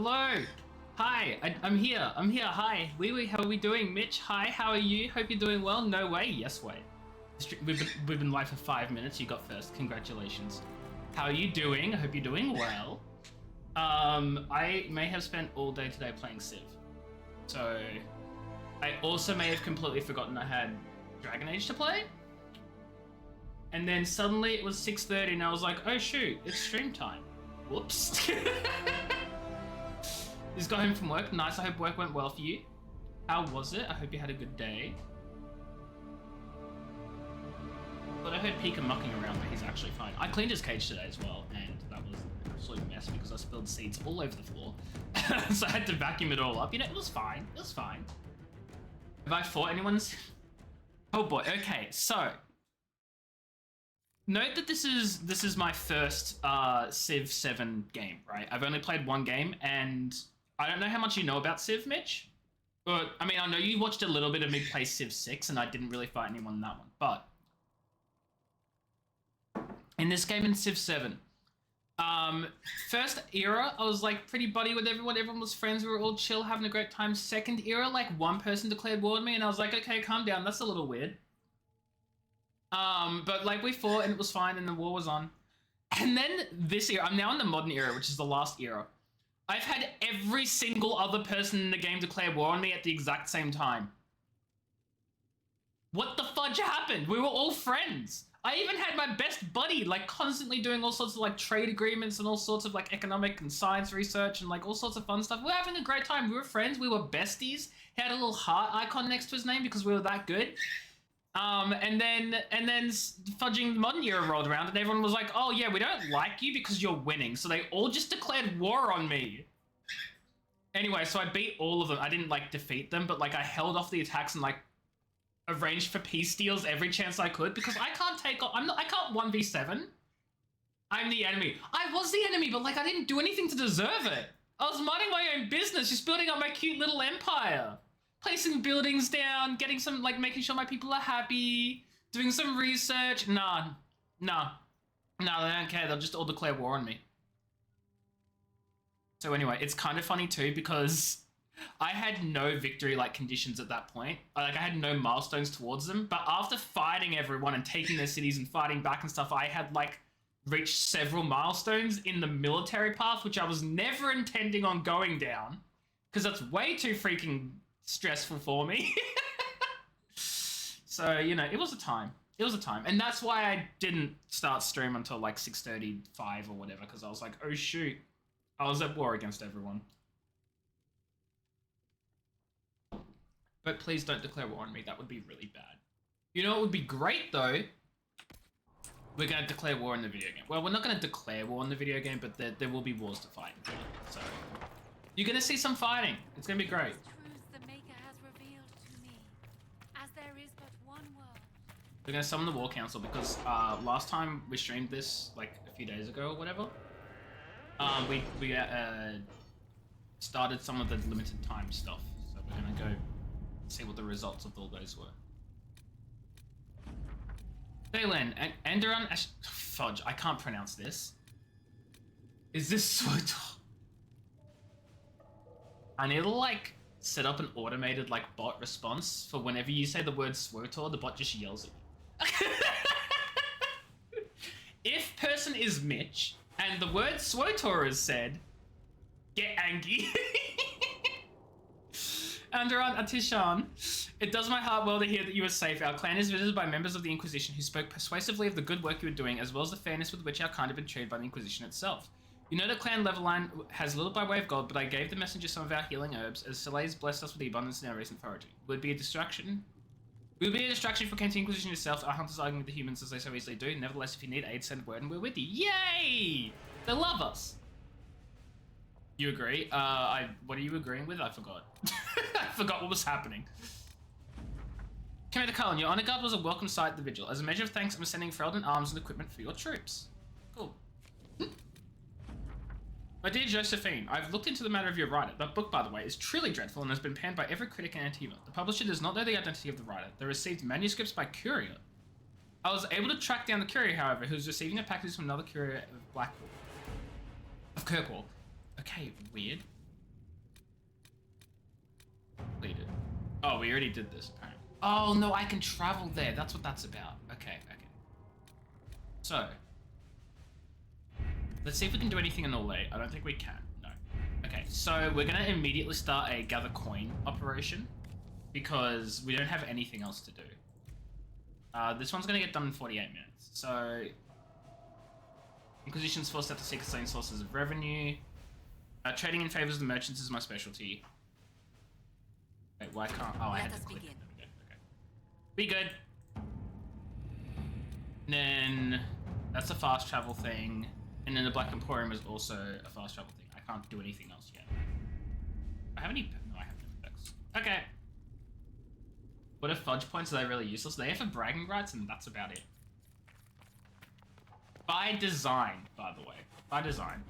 Hello. Hi. I'm here. I'm here. Hi. Wee, how are we doing? Mitch, hi. How are you? Hope you're doing well. No way. Yes way. We've been live for 5 minutes. You got first. Congratulations. How are you doing? I hope you're doing well. I may have spent all day today playing Civ. So I also may have completely forgotten I had Dragon Age to play. And then suddenly it was 6:30 and I was like, oh shoot, it's stream time. Whoops. Just got home from work. Nice. I hope work went well for you. How was it? I hope you had a good day. But I heard Pika mucking around, but he's actually fine. I cleaned his cage today as well, and that was an absolute mess because I spilled seeds all over the floor. So I had to vacuum it all up. You know, it was fine. It was fine. Have I fought anyone's? Oh boy. Okay, so note that this is my first Civ 7 game, right? I've only played one game, and I don't know how much you know about Civ, Mitch. But I mean, I know you watched a little bit of me play Civ 6, and I didn't really fight anyone in that one. But in this game in Civ 7, first era, I was like pretty buddy with everyone. Everyone was friends. We were all chill, having a great time. Second era, like one person declared war on me, and I was like, okay, calm down. That's a little weird. But like we fought and it was fine and the war was on. And then this era, I'm now in the modern era, which is the last era. I've had every single other person in the game declare war on me at the exact same time. What the fudge happened? We were all friends. I even had my best buddy, like, constantly doing all sorts of, like, trade agreements and all sorts of, like, economic and science research and, like, all sorts of fun stuff. We were having a great time. We were friends. We were besties. He had a little heart icon next to his name because we were that good. And then fudging the modern era rolled around and everyone was like, oh, yeah, we don't like you because you're winning. So they all just declared war on me. Anyway, so I beat all of them. I didn't, like, defeat them, but, like, I held off the attacks and, like, arranged for peace deals every chance I could because I can't take off. I can't 1v7. I'm the enemy. I was the enemy, but like I didn't do anything to deserve it. I was minding my own business, just building up my cute little empire. Placing buildings down, getting some, like making sure my people are happy, doing some research. Nah, they don't care. They'll just all declare war on me. So anyway, it's kind of funny too because I had no victory like conditions at that point. Like I had no milestones towards them. But after fighting everyone and taking their cities and fighting back and stuff, I had like reached several milestones in the military path, which I was never intending on going down because that's way too freaking stressful for me. So, you know, it was a time. It was a time. And that's why I didn't start stream until like 6:35 or whatever because I was like, oh shoot, I was at war against everyone. But please don't declare war on me. That would be really bad. You know what would be great, though? We're going to declare war in the video game. Well, we're not going to declare war in the video game, but there will be wars to fight. So, you're going to see some fighting. It's going to be great. Truths the Maker has revealed to me, as there is but one world. We're going to summon the War Council because last time we streamed this, like, a few days ago or whatever, we started some of the limited time stuff. So we're going to go see what the results of all those were. Thalen, Enderon, fudge, I can't pronounce this. Is this SWTOR? I need to like set up an automated like bot response for whenever you say the word SWTOR, the bot just yells at you. If person is Mitch and the word SWTOR is said, get angry. Anderon Atishan, it does my heart well to hear that you are safe. Our clan is visited by members of the Inquisition who spoke persuasively of the good work you were doing, as well as the fairness with which our kind had been treated by the Inquisition itself. You know the clan Leveline has little by way of gold, but I gave the messenger some of our healing herbs, as Soleil's blessed us with the abundance in our recent foraging. Would be a distraction. It would be a distraction for Kent Inquisition itself. Our hunters arguing with the humans as they so easily do. Nevertheless, if you need aid, send word and we're with you. Yay! They love us. You agree? What are you agreeing with? I forgot. I forgot what was happening. Commander Cullen, your honor guard was a welcome sight at the vigil. As a measure of thanks, I'm sending Ferelden arms and equipment for your troops. Cool. My dear Josephine, I've looked into the matter of your writer. That book, by the way, is truly dreadful and has been panned by every critic and Antiva. The publisher does not know the identity of the writer. They received manuscripts by courier. I was able to track down the courier, however, who was receiving a package from another courier of Kirkwall. Okay, weird. Completed. Oh, we already did this, apparently. Oh, no, I can travel there. That's what that's about. Okay. So, let's see if we can do anything in Olay. I don't think we can. No. Okay, so we're going to immediately start a gather coin operation because we don't have anything else to do. This one's going to get done in 48 minutes. So, Inquisition's forced out to seek sustained sources of revenue. Trading in favors of the merchants is my specialty. Wait, why can't... Oh, I had to click. Okay. Be good. And then that's a fast travel thing. And then the Black Emporium is also a fast travel thing. I can't do anything else yet. I have any... No, I have no effects. Okay. What are fudge points? Are they really useless? They are for bragging rights, and that's about it. By design, by the way. By design.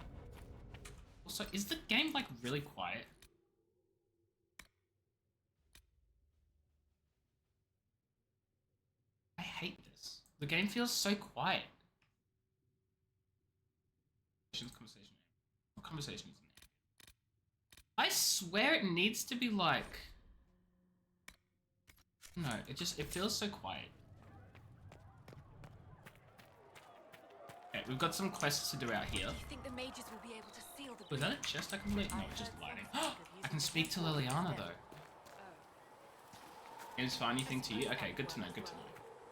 Also, is the game, like, really quiet? I hate this. The game feels so quiet. Conversation. What conversation is it? I swear it needs to be like... No, it feels so quiet. Okay, we've got some quests to do out here. Do you think the mages will be able to seal the Was that a chest I can loot? No, it's just lighting. I can speak to Liliana though. Is far anything to you? Okay, good to know, good to know.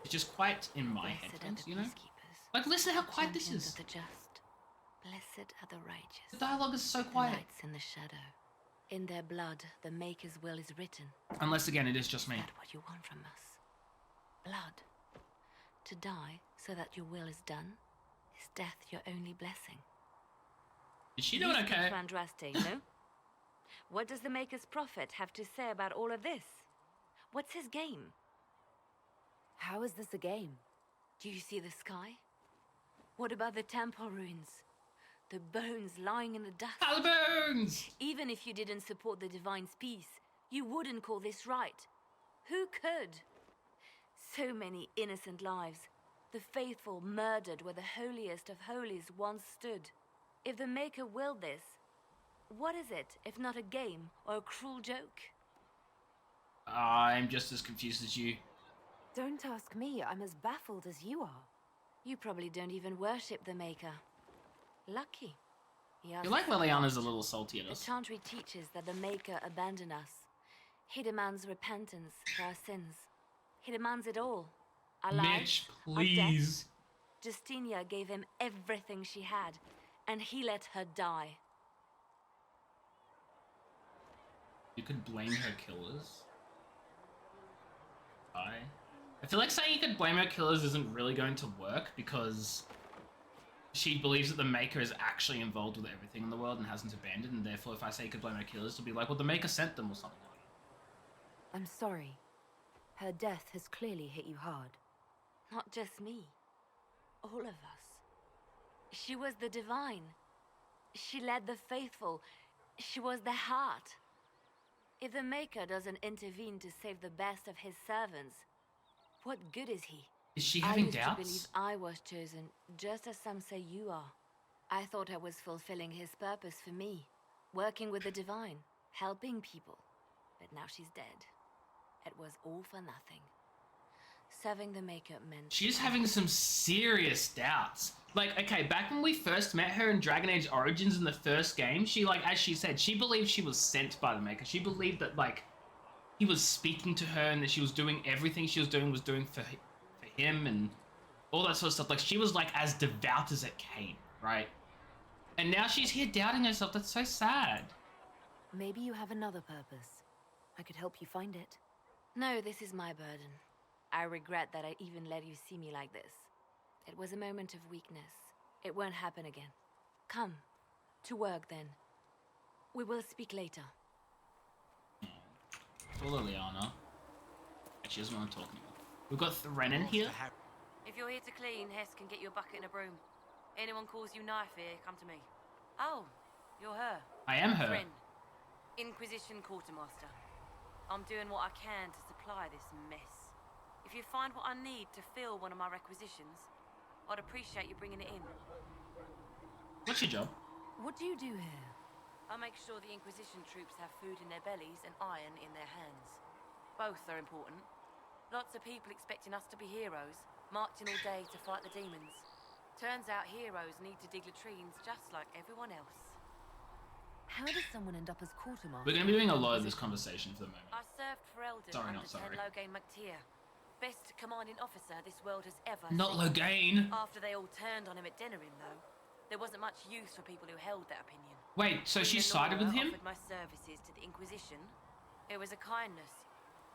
It's just quite in my headphones, you know? Like, listen how quiet this is. The just, blessed are the righteous. The dialogue is so quiet. Lights in the shadow. In their blood, the Maker's will is written. Unless, again, it is just me. Is that what you want from us? Blood. To die so that your will is done? Is death your only blessing? Is she doing okay? Andraste, no? What does the Maker's prophet have to say about all of this? What's his game? How is this a game? Do you see the sky? What about the temple ruins? The bones lying in the dust? Bones! Even if you didn't support the Divine's peace, you wouldn't call this right. Who could? So many innocent lives. The faithful murdered where the holiest of holies once stood. If the Maker willed this, what is it if not a game or a cruel joke? I'm just as confused as you. Don't ask me, I'm as baffled as you are. You probably don't even worship the Maker. Lucky. I feel like Liliana's a little salty at The us. Chantry teaches that the Maker abandoned us. He demands repentance for our sins. He demands it all. Our Mitch, lives, our death. please. Justinia gave him everything she had, and he let her die. You could blame her killers. I feel like saying you could blame her killers isn't really going to work because she believes that the Maker is actually involved with everything in the world and hasn't abandoned, and therefore if I say you could blame her killers, it'll be like, well, the Maker sent them or something. I'm sorry. Her death has clearly hit you hard. Not just me. All of us. She was the Divine. She led the faithful. She was the heart. If the Maker doesn't intervene to save the best of his servants, what good is he? Is she having I used doubts? to believe I was chosen, just as some say you are. I thought I was fulfilling his purpose for me, working with the Divine, helping people. But now she's dead. It was all for nothing. Serving the Maker meant... She's having some serious doubts. Like, okay, back when we first met her in Dragon Age Origins in the first game, she, like, as she said, she believed she was sent by the Maker. She believed that, like, he was speaking to her and that she was doing everything she was doing for him and all that sort of stuff. Like, she was, like, as devout as it came, right? And now she's here doubting herself. That's so sad. Maybe you have another purpose. I could help you find it. No, this is my burden. I regret that I even let you see me like this. It was a moment of weakness. It won't happen again. Come. To work, then. We will speak later. For Liliana. She doesn't want to talk anymore. We've got Thrennen here. If you're here to clean, Hess can get you a bucket and a broom. Anyone calls you knife here, come to me. Oh, you're her. I am her. Friend. Inquisition Quartermaster. I'm doing what I can to supply this mess. If you find what I need to fill one of my requisitions, I'd appreciate you bringing it in. What's your job? What do you do here? I make sure the Inquisition troops have food in their bellies and iron in their hands. Both are important. Lots of people expecting us to be heroes, marching all day to fight the demons. Turns out heroes need to dig latrines just like everyone else. How does someone end up as quartermaster? We're going to be doing a lot of this conversation for the moment. I served for Eldon Sorry, under not sorry. Logain McTeer. Best commanding officer this world has ever Not seen. Logain! After they all turned on him at Denerim, though, there wasn't much use for people who held that opinion. Wait, so she When sided with Lenora him? offered my services to the Inquisition. It was a kindness.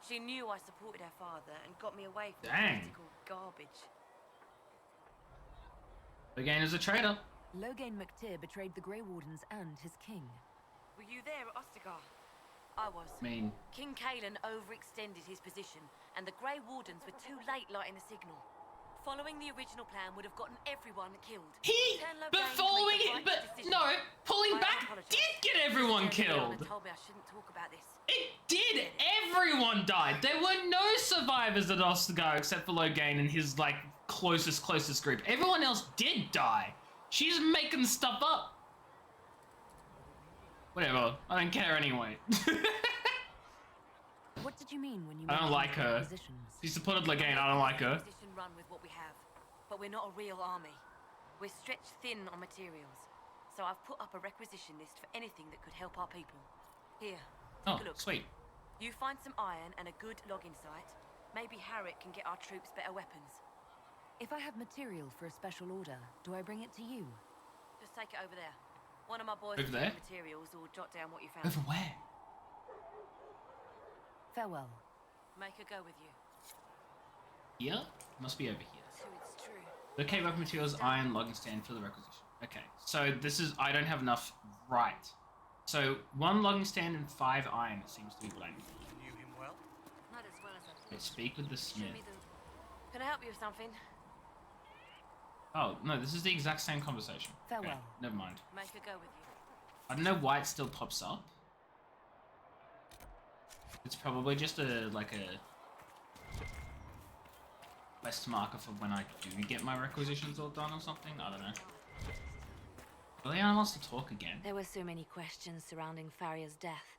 She knew I supported her father and got me away from Dang. political garbage. Logain is a traitor. Logain McTeer betrayed the Grey Wardens and his king. Were you there at Ostagar? I was. I mean, King Kalen overextended his position, and the Grey Wardens were too late lighting the signal. Following the original plan would have gotten everyone killed. but to make following the it, right but decision. no, pulling I back apologize. did get everyone Leona killed. told me I shouldn't talk about this. It did. Everyone died. There were no survivors at Ostagar except for Logain and his, like, closest group. Everyone else did die. She's making stuff up. Whatever. I don't care anyway. What did you mean when you I don't mentioned like her. requisitions? She supported Logain. I don't like her. Position run with what we have, but we're not a real army. We're stretched thin on materials, so I've put up a requisition list for anything that could help our people. Here, take a look. Sweet. You find some iron and a good logging site. Maybe Harriet can get our troops better weapons. If I have material for a special order, do I bring it to you? Just take it over there. One of my boys Over will there? take the materials or jot down what you found. Over where? Farewell. Make her go with you. Here? Must be over here. So it's true. Locate weapon materials, iron, logging stand for the requisition. Okay, so this is, I don't have enough, right. So 1 logging stand and 5 iron, it seems to be blank. You knew him well? Not as well as I thought. Let's speak with the Show smith. me the... Can I help you with something? Oh, no, this is the exact same conversation. Farewell. Okay, never mind. Make her go with you. I don't know why it still pops up. It's probably just a quest marker for when I do get my requisitions all done or something. I don't know. Liliana wants to talk again. There were so many questions surrounding Faria's death.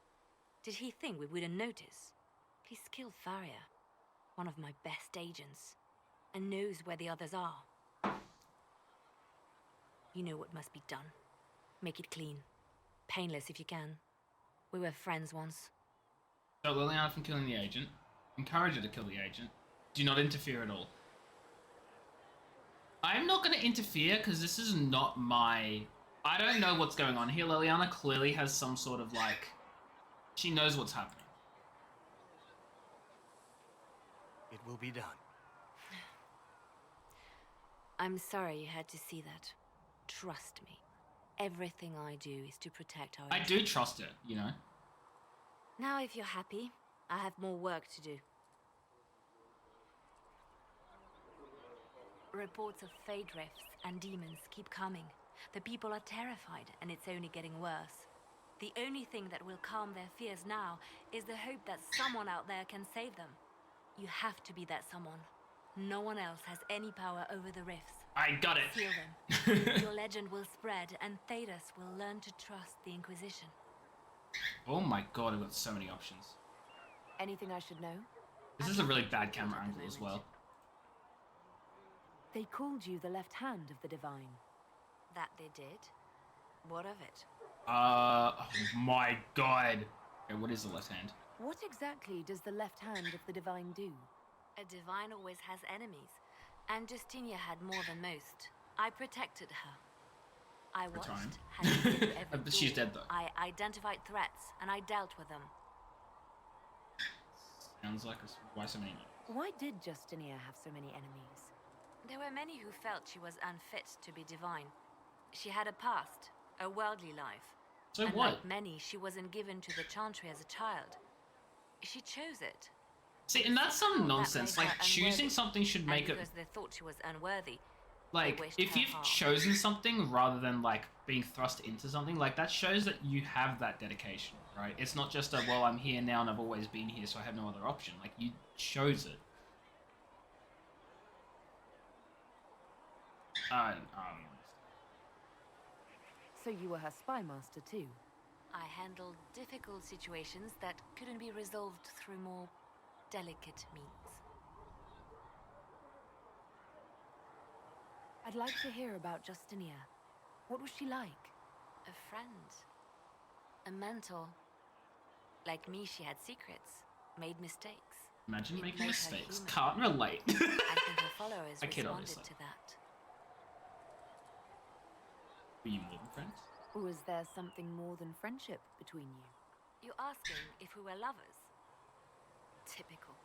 Did he think we wouldn't notice? He's killed Faria, one of my best agents, and knows where the others are. You know what must be done. Make it clean. Painless if you can. We were friends once. Stop Liliana from killing the agent. Encourage her to kill the agent. Do not interfere at all. I'm not going to interfere because this is not my... I don't know what's going on here. Liliana clearly has some sort of like... She knows what's happening. It will be done. I'm sorry you had to see that. Trust me. Everything I do is to protect our... I do trust her, you know? Now if you're happy, I have more work to do. Reports of fade rifts and demons keep coming. The people are terrified, and it's only getting worse. The only thing that will calm their fears now is the hope that someone out there can save them. You have to be that someone. No one else has any power over the rifts. I got it. Seal them. Your legend will spread, and Thedas will learn to trust the Inquisition. Oh my god, I've got so many options. Anything I should know? This is a really bad camera angle as well. They called you the left hand of the Divine. That they did? What of it? Oh my god. Okay, what is the left hand? What exactly does the left hand of the Divine do? A divine always has enemies, and Justinia had more than most. I protected her. I For time. watched, had to get to every But she's door. dead though. I identified threats, and I dealt with them. Sounds like why so many? Why did Justinia have so many enemies? There were many who felt she was unfit to be divine. She had a past, a worldly life. So and what? like many, she wasn't given to the Chantry as a child. She chose it. See, and that's some That nonsense. made Like, her choosing unworthy. something should make and it... because they thought she was unworthy. Like, wished if her you've harm. chosen something rather than, like, being thrust into something, like, that shows that you have that dedication, right? It's not just a, well, I'm here now and I've always been here, so I have no other option. Like, you chose it. So you were her spy master too? I handled difficult situations that couldn't be resolved through more delicate means. I'd like to hear about Justinia. What was she like? A friend. A mentor. Like me, she had secrets. Made mistakes. Imagine It making made her mistakes. human. Can't relate. I think her followers I kid, responded obviously. to that. Were you more than friends? Was there something more than friendship between you? You're asking if we were lovers? Typical.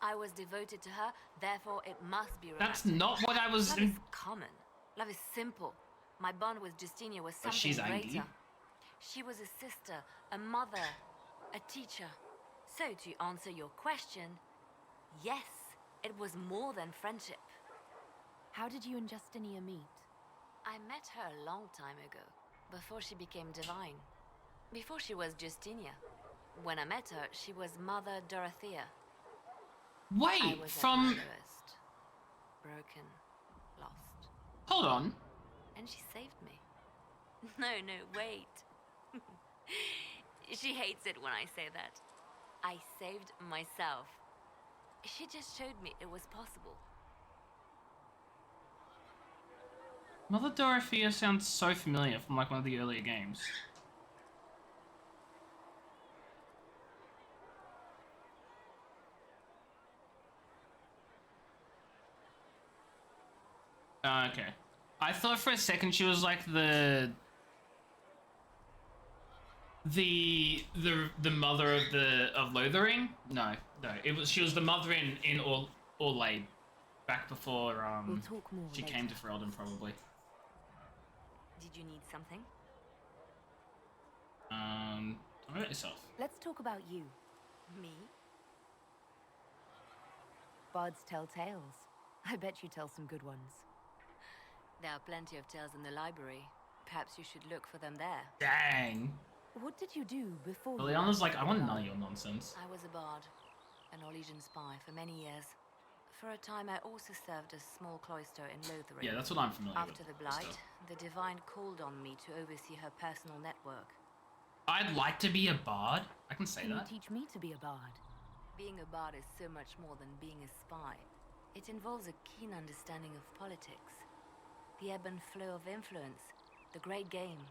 I was devoted to her, therefore it must be romantic. That's not what I was... Love is common. Love is simple. My bond with Justinia was But something she's greater. angry. She was a sister, a mother, a teacher. So to answer your question, yes, it was more than friendship. How did you and Justinia meet? I met her a long time ago, before she became divine. Before she was Justinia. When I met her, she was Mother Dorothea. I Wait, was at from... my lowest. Broken, lost. Hold on. And she saved me. No, wait. She hates it when I say that. I saved myself. She just showed me it was possible. Mother Dorothea sounds so familiar from like one of the earlier games. Okay. I thought for a second she was like the mother of Lothering. No, she was the mother in Orlade back before We'll talk more she later. came to Ferelden probably. Did you need something? Tell me about yourself. Let's talk about you. Me? Bards tell tales. I bet you tell some good ones. There are plenty of tales in the library. Perhaps you should look for them there. Dang. What did you do before? Liliana's like, I want none of your nonsense. I was a bard, an Orlesian spy for many years. For a time, I also served a small cloister in Lothering. Yeah, that's what I'm familiar with. After the Blight, the Divine called on me to oversee her personal network. I'd like to be a bard. I can say Can you that. teach me to be a bard? Being a bard is so much more than being a spy. It involves a keen understanding of politics, the ebb and flow of influence, the great game.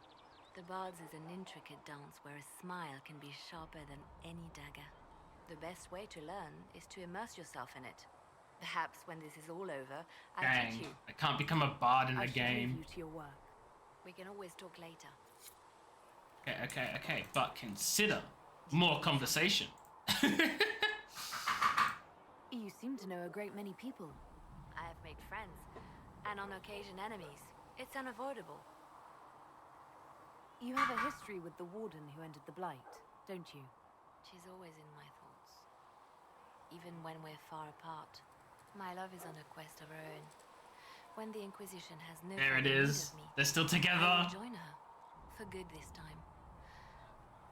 The Bards is an intricate dance where a smile can be sharper than any dagger. The best way to learn is to immerse yourself in it. Perhaps when this is all over, I'll Dang, teach you. I can't become a bard in I the should leave game. you to your work. We can always talk later. Okay, but consider more conversation. You seem to know a great many people. I have made friends, and on occasion enemies. It's unavoidable. You have a history with the warden who ended the Blight, don't you? She's always in my thoughts. Even when we're far apart. My love is on a quest of her own. When the Inquisition has no There it further need is. of me, They're still I together. will join her. For good this time.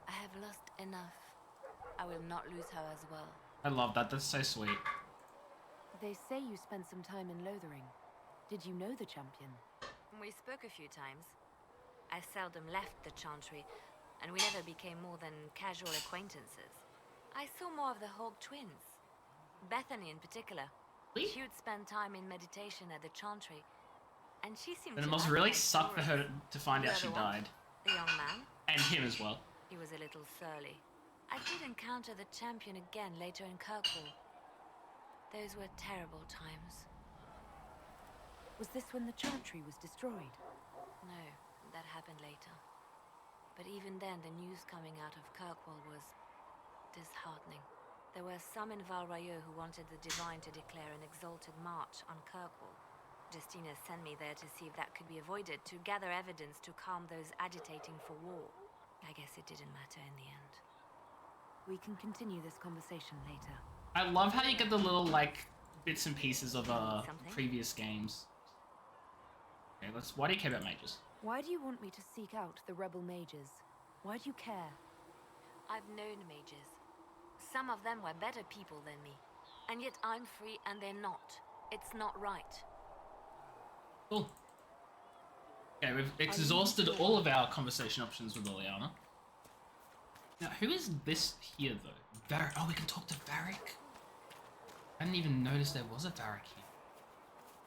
I have lost enough. I will not lose her as well. I love that. That's so sweet. They say you spent some time in Lothering. Did you know the champion? We spoke a few times. I seldom left the Chantry, and we never became more than casual acquaintances. I saw more of the Hawk twins. Bethany in particular. Really? She would spend time in meditation at the Chantry, and she seemed And it to must like really my suck for stories. her to find The out she other one? died. The young man? And him as well. He was a little surly. I did encounter the champion again later in Kirkwall. Those were terrible times. Was this when the Chantry was destroyed? No, that happened later. But even then, the news coming out of Kirkwall was disheartening. There were some in Val Royeaux who wanted the Divine to declare an exalted march on Kirkwall. Justina sent me there to see if that could be avoided, to gather evidence to calm those agitating for war. I guess it didn't matter in the end. We can continue this conversation later. I love how you get the little like bits and pieces of Something? previous games. Okay, why do you care about mages? Why do you want me to seek out the rebel mages? Why do you care? I've known mages. Some of them were better people than me. And yet I'm free and they're not. It's not right. Cool. Okay, we've exhausted all of our conversation options with Liliana. Now, who is this here, though? Varric. Oh, we can talk to Varric. I didn't even notice there was a Varric here.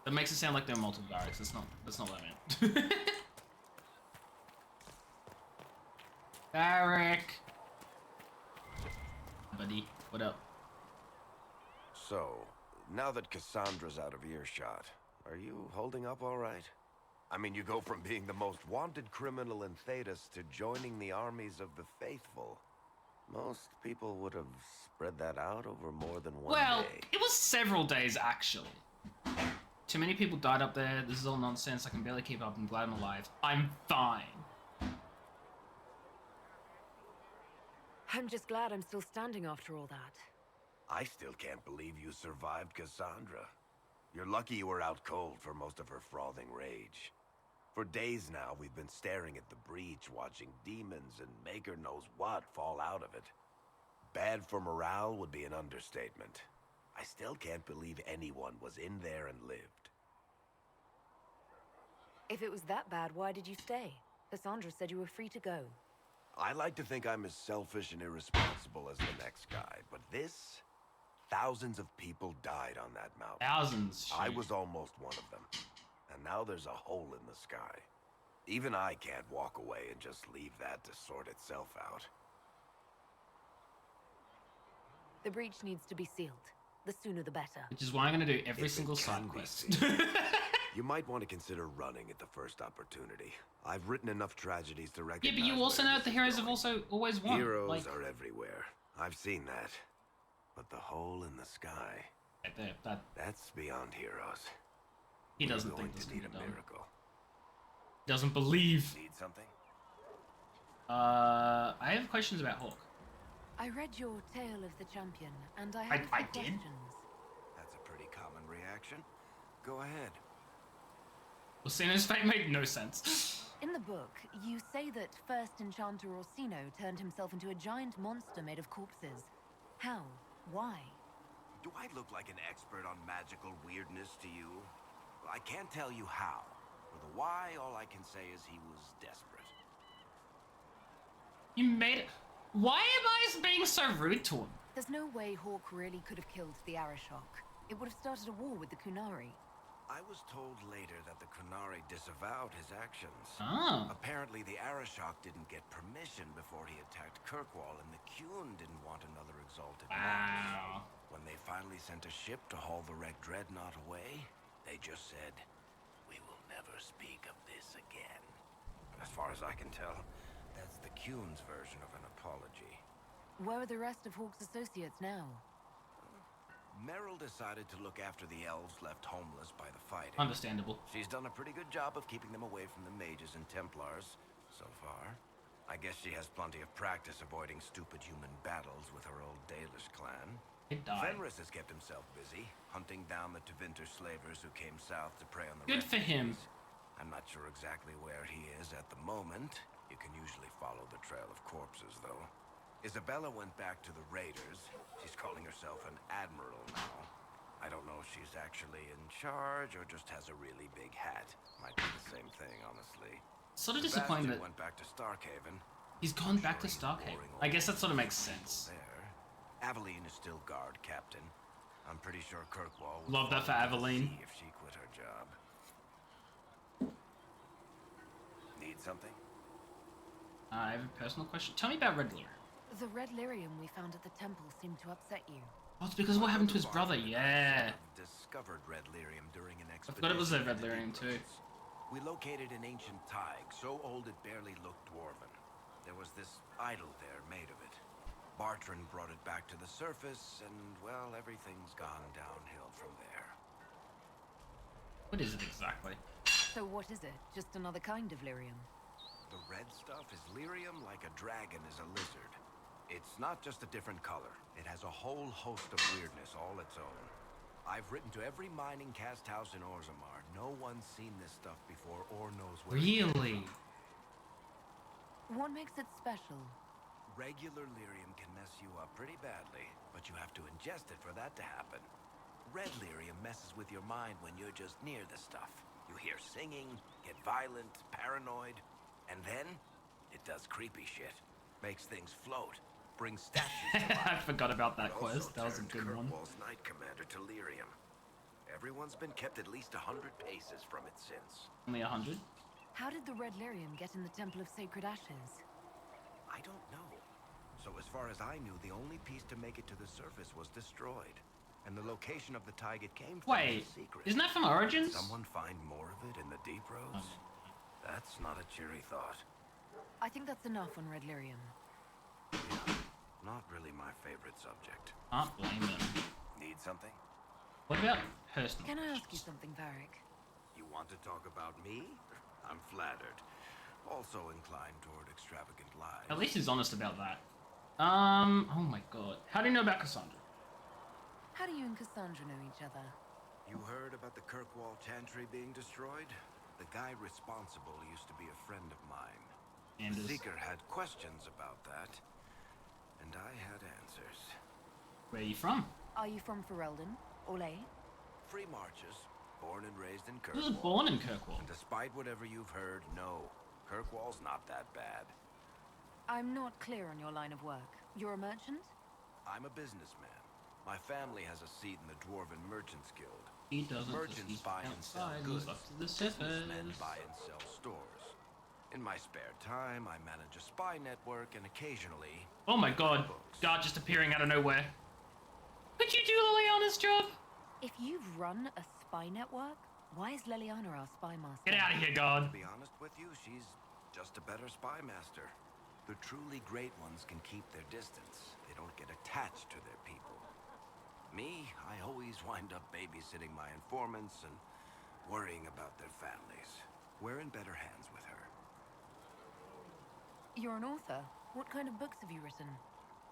That makes it sound like there are multiple Varrics. That's not what I meant. Varric. Buddy, what up? So, now that Cassandra's out of earshot, are you holding up all right? I mean, you go from being the most wanted criminal in Thedas to joining the armies of the faithful. Most people would have spread that out over more than one Well, day. it was several days, actually. Too many people died up there. This is all nonsense. I can barely keep up. I'm glad I'm alive. I'm fine. I'm just glad I'm still standing after all that. I still can't believe you survived Cassandra. You're lucky you were out cold for most of her frothing rage. For days now, we've been staring at the breach, watching demons and maker knows what fall out of it. Bad for morale would be an understatement. I still can't believe anyone was in there and lived. If it was that bad, why did you stay? Cassandra said you were free to go. I like to think I'm as selfish and irresponsible as the next guy, but this... Thousands of people died on that mountain. Thousands. I shoot. was almost one of them. And and now there's a hole in the sky. Even I can't walk away and just leave that to sort itself out. The breach needs to be sealed. The sooner the better. Which is why I'm gonna do every If it single can side be quest. seen, you might want to consider running at the first opportunity. I've written enough tragedies to Yeah, recognize. but you also where know this that the is heroes have going. also always won. Heroes Like, are everywhere. I've seen that. But the hole in the sky, right there, that's beyond heroes. he We're doesn't going think this to can need be a done. miracle. Doesn't believe. Need something? I have questions about Hawk. I read your Tale of the Champion, and I have a I few did? questions. That's a pretty common reaction. Go ahead. Well, Sino's fate made no sense. In the book, you say that first Enchanter Orsino turned himself into a giant monster made of corpses. How? Why? Do I look like an expert on magical weirdness to you? I can't tell you how. For the why, all I can say is he was desperate. You made it. Why am I being so rude to him? There's no way Hawk really could have killed the Arashok. It would have started a war with the Kunari. I was told later that the Kunari disavowed his actions. Oh. Apparently, the Arashok didn't get permission before he attacked Kirkwall, and the Qun didn't want another exalted monarch. Wow. When they finally sent a ship to haul the wrecked dreadnought away, they just said, "We will never speak of this again." As far as I can tell, that's the Qun's version of an apology. Where are the rest of Hawk's associates now? Meryl decided to look after the elves left homeless by the fighting. Understandable. She's done a pretty good job of keeping them away from the mages and Templars, so far. I guess she has plenty of practice avoiding stupid human battles with her old Dalish clan. It died. Fenris has kept himself busy, hunting down the Tevinter slavers who came south to prey on the Good for him. refugees. I'm not sure exactly where he is at the moment. You can usually follow the trail of corpses, though. Isabella went back to the Raiders. She's calling herself an admiral now. I don't know if she's actually in charge or just has a really big hat. Might be the same thing, honestly. Sort of disappointed Sebastian that went back to Starkhaven. he's gone back to Sure, he's Starkhaven. boring I guess old that sort of makes people sense. There. Aveline is still guard captain. I'm pretty sure Kirkwall would Love that for fall into the Aveline. sea if she quit her job. Need something? I have a personal question. Tell me about Red Lyra. The red lyrium we found at the temple seemed to upset you. Oh, it's because of what happened to his brother. Yeah. Discovered red lyrium during an I expedition. forgot it was a in red the lyrium Deep too. Roads. We located an ancient Tig, so old it barely looked dwarven. There was this idol there made of it. Bartrand brought it back to the surface, and, well, everything's gone downhill from there. What is it exactly? So what is it? Just another kind of lyrium? The red stuff is lyrium like a dragon is a lizard. It's not just a different color. It has a whole host of weirdness all its own. I've written to every mining cast house in Orzammar. No one's seen this stuff before or knows where it came Really? from. What makes it special? Regular lyrium can mess you up pretty badly, but you have to ingest it for that to happen. Red lyrium messes with your mind when you're just near the stuff. You hear singing, get violent, paranoid, and then it does creepy shit. Makes things float, brings statues to life. I forgot about that But also quest. That was a turned good one. Kirkwall's Knight Commander to lyrium. Everyone's been kept at least 100 paces from it since. Only 100? How did the red lyrium get in the Temple of Sacred Ashes? I don't know. So as far as I knew, the only piece to make it to the surface was destroyed. And the location of the Tig it came from Wait, is a secret. isn't that from Origins? Someone find more of it in the Deep Roads? That's not a cheery thought. I think that's enough on red lyrium. Yeah, not really my favorite subject. Can't blame them. Need something? What about personal Can I ask you questions? something, Varric? You want to talk about me? I'm flattered. Also inclined toward extravagant lies. At least he's honest about that. Oh my god. How do you know about Cassandra? How do you and Cassandra know each other? You heard about the Kirkwall Chantry being destroyed? The guy responsible used to be a friend of mine. And The is, Seeker had questions about that, and I had answers. where are you from? Are you from Ferelden? Orlais? Free marches, born and raised in He was Kirkwall. born in Kirkwall. And despite whatever you've heard, no, Kirkwall's not that bad. I'm not clear on your line of work. You're a merchant? I'm a businessman. My family has a seat in the Dwarven Merchants Guild. He doesn't. Merchants buy and sell outside. goods. He's up to the Businessmen surface. buy and sell stores. In my spare time, I manage a spy network and occasionally... Oh my god. books. God just appearing out of nowhere. Could you do Liliana's job? If you've run a spy network, why is Leliana our spy master? Get out of here, God. To be honest with you, she's just a better spy master. The truly great ones can keep their distance. They don't get attached to their people. Me, I always wind up babysitting my informants and worrying about their families. We're in better hands with her. You're an author. What kind of books have you written?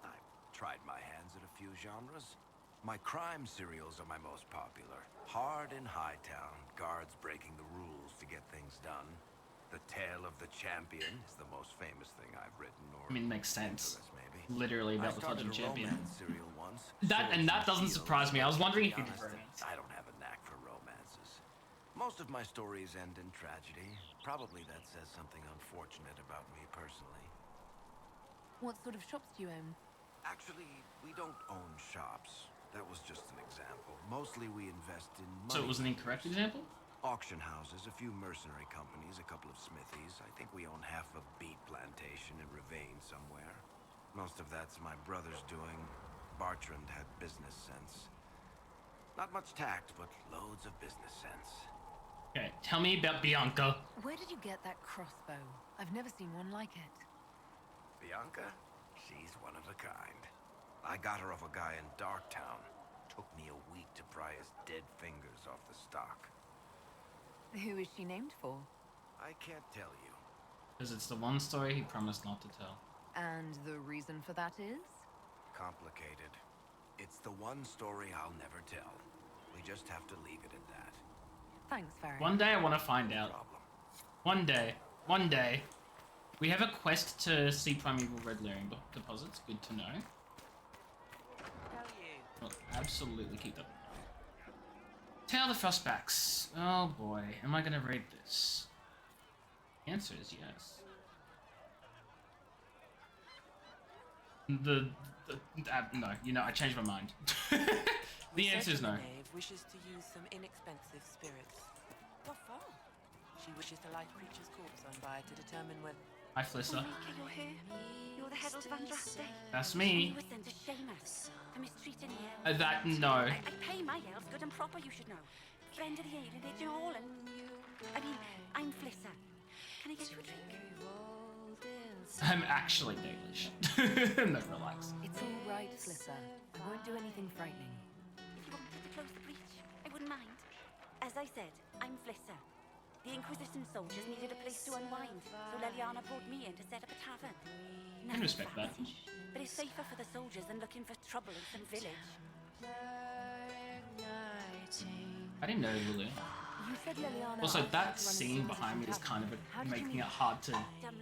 I've tried my hands at a few genres. My crime serials are my most popular. Hard in Hightown, guards breaking the rules to get things done. The Tale of the Champion is the most famous thing I've written, or I mean, makes sense. maybe. Literally I about the started fucking a champion. romance serial once. That and that doesn't surprise me. I was wondering if you did Honest, romance. I don't have a knack for romances. Most of my stories end in tragedy. Probably that says something unfortunate about me personally. What sort of shops do you own? Actually, we don't own shops. That was just an example. Mostly we invest in money. So it was an incorrect example? Auction houses, a few mercenary companies, a couple of smithies. I think we own half a beet plantation in Ravane somewhere. Most of that's my brother's doing. Bartrand had business sense. Not much tact, but loads of business sense. Okay, tell me about Bianca. Where did you get that crossbow? I've never seen one like it. Bianca? She's one of a kind. I got her off a guy in Darktown. Took me a week to pry his dead fingers off the stock. Who is she named for? I can't tell you. Because it's the one story he promised not to tell. And the reason for that is? Complicated. It's the one story I'll never tell. We just have to leave it at that. Thanks, Farron. One day I want to find out. Problem. One day. We have a quest to see primeval red lyrium deposits. Good to know. We'll absolutely keep that. Tale of the Frostbacks. Oh boy, am I gonna read this? The answer is yes. No, you know, I changed my mind. The answer is no. Knave wishes to use some inexpensive spirits. What for? She wishes to light creature's corpse on by to determine whether... Hi, Flissa. Ulrika, you're here. You're the Herald of Andraste. That's You me. were sent to shame us for mistreating here. No. I pay my elves good and proper, you should know. Friend of the alienage and all, and... I mean, I'm Flissa. Can I get you a drink? I'm actually Danish. No, relax. It's all right, Flissa. I won't do anything frightening. If you wanted to close the breach, I wouldn't mind. As I said, I'm Flissa. The Inquisition soldiers needed a place to unwind, so Leliana brought me in to set up a tavern. I can respect that. But it's safer for the soldiers than looking for trouble in some village. I didn't know Lily. You said Leliana Also, asked that you to run a scene service behind me in is kind of How did you making meet? it hard to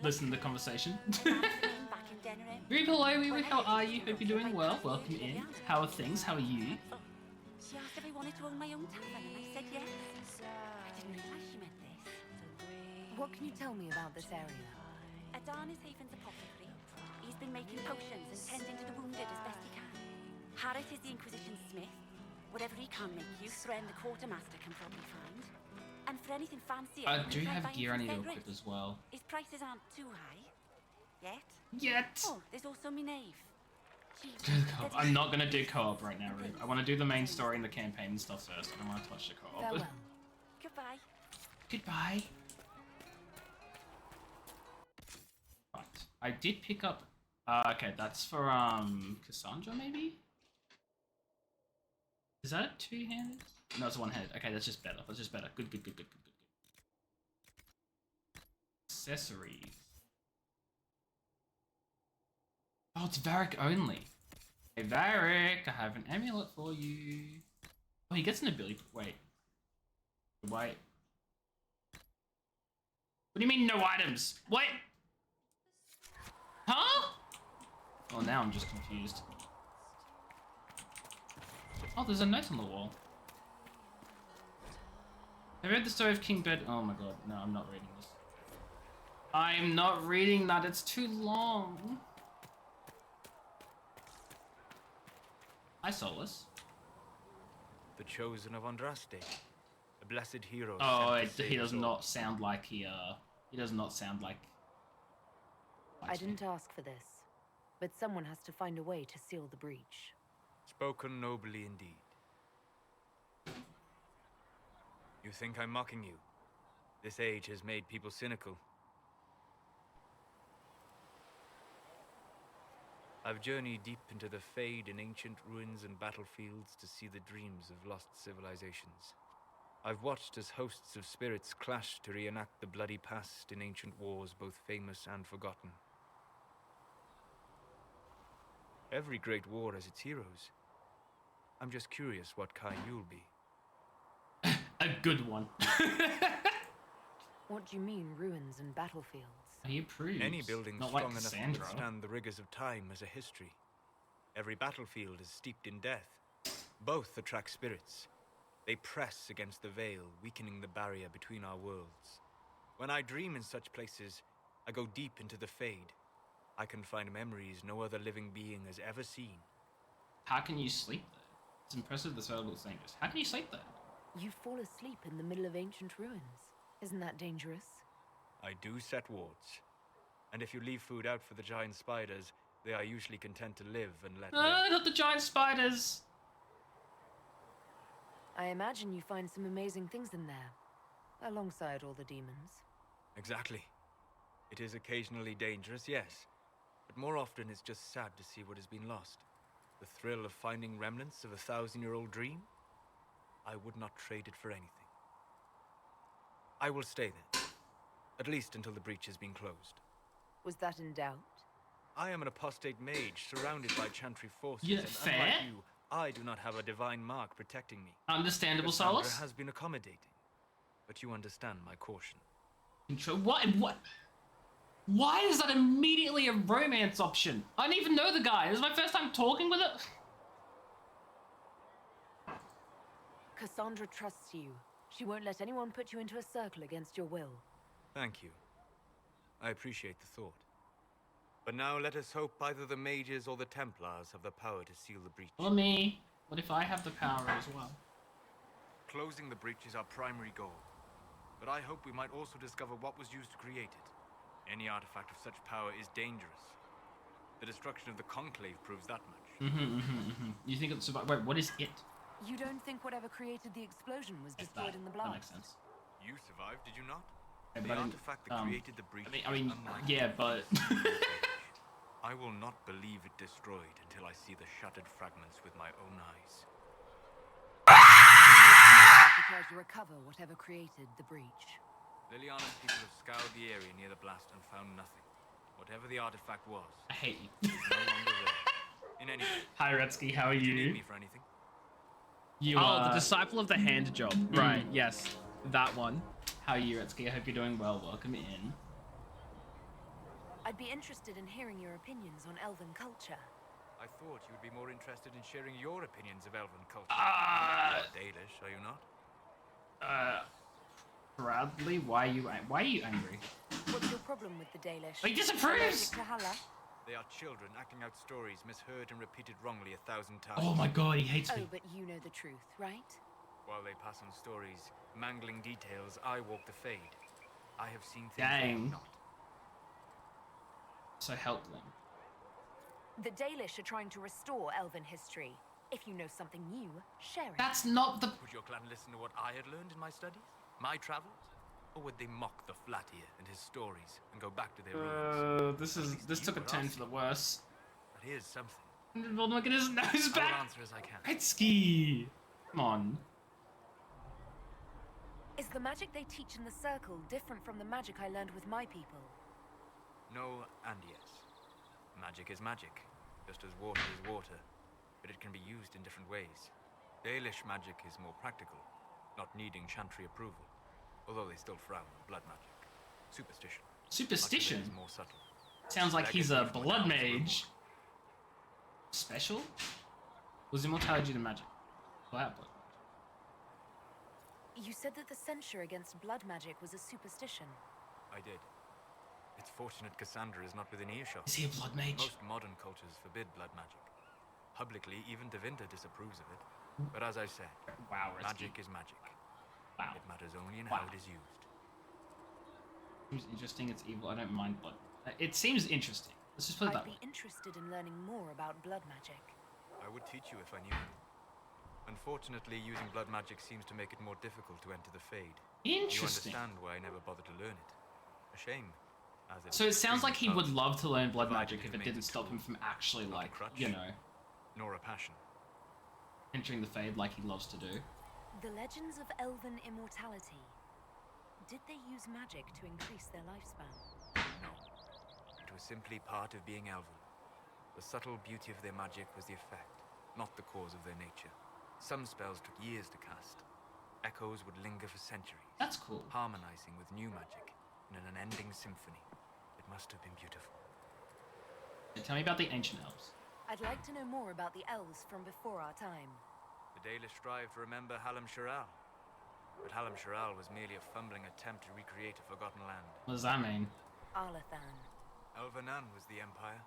listen to the conversation. Back in Denerim. Very hello, Weewee. How are you? Hope you're doing well. Welcome in. How are things? How are you? She asked if I wanted to own my own tavern, and I said yes. I didn't realize she meant this. What can you tell me about this area? Adan is Haven's apothecary. He's been making potions and tending to the wounded as best he can. Harris is the Inquisition smith. Whatever he can't make you, Thren the quartermaster can probably find. And for anything fancier, I you do can try have buying gear I from need to Cedric. equip as well. His prices aren't too high. Yet. Yet! Oh, there's also me knave. I'm not gonna do co-op right now, Rube. I want to do the main story and the campaign and stuff first. I don't want to touch the co-op. Farewell. Goodbye. Goodbye. Right. I did pick up... okay, that's for, Cassandra, maybe? Is that a two-handed? No, it's a one-handed. Okay, that's just better. That's just better. Good. Accessories. Oh, it's Varric only. Hey, Varric, I have an amulet for you. Oh, he gets an ability. Wait. What do you mean, no items? What? Huh? Oh, now I'm just confused. Oh, there's a note on the wall. I read the story of King Bed. Oh my god, no, I'm not reading this. I'm not reading that, it's too long. Hi, Solus. the chosen of Andraste, a blessed hero. Oh, sent to he save does us all. not sound like he does not sound like. I didn't ask for this, but someone has to find a way to seal the breach. Spoken nobly indeed. You think I'm mocking you? This age has made people cynical. I've journeyed deep into the Fade in ancient ruins and battlefields to see the dreams of lost civilizations. I've watched as hosts of spirits clash to reenact the bloody past in ancient wars, both famous and forgotten. Every great war has its heroes. I'm just curious what kind you'll be. A good one. What do you mean, ruins and battlefields? He approves. Any building not strong like enough to Cassandra. withstand the rigors of time has a history. Every battlefield is steeped in death. Both attract spirits. They press against the veil, weakening the barrier between our worlds. When I dream in such places, I go deep into the Fade. I can find memories no other living being has ever seen. How can you sleep there? It's impressive the soul looks dangerous. How can you sleep there? You fall asleep in the middle of ancient ruins. Isn't that dangerous? I do set wards. And if you leave food out for the giant spiders, they are usually content to live and let live. Not the giant spiders. I imagine you find some amazing things in there, alongside all the demons. Exactly. It is occasionally dangerous, yes. But more often it's just sad to see what has been lost. The thrill of finding remnants of a 1,000-year-old dream? I would not trade it for anything. I will stay there. At least until the breach has been closed. Was that in doubt? I am an apostate mage surrounded by chantry forces, Yeah, and fair. unlike you, I do not have a divine mark protecting me. Understandable, Cassandra Solus. has been accommodating, but you understand my caution. What? Why is that immediately a romance option? I don't even know the guy. This is my first time talking with it. Cassandra trusts you. She won't let anyone put you into a circle against your will. Thank you. I appreciate the thought. But now let us hope either the mages or the Templars have the power to seal the breach. Or me. What if I have the power as well? Closing the breach is our primary goal. But I hope we might also discover what was used to create it. Any artifact of such power is dangerous. The destruction of the Conclave proves that much. You think it's about... Wait, what is it? You don't think whatever created the explosion was It's destroyed in the blast? That makes sense. You survived, did you not? Yeah, The but artifact that created the breach I mean, is unlike yeah, but... I will not believe it destroyed until I see the shattered fragments with my own eyes. To try to recover whatever created the breach. Liliana's people have scoured the area near the blast and found nothing. Whatever the artifact was, I hate you. is no longer there. In any case, Hi, Retsky, how are do you need you? me for anything? You Oh, are... the Disciple of the Hand job. Right, yes. That one. How are you, Retsky? I hope you're doing well. Welcome in. I'd be interested in hearing your opinions on elven culture. I thought you would be more interested in sharing your opinions of elven culture. Ah. You are Dalish, are you not? Bradley, why are you angry? What's your problem with the Dalish? He disapproves! Allergic to Halla? They are children acting out stories misheard and repeated wrongly 1,000 times. Oh my god, he hates Oh, me. but you know the truth, right? While they pass on stories, mangling details, I walk the Fade. I have seen things they Dang. have not. So help them. The Dalish are trying to restore elven history. If you know something new, share it. That's not the... Would your clan listen to what I had learned in my studies? My travels? Or would they mock the Flatir and his stories and go back to their ruins? This took a turn for the worse. But here's something. Voldemort get his nose I will back! answer as I can. Retsky! Come on. Is the magic they teach in the circle different from the magic I learned with my people? No and yes. Magic is magic, just as water is water, but it can be used in different ways. Dalish magic is more practical, not needing chantry approval, although they still frown on blood magic. Superstition. Superstition? Much of it is more subtle. Sounds like he's a Legacy from blood accounts of mage. Special? Was immortality the magic? Wow. You said that the censure against blood magic was a superstition. I did. It's fortunate Cassandra is not within earshot. Is he a blood mage? Most modern cultures forbid blood magic. Publicly, even Devinta disapproves of it. But as I said, Wow, risky. magic is magic. Wow. It matters only in Wow. how it is used. Seems interesting. It's evil. I don't mind blood. It seems interesting. Let's just put it I'd that be way. interested in learning more about blood magic. I would teach you if I knew it. Unfortunately, using blood magic seems to make it more difficult to enter the Fade. Interesting. You understand why I never bothered to learn it. A shame. As So it sounds like he would extremely love to learn blood Provided magic if it it remains didn't a stop him tool, from actually, not a like, crutch. you know, nor a passion. entering the Fade like he loves to do. The legends of elven immortality. Did they use magic to increase their lifespan? No. It was simply part of being elven. The subtle beauty of their magic was the effect, not the cause of their nature. Some spells took years to cast. Echoes would linger for centuries. That's cool. Harmonizing with new magic in an unending symphony. It must have been beautiful. Tell me about the ancient elves. I'd like to know more about the elves from before our time. The Dalish strive to remember Hallam Shiral. But Hallam Shiral was merely a fumbling attempt to recreate a forgotten land. What does that mean? Arlathan. Elvanan was the empire,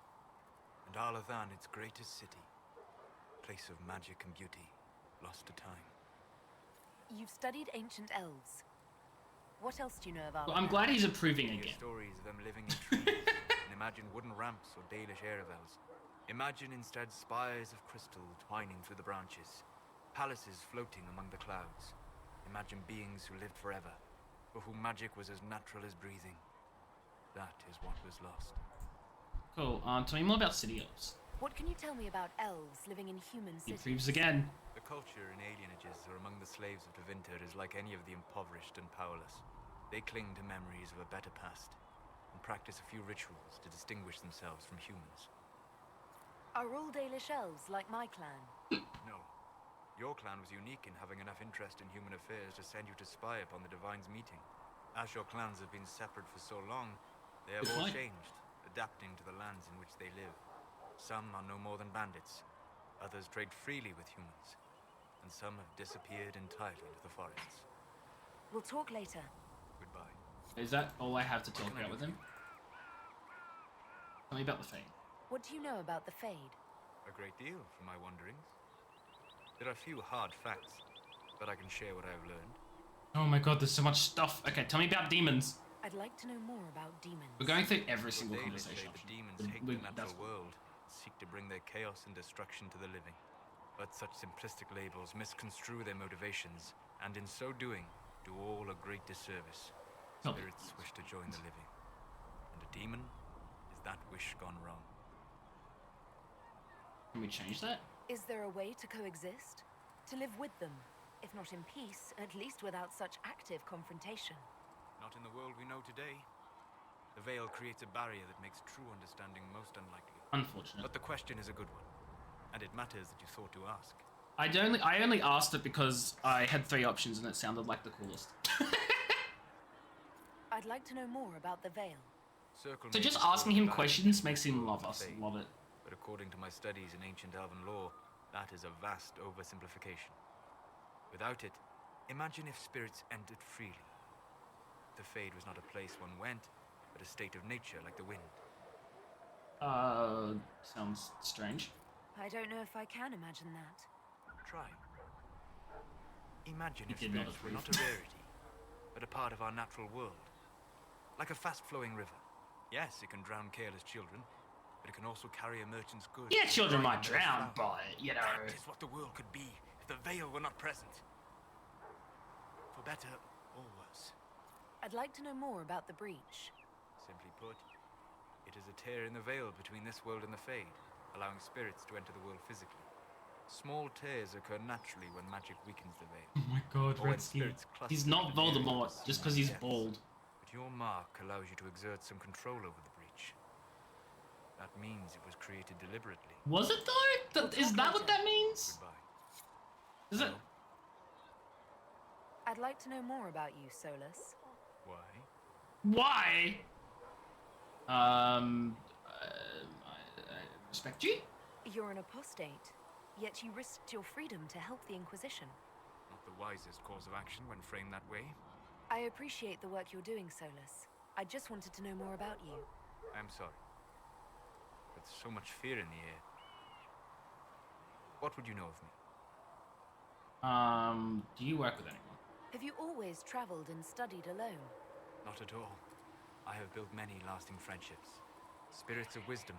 and Arlathan its greatest city. Place of magic and beauty, lost to time. You've studied ancient elves. What else do you know of Arlathan? Well, I'm glad he's approving Hear again. stories of them living in trees, and imagine wooden ramps or Dalish aeravels. Imagine instead spires of crystal twining through the branches, palaces floating among the clouds. Imagine beings who lived forever, for whom magic was as natural as breathing. That is what was lost. Cool. Tell me more about city elves. What can you tell me about elves living in human He cities? approves again. The culture in alienages or among the slaves of Tevinter is like any of the impoverished and powerless. They cling to memories of a better past, and practice a few rituals to distinguish themselves from humans. Are all Dalish elves like my clan? No. Your clan was unique in having enough interest in human affairs to send you to spy upon the Divine's meeting. As your clans have been separate for so long, they have Good all point. changed, adapting to the lands in which they live. Some are no more than bandits, others trade freely with humans, and some have disappeared entirely into the forests. We'll talk later. Goodbye. Is that all I have to talk What can I about with do him? Tell me about the Fade. What do you know about the Fade? A great deal from my wanderings. There are few hard facts, but I can share what I have learned. Oh my god, there's so much stuff. Okay, tell me about demons. I'd like to know more about demons. We're going through every The single Dalish conversation. say the demons We- hate we- the natural that's- world, and seek to bring their chaos and destruction to the living. But such simplistic labels misconstrue their motivations, and in so doing, do all a great disservice. Help. Spirits wish to join the living, and a demon is that wish gone wrong. Can we change that? Is there a way to coexist? To live with them? If not in peace, at least without such active confrontation. Not in the world we know today. The veil creates a barrier that makes true understanding most unlikely. Unfortunate. But the question is a good one, and it matters that you thought to ask. I only asked it because I had 3 options and it sounded like the coolest. I'd like to know more about the Veil. Circle So may just be still asking him valid questions in makes the him world love of us. fate, Love it. But according to my studies in ancient elven lore, that is a vast oversimplification. Without it, imagine if spirits entered freely. The Fade was not a place one went, but a state of nature like the wind. Sounds strange. I don't know if I can imagine that. Try. Imagine He if did not spirits were approve. not a rarity, but a part of our natural world. Like a fast-flowing river. Yes, it can drown careless children, but it can also carry a merchant's goods. Yeah, children right might in their drown, flower. but, you know... That is what the world could be if the Veil were not present. For better or worse. I'd like to know more about the breach. Simply put, it is a tear in the veil between this world and the Fade, allowing spirits to enter the world physically. Small tears occur naturally when magic weakens the veil. Oh my god, Or when Redsky. spirits cluster He's not in the areas Voldemort of just because he's depths. bald. But your mark allows you to exert some control over the breach. That means it was created deliberately. Was it though? Is that what that means? Goodbye. Is it? I'd like to know more about you, Solus. Why? Why? I respect you. You're an apostate, yet you risked your freedom to help the Inquisition. Not the wisest course of action when framed that way. I appreciate the work you're doing, Solus. I just wanted to know more about you. I'm sorry. With so much fear in the air. What would you know of me? Do you work with anyone? Have you always traveled and studied alone? Not at all. I have built many lasting friendships. Spirits of wisdom,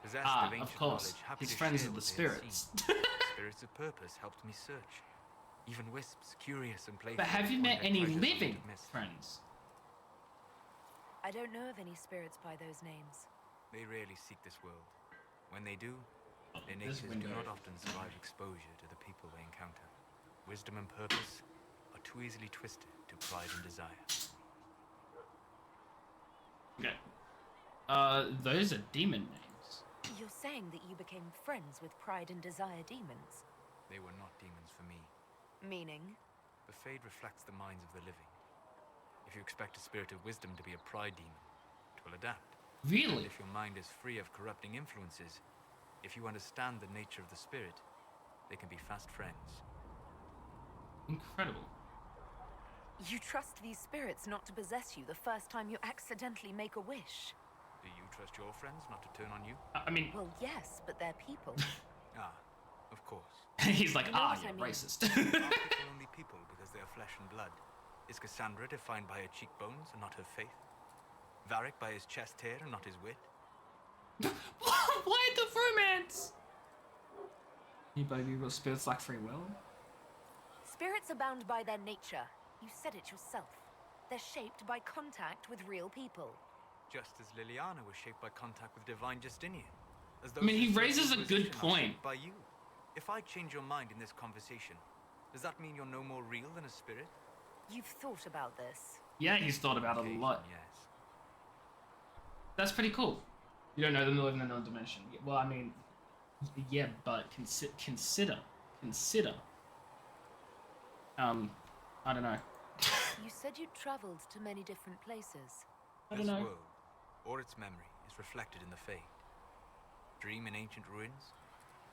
possessed of ancient Of course. knowledge, happy He's to friends share with the what they have spirits. seen. Spirits of purpose helped me search. Even wisps, curious and playful. But have you find met their any treasures I would living have missed. friends? I don't know of any spirits by those names. They rarely seek this world. When they do, their This natures do window. not often survive exposure to the people they encounter. Wisdom and purpose are too easily twisted to pride and desire. Okay. Those are demon names. You're saying that you became friends with Pride and Desire demons? They were not demons for me. Meaning? The Fade reflects the minds of the living. If you expect a spirit of wisdom to be a pride demon, it will adapt. Really? If your mind is free of corrupting influences, if you understand the nature of the spirit, they can be fast friends. Incredible. You trust these spirits not to possess you the first time you accidentally make a wish? Do you trust your friends not to turn on you? I mean, Well, yes, but they're people. Ah, of course. he's like, You know what you're I mean. racist. Are people only people because they are flesh and blood? Is Cassandra defined by her cheekbones and not her faith? Varric by his chest hair and not his wit? Why the romance? You believe what spirits like free will? Spirits are bound by their nature. You said it yourself. They're shaped by contact with real people. Just as Liliana was shaped by contact with divine Justinian. As I mean, he those who raises serve a the good Inquisition are point. shaped by you. If I change your mind in this conversation, does that mean you're no more real than a spirit? You've thought about this. Yeah, he's thought about it a Occasion, lot. Yes. That's pretty cool. You don't know them, they live in another dimension. Well, I mean, yeah, but consider. I don't know. You said you'd traveled to many different places. I don't This know. world, or its memory, is reflected in the Fade. Dream in ancient ruins,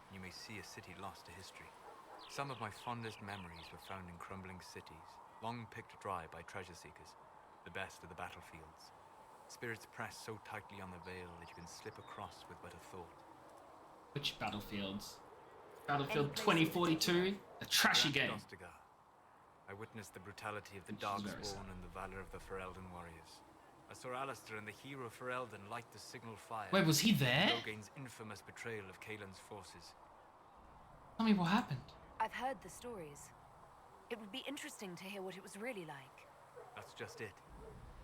and you may see a city lost to history. Some of my fondest memories were found in crumbling cities, long picked dry by treasure seekers, the best of the battlefields. Spirits press so tightly on the veil that you can slip across with but a thought. Which battlefields? Battlefield Any place in 2042? A trashy game. Dostigar. I witnessed the brutality of the Which is very Darkspawn sad. and the valor of the Ferelden warriors. I saw Alistair and the hero Ferelden light the signal fire. Wait, was he there? Logain's infamous betrayal of Kaelin's forces. Tell me what happened. I've heard the stories. It would be interesting to hear what it was really like. That's just it.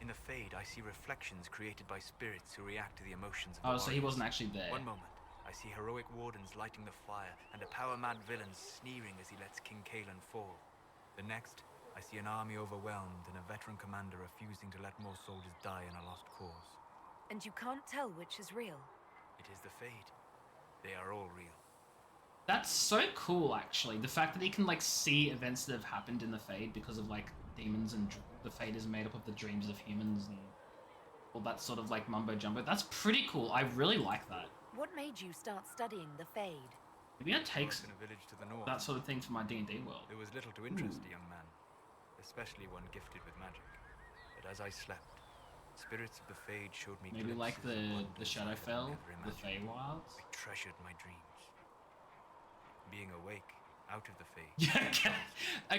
In the Fade, I see reflections created by spirits who react to the emotions of the Oh, so he warriors. wasn't actually there. One moment, I see heroic wardens lighting the fire and a power-mad villain sneering as he lets King Kaelin fall. The next, I see an army overwhelmed and a veteran commander refusing to let more soldiers die in a lost cause. And you can't tell which is real. It is the Fade. They are all real. That's so cool, actually. The fact that he can, like, see events that have happened in the Fade because of, like, demons and the Fade is made up of the dreams of humans and all that sort of, like, mumbo-jumbo. That's pretty cool. I really like that. What made you start studying the Fade? Maybe I I take was in a village to the north. that sort of thing for my D&D world. There was little to interest a young man, especially one gifted with magic. But as I slept, spirits of the Fade showed me Maybe like glimpses of the wonders I had Shadowfell, never the imagined. Feywilds. I treasured my dreams. Being awake, out of the Fade. Yeah,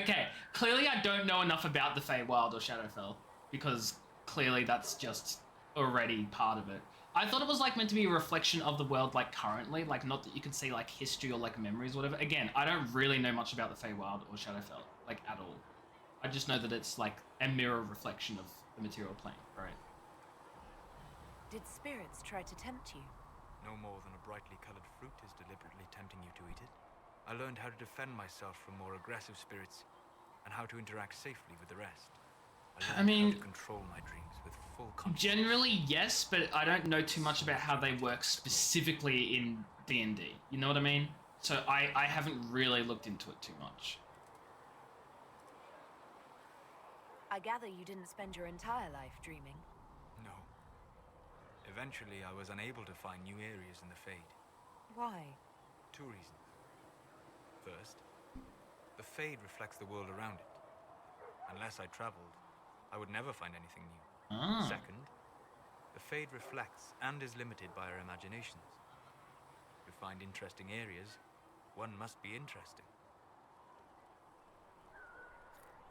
okay. Clearly I don't know enough about the Feywild or Shadowfell, because clearly that's just already part of it. I thought it was like meant to be a reflection of the world like currently, like not that you could see like history or like memories or whatever. Again, I don't really know much about the Feywild or Shadowfell, like at all. I just know that it's like a mirror reflection of the material plane, right? Did spirits try to tempt you? No more than a brightly colored fruit is deliberately tempting you to eat it. I learned how to defend myself from more aggressive spirits, and how to interact safely with the rest. I learned mean, how to control my dreams with full confidence. Generally, yes, but I don't know too much about how they work specifically in D&D. You know what I mean? So I haven't really looked into it too much. I gather you didn't spend your entire life dreaming. No. Eventually, I was unable to find new areas in the Fade. Why? 2 reasons. First, the Fade reflects the world around it. Unless I traveled, I would never find anything new. Ah. Second, the Fade reflects and is limited by our imaginations. To find interesting areas, one must be interesting.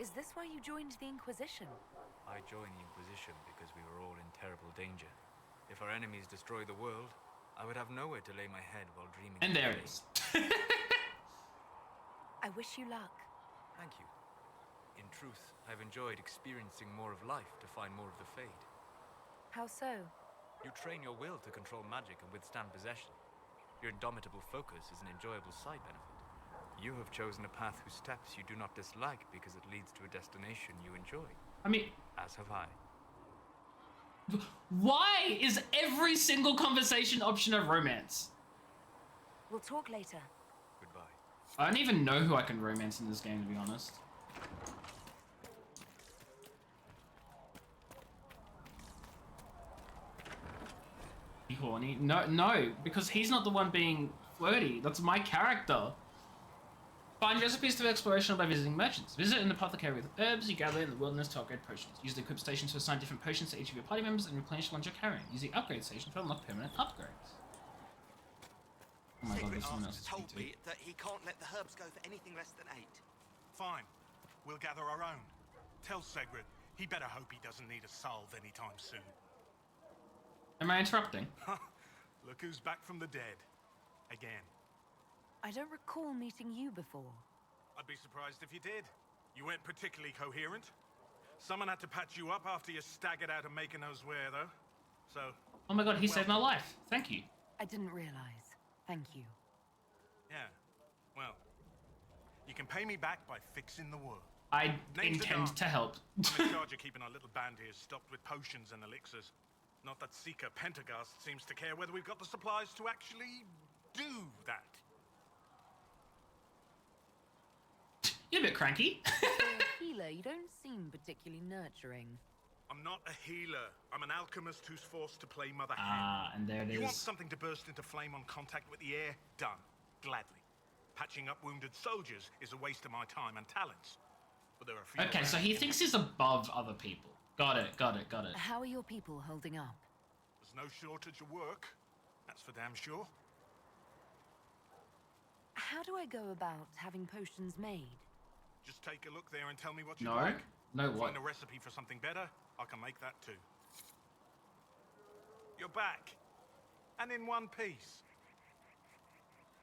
Is this why you joined the Inquisition? I joined the Inquisition because we were all in terrible danger. If our enemies destroy the world, I would have nowhere to lay my head while dreaming. And of there the it day. is. I wish you luck. Thank you. In truth, I've enjoyed experiencing more of life to find more of the fade. How so? You train your will to control magic and withstand possession. Your indomitable focus is an enjoyable side benefit. You have chosen a path whose steps you do not dislike because it leads to a destination you enjoy. I mean, As have I. why is every single conversation option of romance? We'll talk later. Goodbye. I don't even know who I can romance in this game, to be honest. Be horny? No, because he's not the one being flirty. That's my character. Find recipes through exploration or by visiting merchants. Visit an apothecary with herbs you gather in the wilderness to upgrade potions. Use the equip station to assign different potions to each of your party members and replenish the ones you're carrying. Use the upgrade station to unlock permanent upgrades. Oh my god, there's someone else to speak told to. me that he can't let the herbs go for anything less than 8. Fine. We'll gather our own. Tell Segrid he better hope he doesn't need a salve anytime soon. Am I interrupting? Look who's back from the dead. Again. I don't recall meeting you before. I'd be surprised if you did. You weren't particularly coherent. Someone had to patch you up after you staggered out of making those wear, though. So... Oh my god, he saved my life. Thank you. I didn't realize. Thank you. Yeah. Well, you can pay me back by fixing the world. I Name's intend Adar. to help. I'm in charge of keeping our little band here stocked with potions and elixirs. Not that Seeker Pentagast seems to care whether we've got the supplies to actually do that. You're a bit cranky. For a healer, you don't seem particularly nurturing. I'm not a healer. I'm an alchemist who's forced to play Mother Hen. Ah, and there it You want is. something to burst into flame on contact with the air? Done. Gladly. Patching up wounded soldiers is a waste of my time and talents. But there are a few Okay, so he thinks he's above other people. Got it. How are your people holding up? There's no shortage of work. That's for damn sure. How do I go about having potions made? Just take a look there and tell me what you No? like. No what? Find a recipe for something better, I can make that too. You're back. And in one piece.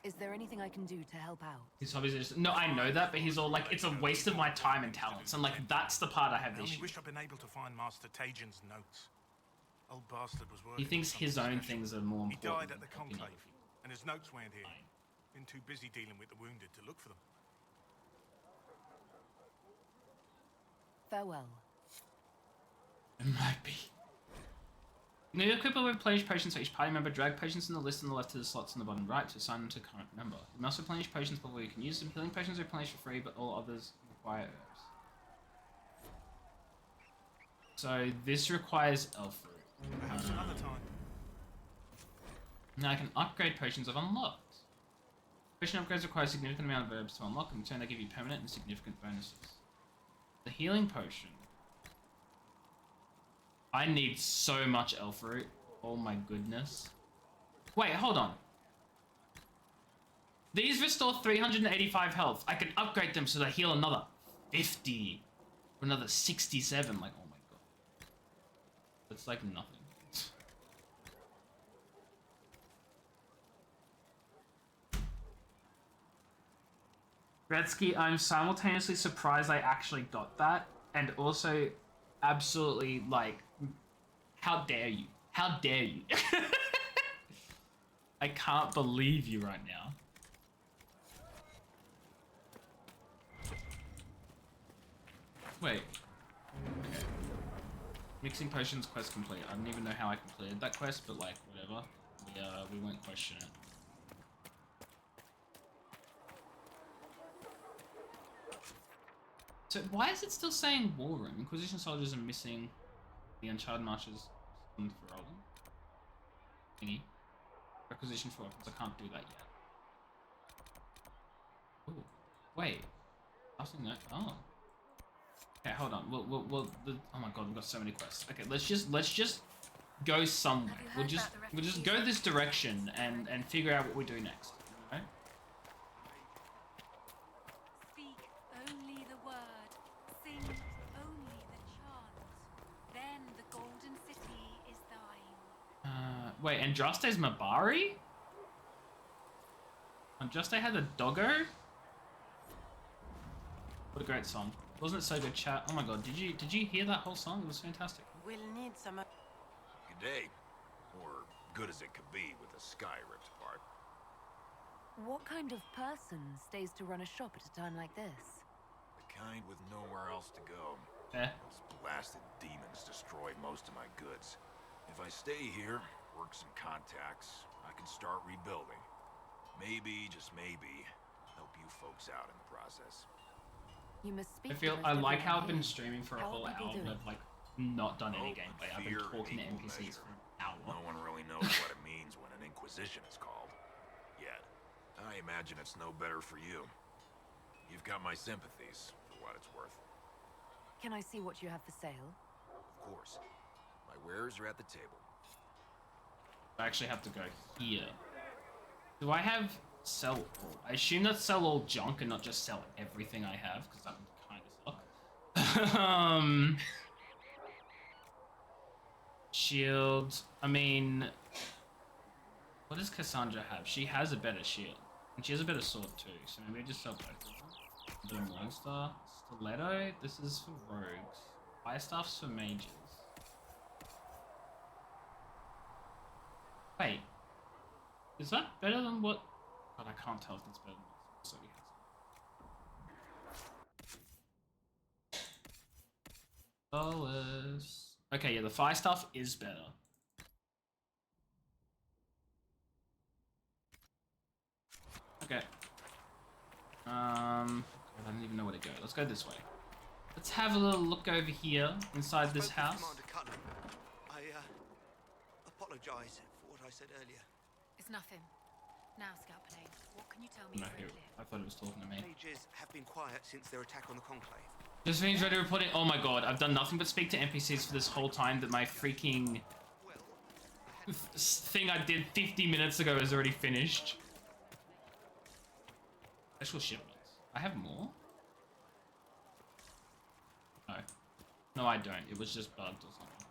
Is there anything I can do to help out? His hobbies are just... No, I know that, but he's all like, it's a waste of my time and talents. And like, that's the part I have I the only issue. wish I'd been able to find Master Tajin's notes. Old bastard was working. He thinks on his something own special. things are more He important. died at the than helping other conclave, people. and his notes weren't here. Fine. Been too busy dealing with the wounded to look for them. Farewell. It might be. You may equip or replenish potions for each party member. Drag potions in the list on the left to the slots on the bottom right to assign them to current member. You must replenish potions before you can use them. Healing potions are replenished for free, but all others require herbs. So this requires elf fruit. Perhaps another time. Now I can upgrade potions I've unlocked. Potion upgrades require a significant amount of herbs to unlock, and in turn they give you permanent and significant bonuses. The healing potion. I need so much elf root. Oh my goodness. Wait, hold on. These restore 385 health. I can upgrade them so they heal another 50. Or another 67. Like, oh my god. That's like nothing. Gretzky, I'm simultaneously surprised I actually got that, and also absolutely like, how dare you? How dare you? I can't believe you right now. Wait. Okay. Mixing potions quest complete. I don't even know how I completed that quest, but like, whatever. We won't question it. So why is it still saying war room? Inquisition soldiers are missing the Uncharted Marches for rolling. Thingy. Requisition for weapons. I can't do that yet. Ooh. Wait. Nothing that. Oh. Okay, hold on. Oh my god, we've got so many quests. Okay, let's just go somewhere. We'll just go this direction and figure out what we do next. Alright? Speak only the word. See Wait, Andraste's Mabari? Andraste had a doggo? What a great song. Wasn't it so good, chat? Oh my god, did you hear that whole song? It was fantastic. We'll need some... Good day. Or good as it could be with the sky ripped apart. What kind of person stays to run a shop at a time like this? The kind with nowhere else to go. Yeah. Those blasted demons destroyed most of my goods. If I stay here, work some contacts, I can start rebuilding. Maybe, just maybe, help you folks out in the process. You must speak. I like how I've been streaming for a How whole are people hour, but doing? I've like not done any Hope and gameplay. I've been fear talking to equal NPCs measure. for an hour. No one really knows what it means when an Inquisition is called. Yet. I imagine it's no better for you. You've got my sympathies, for what it's worth. Can I see what you have for sale? Of course. My wares are at the table. I actually have to go here. Do I have sell all? I assume that's sell all junk and not just sell everything I have, because that would kind of suck. Shield. I mean, what does Cassandra have? She has a better shield. And she has a better sword too, so maybe I just sell both of them. Bit of Morningstar. Stiletto. This is for rogues. Fire Staff's for mages. Wait. Is that better than what? God, I can't tell if that's better than what. So dollars. Okay, yeah, the fire stuff is better. Okay. God, I don't even know where to go. Let's go this way. Let's have a little look over here inside this house. Commander Cullen. I apologize for what I said earlier. It's nothing. Now, Scout Plane, what can you tell me No, very here. clear? I thought it was talking to me. Mages have been quiet since their attack on the Conclave. Just means ready to report it. Oh my god, I've done nothing but speak to NPCs for this whole time that my freaking Well, thing I did 50 minutes ago is already finished. Special shipments. I have more? No. No, I don't. It was just bugged or something.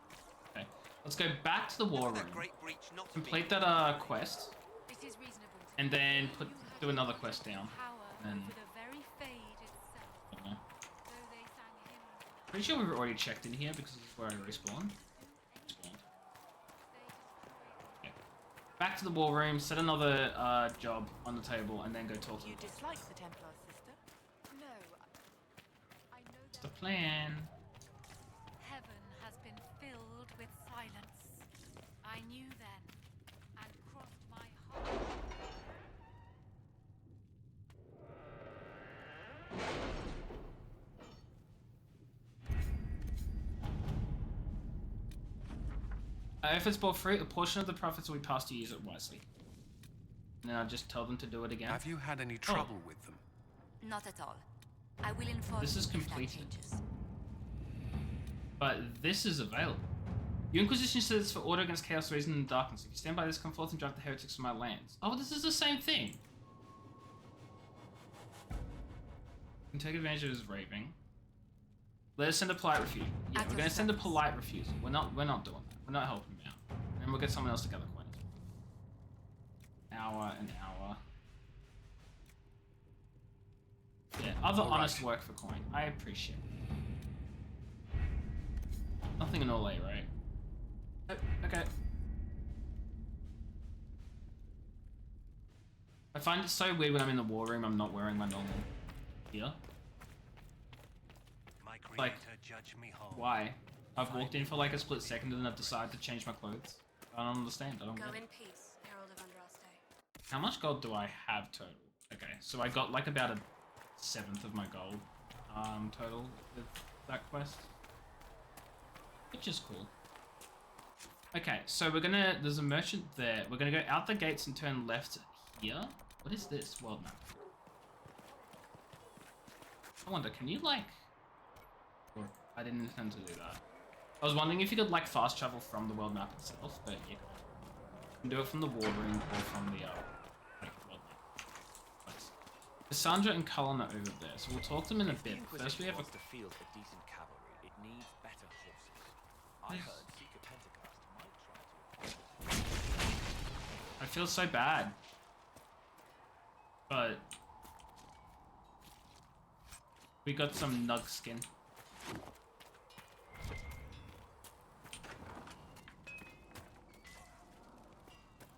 Okay. Let's go back to the war room. that great breach not to be Complete that quest. It is reasonable to And then think do you another have quest down. power And over the very fade itself. I don't know. Though they sang hymns, Pretty sure we've already checked in here because this is where I respawned. Spawned. Okay. Back to the war room, set another job on the table, and then go talk to You them. dislike the Templar, sister? no, I know It's that the plan. heaven has been filled with silence. I knew then, and crossed my heart. If it's bought fruit, a portion of the profits will be passed to use it wisely. And then I'll just tell them to do it again. Have you had any trouble with them? Not at all. I will inform This you is if that completed. changes. But this is available. Your Inquisition says for order against chaos, reason, and darkness. If you stand by this, come forth and drive the heretics from my lands. Oh, this is the same thing. You can take advantage of his raving. Let us send a polite refusal. Yeah, At we're your gonna send a service. polite refusal. We're not doing that. We're not helping him out. And we'll get someone else to gather coins. Hour and hour. Yeah, other All honest right. work for coin. I appreciate it. Nothing in Ole, right? Oh, okay. I find it so weird when I'm in the war room, I'm not wearing my normal gear. My creator Like, judge me whole. Why? I've walked in for like a split second and then I've decided to change my clothes. I don't understand. I don't Go get it. in peace, Herald of Andraste. How much gold do I have total? Okay, so I got like about a seventh of my gold total with that quest. Which is cool. Okay, so we're gonna, there's a merchant there. We're gonna go out the gates and turn left here. What is this world map? I wonder, can you like, or I didn't intend to do that. I was wondering if you could like fast travel from the world map itself, but you can do it from the war room or from the like, world map. Place. Cassandra and Cullen are over there, so we'll talk to them in a If the bit. First we have a wants to field a decent cavalry, it needs better horses. I Yes. heard Seeker Pentecost might try to. feel so bad. But we got some nug skin.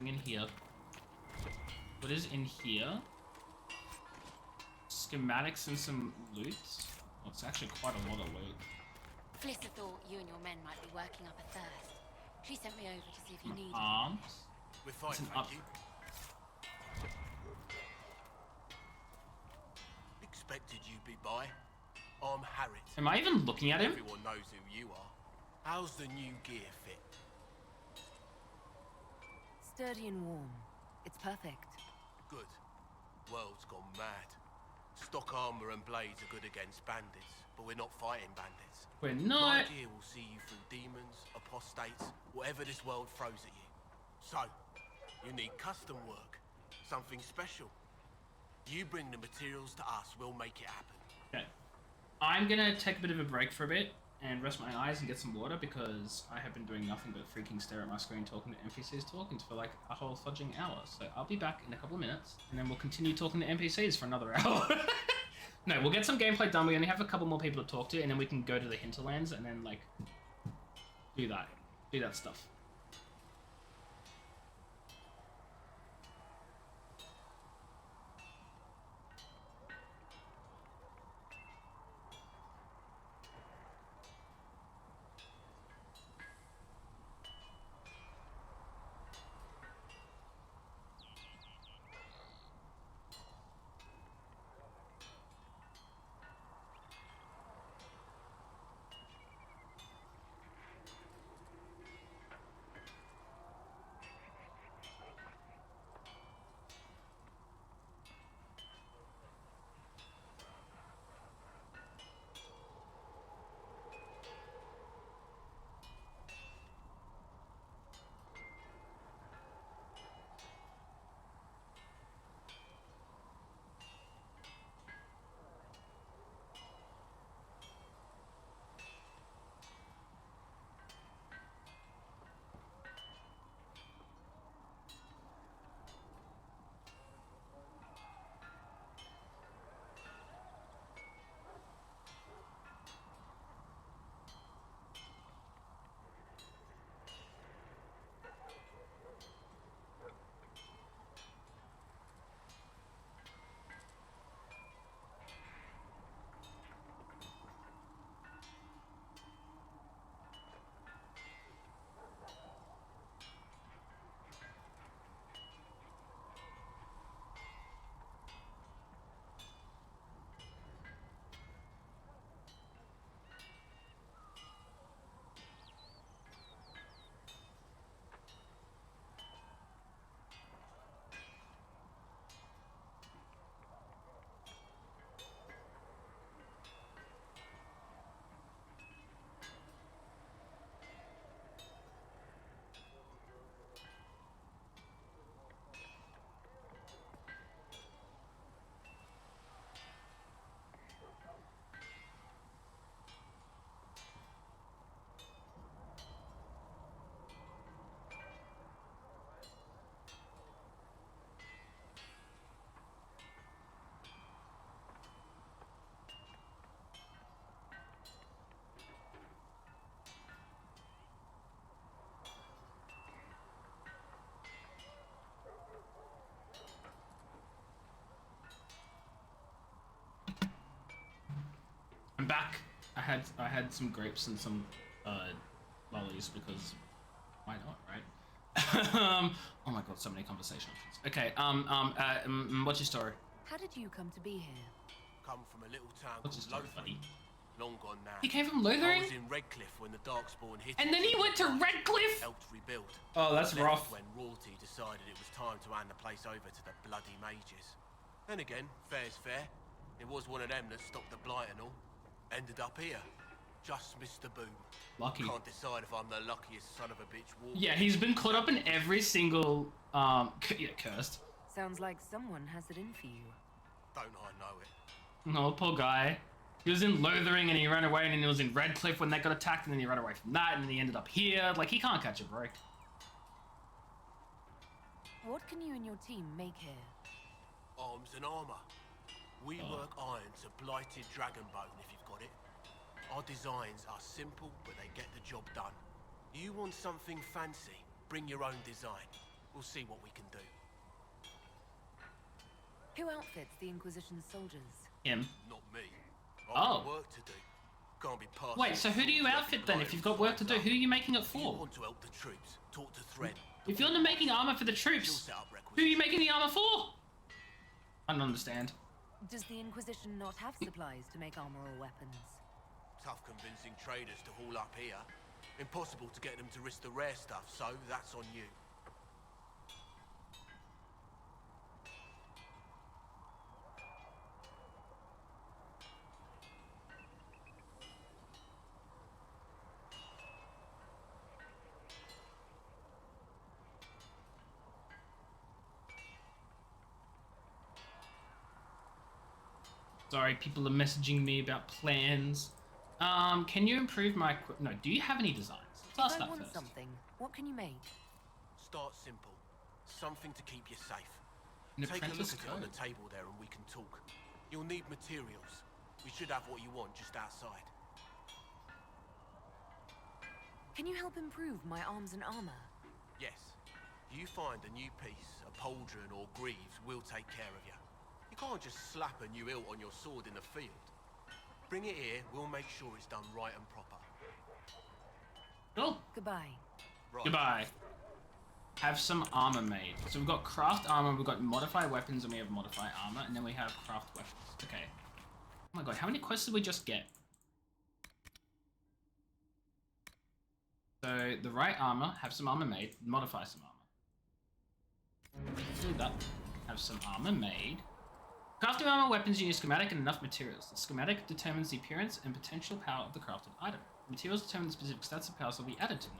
In here. What is in here? Schematics and some loot. Oh, it's actually quite a lot of loot. Flissa thought you and your men might be working up a thirst. She sent me over to see if you needed Arms. We're fine, It's an thank up. you. Expected you'd be by. I'm Harriet. Am I even looking at him? Everyone knows who you are. How's the new gear fit? Sturdy and warm. It's perfect. Good. World's gone mad. Stock armor and blades are good against bandits, but we're not fighting bandits. We're My not. gear will see you through demons, apostates, whatever this world throws at you. So, you need custom work, something special. You bring the materials to us, we'll make it happen. Okay. I'm gonna take a bit of a break for a bit and rest my eyes and get some water because I have been doing nothing but freaking stare at my screen talking to NPCs talking for like a whole fudging hour. So I'll be back in a couple of minutes and then we'll continue talking to NPCs for another hour. No, we'll get some gameplay done. We only have a couple more people to talk to and then we can go to the hinterlands and then like do that stuff. I'm back. I had some grapes and some lollies because why not, right? Oh my god, so many conversation options. Okay, what's your story? How did you come to be here? Come from a little town What's your called story, Lothering. buddy? Long gone now. He came from I Lothering? was in Redcliffe when the Darkspawn hit And it. then he went to Redcliffe? Helped rebuild. Oh, that's Left rough. When royalty decided it was time to hand the place over to the bloody mages. Then again, fair's fair. It was one of them that stopped the blight and all. Ended up here. Just missed the boom. Lucky. Can't decide if I'm the luckiest son of a bitch walking. Yeah, he's been caught up in every single cursed. Sounds like someone has it in for you. Don't I know it? Oh, poor guy. He was in Lothering and he ran away, and then he was in Redcliffe when they got attacked, and then he ran away from that, and then he ended up here. Like, he can't catch a break. What can you and your team make here? Arms and armor. We work iron to blighted dragonbone if you've got it. Our designs are simple, but they get the job done. You want something fancy? Bring your own design. We'll see what we can do. Who outfits the Inquisition soldiers? Him. Not me. I've Oh. got work to do. Can't be passed. Wait, so who do you outfit then if you've got work to do? Who are you making it You for? want to help the troops? Talk to Thread. If you're not making armor for the troops, who are you making the armor for? I don't understand. Does the Inquisition not have supplies to make armor or weapons? Tough convincing traders to haul up here. Impossible to get them to risk the rare stuff, so that's on you. Sorry, people are messaging me about plans. Can you improve my no, do you have any designs? Let's ask If I that want first. something, what can you make? Start simple. Something to keep you safe. An Take a look apprentice at it on the code. table there and we can talk. You'll need materials. We should have what you want just outside. Can you help improve my arms and armor? Yes. You find a new piece, a pauldron or greaves, we'll take care of you. You can't just slap a new hilt on your sword in the field. Bring it here, we'll make sure it's done right and proper. Cool. Goodbye. Right. Goodbye. Have some armor made. So we've got craft armor, we've got modify weapons, and we have modify armor, and then we have craft weapons. Okay. Oh my god, how many quests did we just get? So the right armor, have some armor made, modify some armor. Do that. Have some armor made. Crafting armor weapons, you need a schematic and enough materials. The schematic determines the appearance and potential power of the crafted item. The materials determine the specific stats and powers that will be added to them.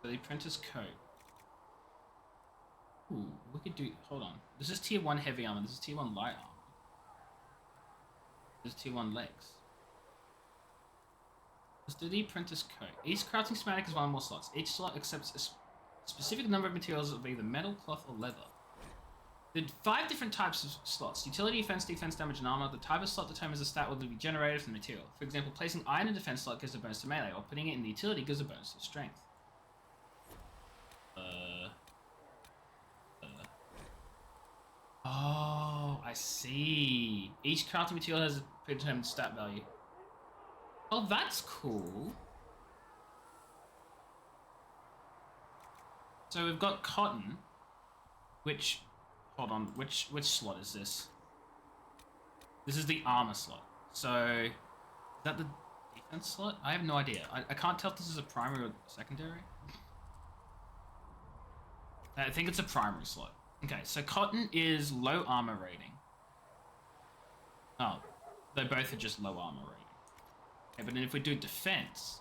So the apprentice coat. Ooh, we could do. Hold on. This is tier 1 heavy armor. This is tier 1 light armor. This is tier 1 legs. Let's do the apprentice coat. Each crafting schematic is 1 or more slots. Each slot accepts a specific number of materials of either metal, cloth, or leather. There are 5 different types of slots. Utility, defense, damage, and armor. The type of slot determines the stat will be generated from the material. For example, placing iron in a defense slot gives a bonus to melee, or putting it in the utility gives a bonus to strength. Oh, I see. Each crafting material has a predetermined stat value. Oh, that's cool. So we've got cotton, which, hold on, which slot is this? This is the armor slot. So, is that the defense slot? I have no idea. I can't tell if this is a primary or secondary. I think it's a primary slot. Okay, so cotton is low armor rating. Oh, they both are just low armor rating. Okay, but then if we do defense,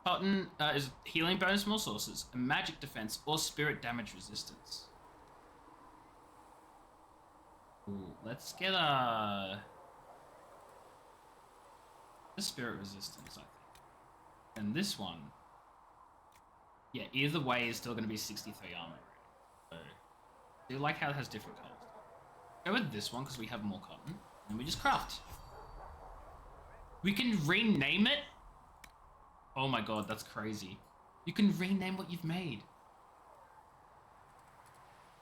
cotton is healing bonus from all sources, a magic defense, or spirit damage resistance. Ooh, let's get a spirit resistance, I think. And this one, yeah, either way is still going to be 63 armor rating. So, I do like how it has different colors. Go with this one because we have more cotton, and we just craft. We can rename it. Oh my god, that's crazy. You can rename what you've made.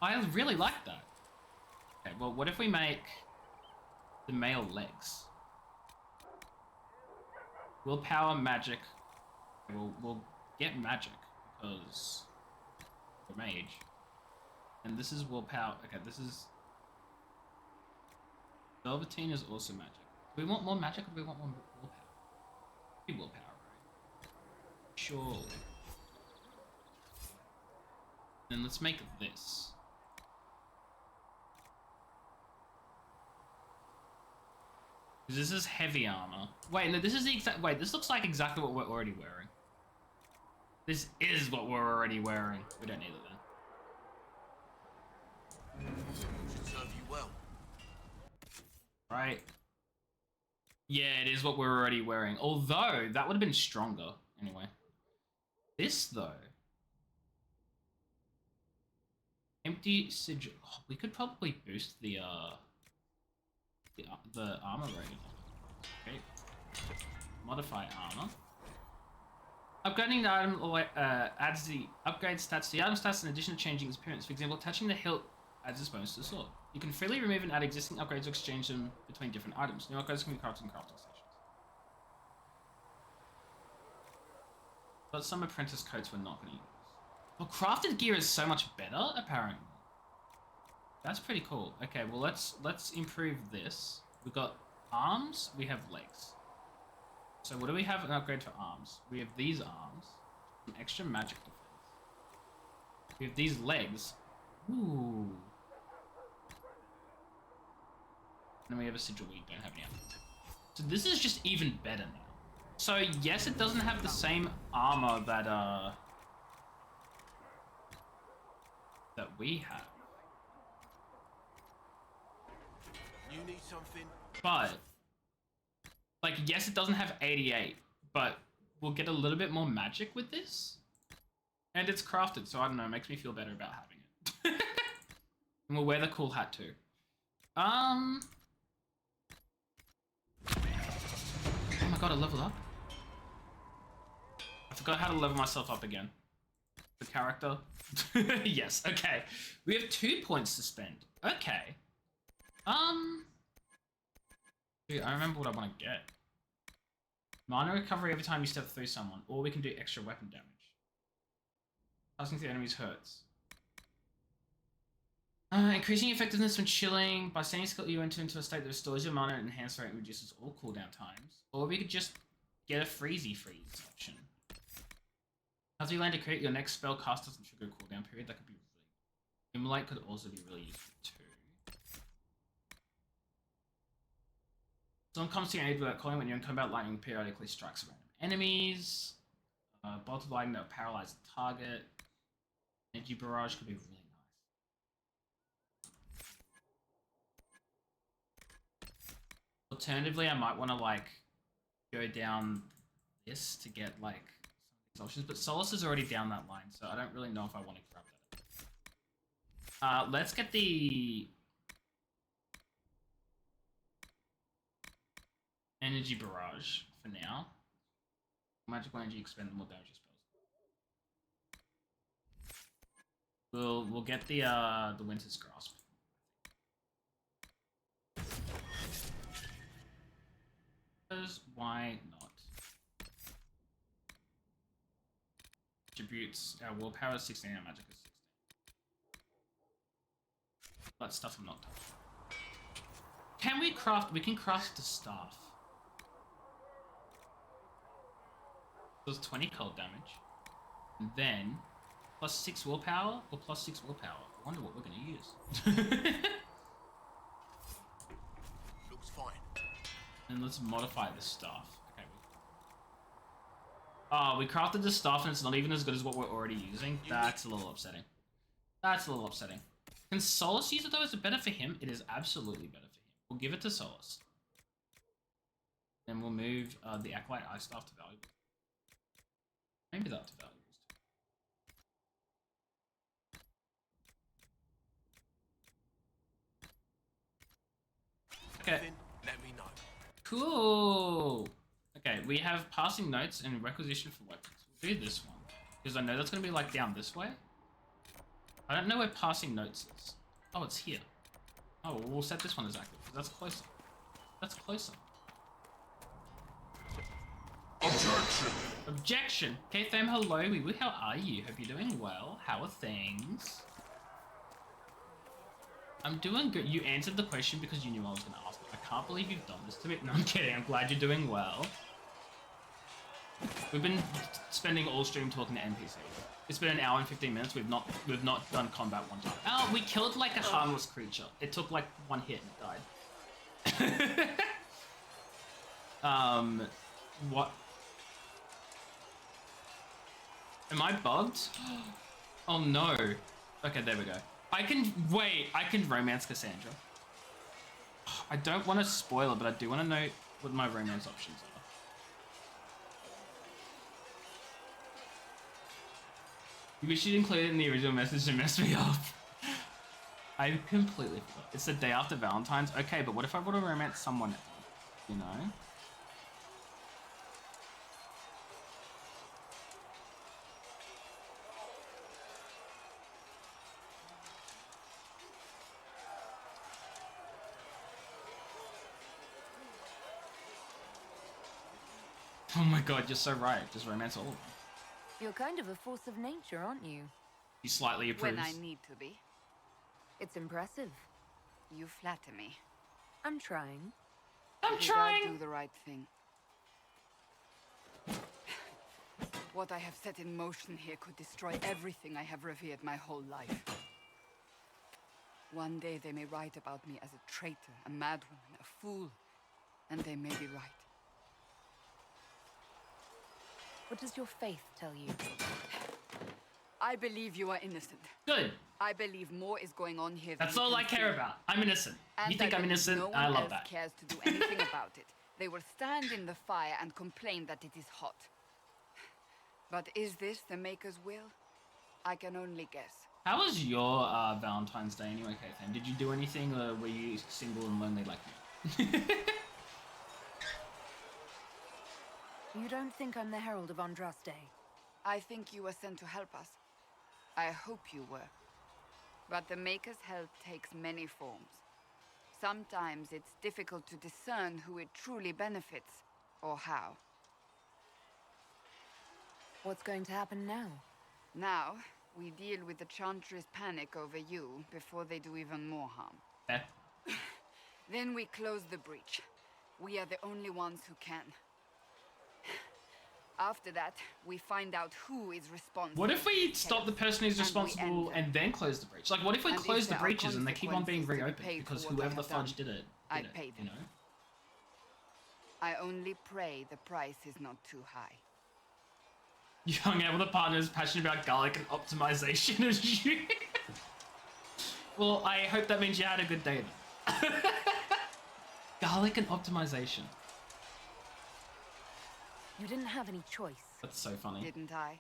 I really like that. Okay, well, what if we make the male legs? Willpower, magic. We'll get magic because we're mage. And this is willpower. Okay, this is... Velveteen is also magic. Do we want more magic or do we want more willpower? Maybe willpower, right? Sure. Then let's make this. Because this is heavy armor. Wait, no, this is the exact... Wait, this looks like exactly what we're already wearing. This is what we're already wearing. We don't need it then. Should serve you well. Right. Yeah, it is what we're already wearing. Although, that would have been stronger. Anyway. This though. Empty sigil. Oh, we could probably boost the armor rating. Okay. Modify armor. Upgrading the item adds the upgrade stats to the item stats in addition to changing its appearance. For example, attaching the hilt adds this bonus to the sword. You can freely remove and add existing upgrades or exchange them between different items. New upgrades can be crafted in crafting stations. But some apprentice coats we're not going to use. Well, crafted gear is so much better, apparently. That's pretty cool. Okay, well let's improve this. We've got arms, we have legs. So what do we have an upgrade for arms? We have these arms, some extra magic defense. We have these legs. Ooh. And then we have a sigil we don't have any other. So this is just even better now. So yes, it doesn't have the same armor that we have. You need something? But like, yes, it doesn't have 88, but we'll get a little bit more magic with this. And it's crafted, so I don't know, it makes me feel better about having it. And we'll wear the cool hat too. Oh my god, I leveled up. I forgot how to level myself up again. The character. Yes, okay. We have 2 points to spend. Okay. Dude, I remember what I want to get. Mana recovery every time you step through someone, or we can do extra weapon damage. Passing through enemies hurts. Increasing effectiveness when chilling. By staying skill, you enter into a state that restores your mana and enhance rate and reduces all cooldown times. Or we could just get a freeze option. As you land a crit, your next spell cast doesn't trigger a cooldown period. That could be really... Immolate could also be really useful too. Someone comes to your aid without calling. When you're in combat, lightning periodically strikes random enemies. Bolt of lightning that will paralyze the target. Energy barrage could be really nice. Alternatively, I might want to like go down this to get like some of these options, but Solus is already down that line, so I don't really know if I want to grab that. Let's get the energy barrage for now. Magical energy expend more damage spells. We'll get the Winter's Grasp. Because why not? Attributes our willpower is 16, our magic is 16. That stuff I'm not touching. Can we craft? We can craft the staff. Does 20 cold damage, and then plus 6 willpower or plus 6 willpower. I wonder what we're going to use. Looks fine. And let's modify the staff. Okay. Oh, we crafted the staff and it's not even as good as what we're already using. That's a little upsetting. That's a little upsetting. Can Solus use it though? Is it better for him? It is absolutely better for him. We'll give it to Solus. Then we'll move the Acolyte Ice Staff to valuable. Maybe that to valuables too. Okay. Let me know. Cool. Okay, we have passing notes and requisition for weapons. We'll do this one because I know that's gonna be like down this way. I don't know where passing notes is. Oh, it's here. Oh, well, we'll set this one as active because that's closer. That's closer. Objection! Objection! Okay, fam, hello, wee-wee, how are you? Hope you're doing well. How are things? I'm doing good. You answered the question because you knew I was going to ask it. I can't believe you've done this to me. No, I'm kidding. I'm glad you're doing well. We've been spending all stream talking to NPCs. It's been an hour and 15 minutes. We've not done combat one time. Oh, we killed like a harmless creature. It took like 1 hit and it died. What? Am I bugged? Oh no. Okay, there we go. I can romance Cassandra. I don't want to spoil it, but I do want to know what my romance options You wish you'd include it in the original message to mess me up. I completely forgot. It's the day after Valentine's. Okay, but what if I want to romance someone else? You know? Oh my god, you're so right. Just romance all of them. You're kind of a force of nature, aren't you? He slightly approves. When I need to be. It's impressive. You flatter me. I'm trying. I'm Because trying. I do the right thing. What I have set in motion here could destroy everything I have revered my whole life. One day they may write about me as a traitor, a madwoman, a fool, and they may be right. What does your faith tell you? I believe you are innocent. Good. I believe more is going on here. That's all I care about. I'm innocent. You think I'm innocent? No one I love else that. cares to do anything about it. They will stand in the fire and complain that it is hot. But is this the Maker's will? I can only guess. How was your Valentine's Day anyway, Kathan? Did you do anything, or were you single and lonely like me? You don't think I'm the Herald of Andraste? I think you were sent to help us. I hope you were. But the Maker's help takes many forms. Sometimes it's difficult to discern who it truly benefits, or how. What's going to happen now? Now, we deal with the Chantry's panic over you before they do even more harm. Eh? Then we close the breach. We are the only ones who can. After that, we find out who is responsible. What if we stop the person who's responsible and then close the breach? Like, what if we close the breaches and they keep on being reopened because whoever the fudge did it, I pay them. you know? I only pray the price is not too high. You hung out with a partner who's passionate about garlic and optimization as you. Well, I hope that means you had a good day then. Garlic and optimization. You didn't have any choice. That's so funny. Didn't I?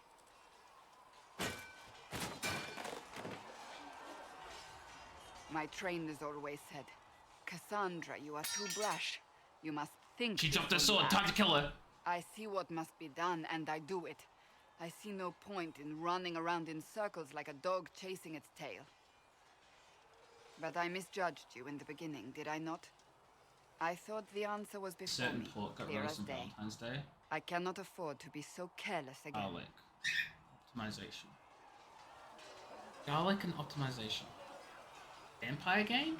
My trainers always said, Cassandra, you are too brash. You must think. She dropped her before you sword. act." Time to kill her. I see what must be done, and I do it. I see no point in running around in circles like a dog chasing its tail. But I misjudged you in the beginning, did I not? I thought the answer was before Certain me, pork got clear roast as on day. Valentine's Day. I cannot afford to be so careless again. Garlic. Optimization. Garlic and optimization. Vampire game?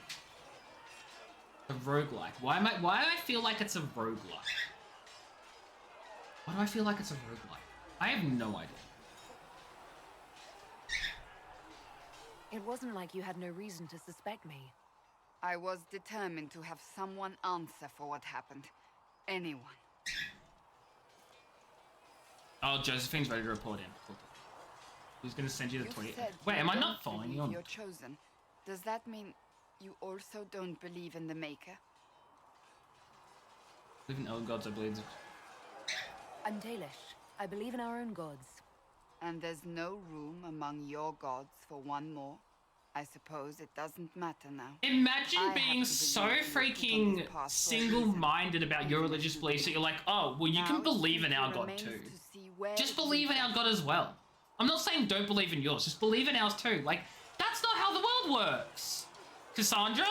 A roguelike. Why do I feel like it's a roguelike? Why do I feel like it's a roguelike? I have no idea. It wasn't like you had no reason to suspect me. I was determined to have someone answer for what happened. Anyone. Oh, Josephine's ready to report in. Cool. Who's gonna send you the You 20? said Wait, you am I don't not following you believe on? You're chosen. Does that mean you also don't believe in the Maker? Believe in elder gods, I believe. I'm Dalish. I believe in our own gods. And there's no room among your gods for one more? I suppose it doesn't matter now. Imagine I being have to so believe you put on freaking this path for a single-minded about your religious beliefs that you're like, oh, well, you Now can it believe in simply our God remains too. to see where Just it believe in leads our us. God as well. I'm not saying don't believe in yours, just believe in ours too. Like, that's not how the world works. Cassandra?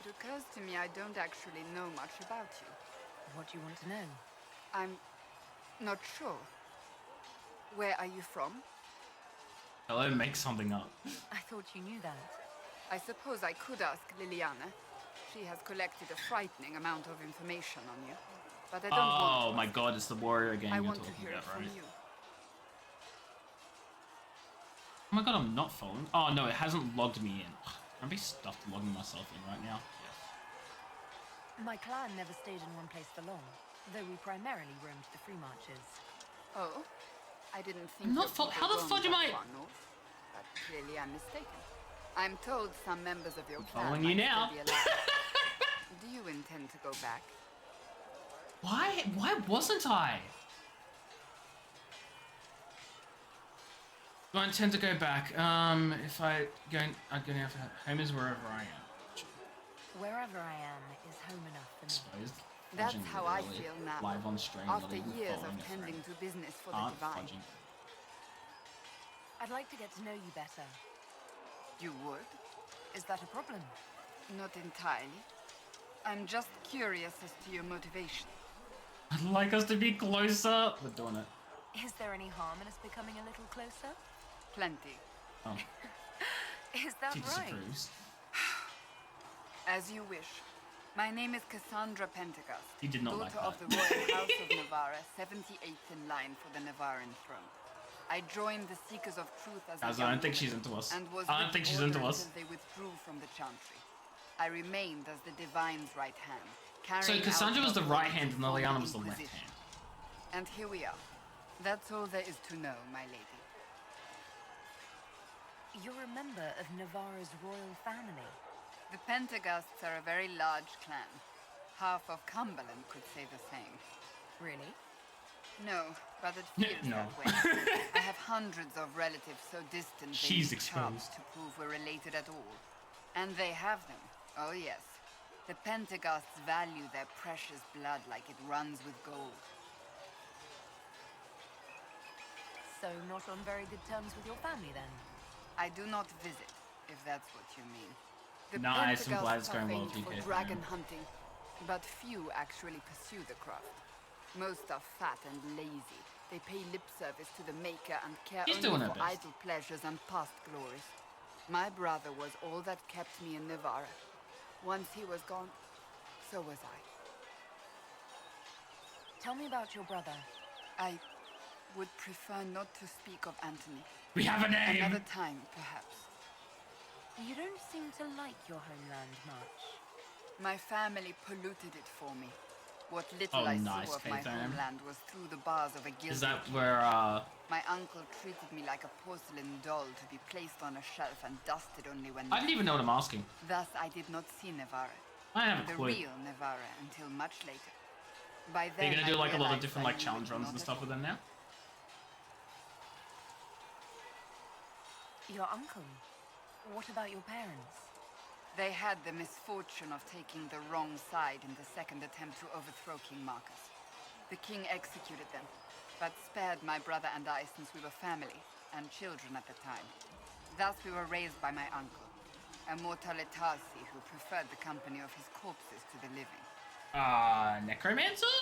It occurs to me I don't actually know much about you. What do you want to know? I'm not sure. Where are you from? Hello, make something up. I thought you knew that. I suppose I could ask Liliana. She has collected a frightening amount of information on you. But I don't want Oh my god, it's the warrior game I you're want to talking hear about, it from right? you. Oh my god, I'm not following. Oh no, it hasn't logged me in. Ugh, I'm be stuffed logging myself in right now. Yes. My clan never stayed in one place for long, though we primarily roamed the free marches. Oh? I didn't think I'm not your how people the fudge am roamed I? that far north, but clearly I'm mistaken. I'm told some members of your clan following you might now. still be alive. Do you intend to go back? Why wasn't I? Do I intend to go back? If I'm going to have home is wherever I am. Wherever I am is home enough for me. Suppose. That's Fudging how I literally feel now. Live on stream, After not even years following of a tending friend. to business for the Aren't divine. fudging. I'd like to get to know you better. You would? Is that a problem? Not entirely. I'm just curious as to your motivation. I'd like us to be closer. We're doing it. Is there any harm in us becoming a little closer? Plenty. Oh, Is that she right? disapproves. As you wish. My name is Cassandra Pentecost, He did not like daughter of that. the Royal House of Navarra, 78th in line for the Navarran throne. I joined the Seekers of Truth as a Guys, young I don't think woman she's into us. and was I don't with think the she's order into us. until they withdrew from the Chantry. I remained as the Divine's right hand, So carrying Cassandra out was the her right orders hand and for the Liliana was the left Inquisition. hand. And here we are. That's all there is to know, my lady. You're a member of Navarra's royal family. The Pentecosts are a very large clan. Half of Cumberland could say the same. Really? No, but it feels No. that way. I have hundreds of relatives so distant they She's need charms exposed. to prove we're related at all. And they have them. Oh yes. The Pentecosts value their precious blood like it runs with gold. So not on very good terms with your family then? I do not visit, if that's what you mean. The Nice, I'm glad it's Pentecosts are going well, famed for PK, dragon man. hunting, but few actually pursue the craft. Most are fat and lazy. They pay lip service to the Maker and care She's only doing her for best. idle pleasures and past glories. My brother was all that kept me in Navarra. Once he was gone, so was I. Tell me about your brother. I would prefer not to speak of Anthony. We have a name! Another time, perhaps. You don't seem to like your homeland much. My family polluted it for me. What little Oh, I nice, saw of my K-Fam. homeland was through the bars of a gilded Is that cage. where, My uncle treated me like a porcelain doll to be placed on a shelf and dusted only when I didn't even know what I'm asking. Thus, I did not see Navarra. I have a The clue. real Navarra until much later. By Are then, you gonna do I like a lot of realized different I like knew challenge it runs not and at stuff all. with them now? Your uncle? What about your parents? They had the misfortune of taking the wrong side in the second attempt to overthrow King Marcus. The king executed them, but spared my brother and I since we were family and children at the time. Thus we were raised by my uncle, a mortalitasi who preferred the company of his corpses to the living. Necromancer?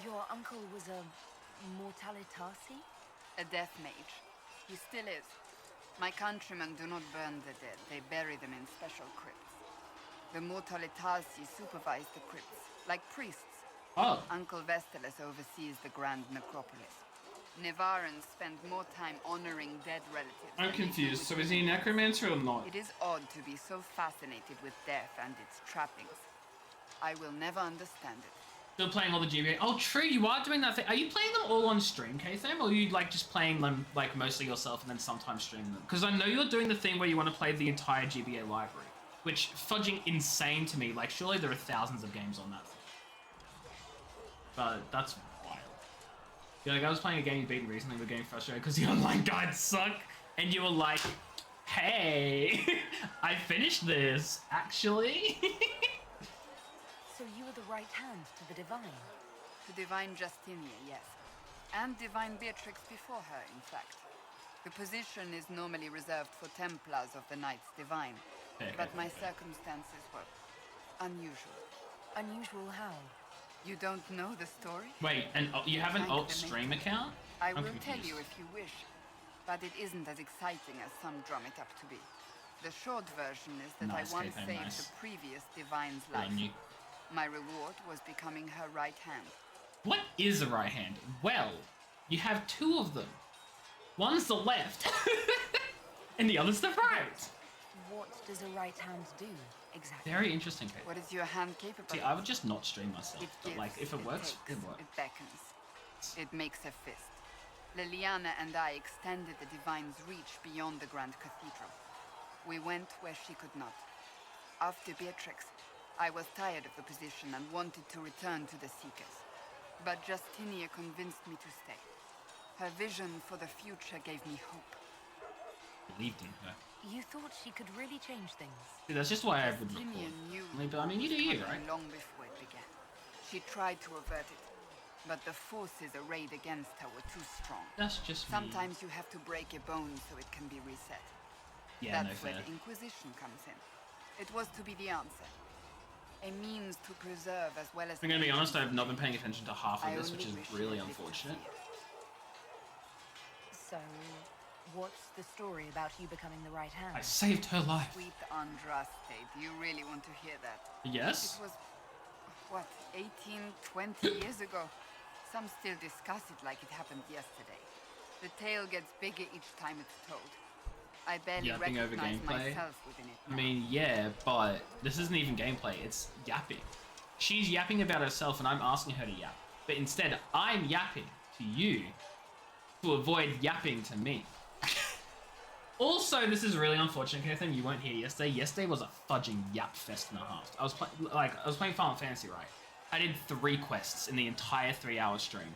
Your uncle was a mortalitasi? A death mage. He still is. My countrymen do not burn the dead, they bury them in special crypts. The mortalitasi supervise the crypts, like priests. Oh. Uncle Vestalis oversees the grand necropolis. Navarrans spend more time honoring dead relatives. I'm than they do confused. with So is he a necromancer or not? It is odd to be so fascinated with death and its trappings. I will never understand it. Still playing all the GBA. Oh, true, you are doing that thing. Are you playing them all on stream, K-Sam? Or are you like just playing them like mostly yourself and then sometimes streaming them? Because I know you're doing the thing where you want to play the entire GBA library, which fudging insane to me. Like, surely there are thousands of games on that thing. But that's wild. Yeah, like I was playing a game you beat recently, we're getting frustrated because the online guides suck, and you were like, hey, I finished this, actually. So you were the right hand to the Divine? To Divine Justinia, yes. And Divine Beatrix before her, in fact. The position is normally reserved for Templars of the Knights Divine. But my circumstances were unusual. Unusual how? You don't know the story? Wait, and you have an Thank alt the stream Maker. account? I I'm will tell confused. you if you wish, but it isn't as exciting as some drum it up to be. The short version is that Nice, I once K-Pen, saved nice. the previous Divine's Good life. on you. My reward was becoming her right hand. What is a right hand? Well, you have two of them. One's the left, and the other's the right. What does a right hand do, exactly? Very interesting, Kate. What is your hand capable See, of? I would just not stream myself, It but like, gives, if it works, takes, it works. It beckons. It makes a fist. Liliana and I extended the Divine's reach beyond the Grand Cathedral. We went where she could not. After Beatrix, I was tired of the position and wanted to return to the Seekers. But Justinia convinced me to stay. Her vision for the future gave me hope. Believed in her. You thought she could really change things? See, that's just why I would Justinian knew record. But I mean, you do you, right? long before it began. She tried to avert it, but the forces arrayed against her were too strong. That's just me. Sometimes you have to break a bone so it can be reset. Yeah, That's no where fair. the Inquisition comes in. It was to be the answer. A means to preserve as well as... I'm gonna be honest, I've not been paying attention to half of this, which is wish really I lived to unfortunate. see it. So, what's the story about you becoming the right hand? I saved her life. Sweet Andraste, do you really want to hear that? Yes? It was, what, 18, 20 years ago? Some still discuss it like it happened yesterday. The tale gets bigger each time it's told. I barely Yapping over recognize gameplay? myself within it I now. mean, yeah, but this isn't even gameplay, it's yapping. She's yapping about herself and I'm asking her to yap. But instead, I'm yapping to you to avoid yapping to me. Also, this is really unfortunate, Catherine, you weren't here yesterday. Yesterday was a fudging yap fest and a half. I was playing Final Fantasy, right? I did 3 quests in the entire 3-hour stream.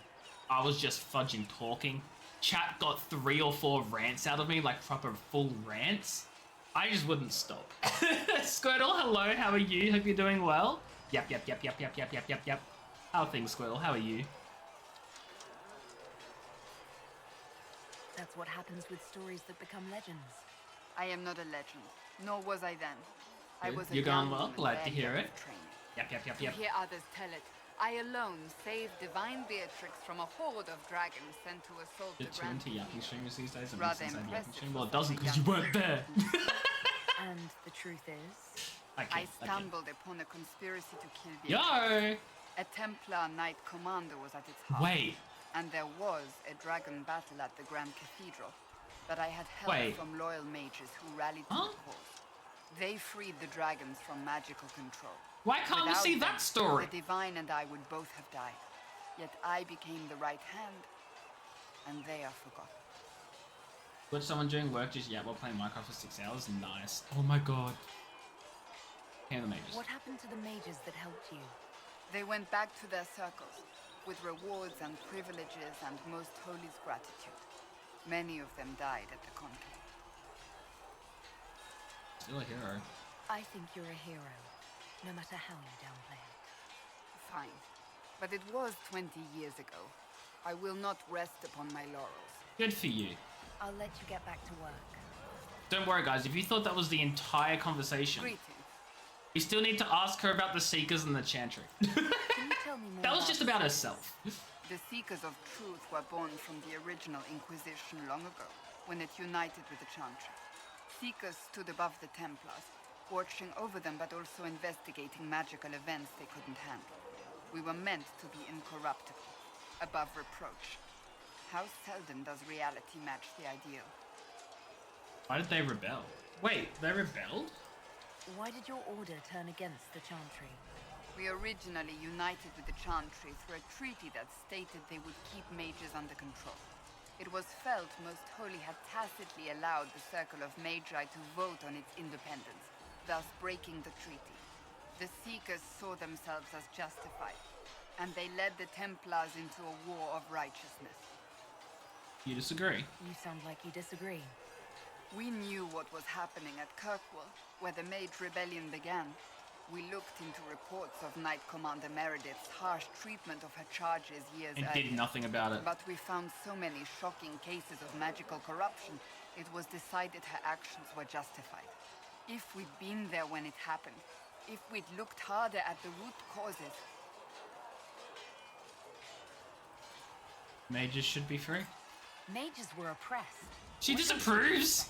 I was just fudging talking. Chat got 3 or 4 rants out of me, like proper full rants. I just wouldn't stop. Squirtle, hello, how are you? Hope you're doing well. Yep. How are things, Squirtle? How are you? That's what happens with stories that become legends. I am not a legend, nor was I then. I was a You're young going well, woman glad to barely hear out it. of training. Yep. To hear others tell it, I alone saved divine Beatrix from a horde of dragons sent to assault the Did Grand into yapping streamers these days? I mean, Rather since I have yapping impressive stream? for Well, it doesn't such a because you young weren't there. And the truth is... I stumbled upon a conspiracy to kill Yo! Beatrix. A Templar Knight Commander was at its heart. Wait. And there was a dragon battle at the Grand Cathedral. But I had help Wait. from loyal mages who rallied to the cause. They freed the dragons from magical control. Why can't we Without see them, that story? The Divine and I would both have died. Yet I became the right hand, and they are forgotten. Watch someone doing work just yet while playing Minecraft for 6 hours? Nice. Oh my god. Hand the mages. What happened to the mages that helped you? They went back to their circles, with rewards and privileges and most holy's gratitude. Many of them died at the conclave. Still a hero. I think you're a hero, no matter how you downplay it. Fine. But it was 20 years ago. I will not rest upon my laurels. Good for you. I'll let you get back to work. Don't worry, guys. If you thought that was the entire conversation, Greetings. you still need to ask her about the Seekers and the Chantry. Can you tell me more That was just about herself. The Seekers of Truth were born from the original Inquisition long ago, when it united with the Chantry. Seekers stood above the Templars, watching over them but also investigating magical events they couldn't handle. We were meant to be incorruptible, above reproach. How seldom does reality match the ideal? Why did they rebel? Wait, they rebelled? Why did your order turn against the Chantry? We originally united with the Chantry through a treaty that stated they would keep mages under control. It was felt Most Holy had tacitly allowed the Circle of Magi to vote on its independence, thus breaking the treaty. The Seekers saw themselves as justified, and they led the Templars into a war of righteousness. You disagree? You sound like you disagree. We knew what was happening at Kirkwall, where the Mage Rebellion began. We looked into reports of Knight Commander Meredith's harsh treatment of her charges years And earlier. did nothing about it. But we found so many shocking cases of magical corruption, it was decided her actions were justified. If we'd been there when it happened, if we'd looked harder at the root causes... Mages should be free. Mages were oppressed. She disapproves!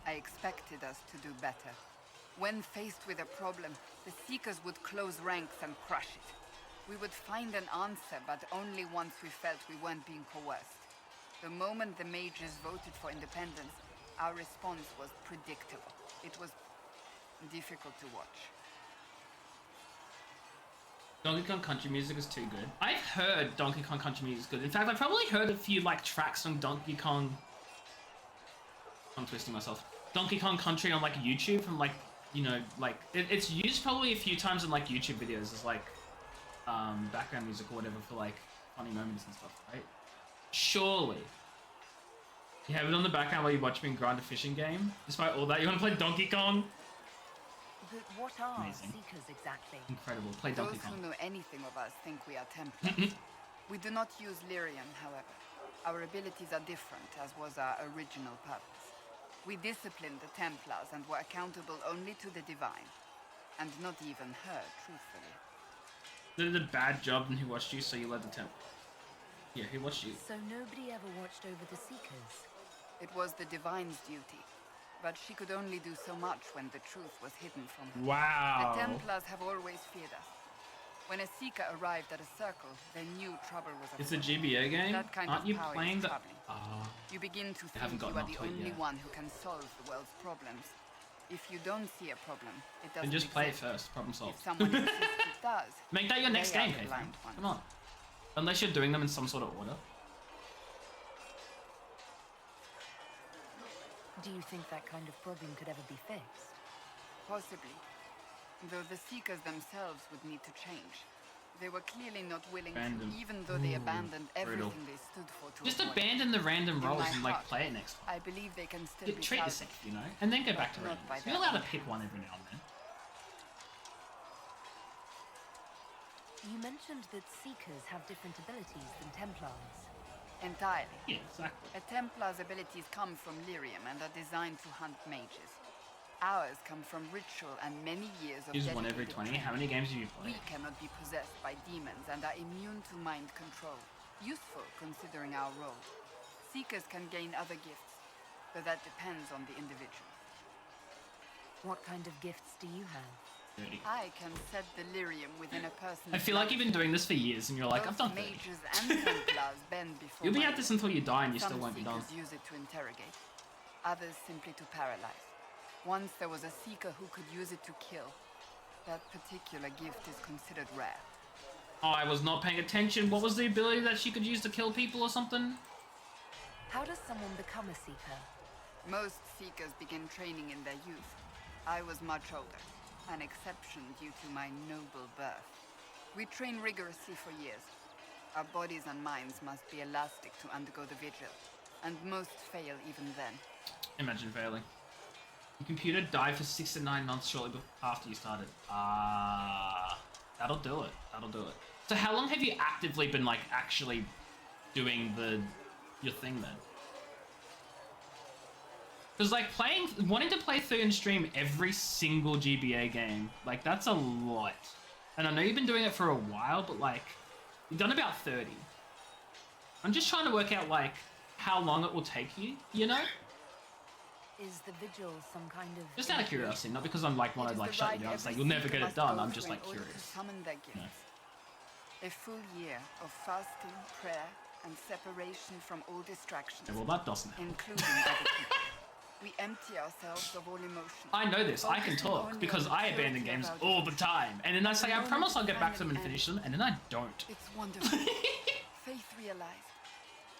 I expected us to do better. When faced with a problem, the Seekers would close ranks and crush it. We would find an answer, but only once we felt we weren't being coerced. The moment the mages voted for independence, our response was predictable. It was difficult to watch. Donkey Kong Country music is too good. I've heard Donkey Kong Country music is good. In fact, I've probably heard a few like tracks from Donkey Kong... I'm twisting myself. Donkey Kong Country on like YouTube from like, you know, like it's used probably a few times in like YouTube videos as like background music or whatever for like funny moments and stuff, right? Surely. You have it on the background while you watch me grind a fishing game? Despite all that, you want to play Donkey Kong? But what are Amazing. Seekers exactly? Incredible. Play Donkey Those Kong. who know anything of us think we are Templars. We do not use lyrium, however. Our abilities are different, as was our original purpose. We disciplined the Templars and were accountable only to the Divine. And not even her, truthfully. They did a bad job and who watched you, so you led the temple. Yeah, who watched you? So nobody ever watched over the Seekers? It was the Divine's duty. But she could only do so much when the truth was hidden from her. Wow. The Templars have always feared us. When a Seeker arrived at a circle, they knew trouble was afoot. It's a GBA game? That kind Aren't of you power playing is the... troubling. You begin to think you are the only one who can solve the world's problems. If you don't see a problem, it doesn't Then just play it exist. first. Problem solved. If someone insists it does, Make that your next they are game, the hey blind fam. ones. Come on. Unless you're doing them in some sort of order. Do you think that kind of problem could ever be fixed? Possibly. Though the Seekers themselves would need to change. They were clearly not willing Random. to, even though they abandoned everything brutal. they stood for to Just avoid. abandon the random In roles my and like heart, play it next time. I believe they can still You be treat salvaged. yourself, you know? And then go back to Not by randoms. You're their allowed to own pick one every now and then. You mentioned that Seekers have different abilities than Templars. Entirely. Yeah, exactly. A Templar's abilities come from lyrium and are designed to hunt mages. Ours come from ritual and many years of Use one every dedicated 20. How training. many games have you We played? cannot be possessed by demons and are immune to mind control. Useful considering our role. Seekers can gain other gifts, but that depends on the individual. What kind of gifts do you have? 30. I can set the lyrium within a person's I feel like you've been doing this for years and you're like, I've done 30. mages and Templars bend before You'll be my at this will. until you die and you still Some won't be done. Seekers use it to interrogate. Others simply to paralyze. Once there was a Seeker who could use it to kill. That particular gift is considered rare. Oh, I was not paying attention. What was the ability that she could use to kill people or something? How does someone become a Seeker? Most Seekers begin training in their youth. I was much older, an exception due to my noble birth. We train rigorously for years. Our bodies and minds must be elastic to undergo the vigil, and most fail even then. Imagine failing. Your computer died for 6 to 9 months shortly after you started. That'll do it. That'll do it. So how long have you actively been like actually doing your thing then? Because like wanting to play through and stream every single GBA game, like that's a lot. And I know you've been doing it for a while, but like you've done about 30. I'm just trying to work out like how long it will take you, you know? Is the vigil some kind of... Just out of curiosity, not because I'm like want to like shut you down and say you'll never get it done. I'm just like curious. Summon their gifts. No. A full year of fasting, prayer, and separation from all distractions. Yeah, well, that doesn't help. Including other people. We empty ourselves of all emotion. I know this. I can talk because I abandon games all the time, and then I say I promise I'll get back to them and finish them, and then I don't. It's wonderful. Faith realized.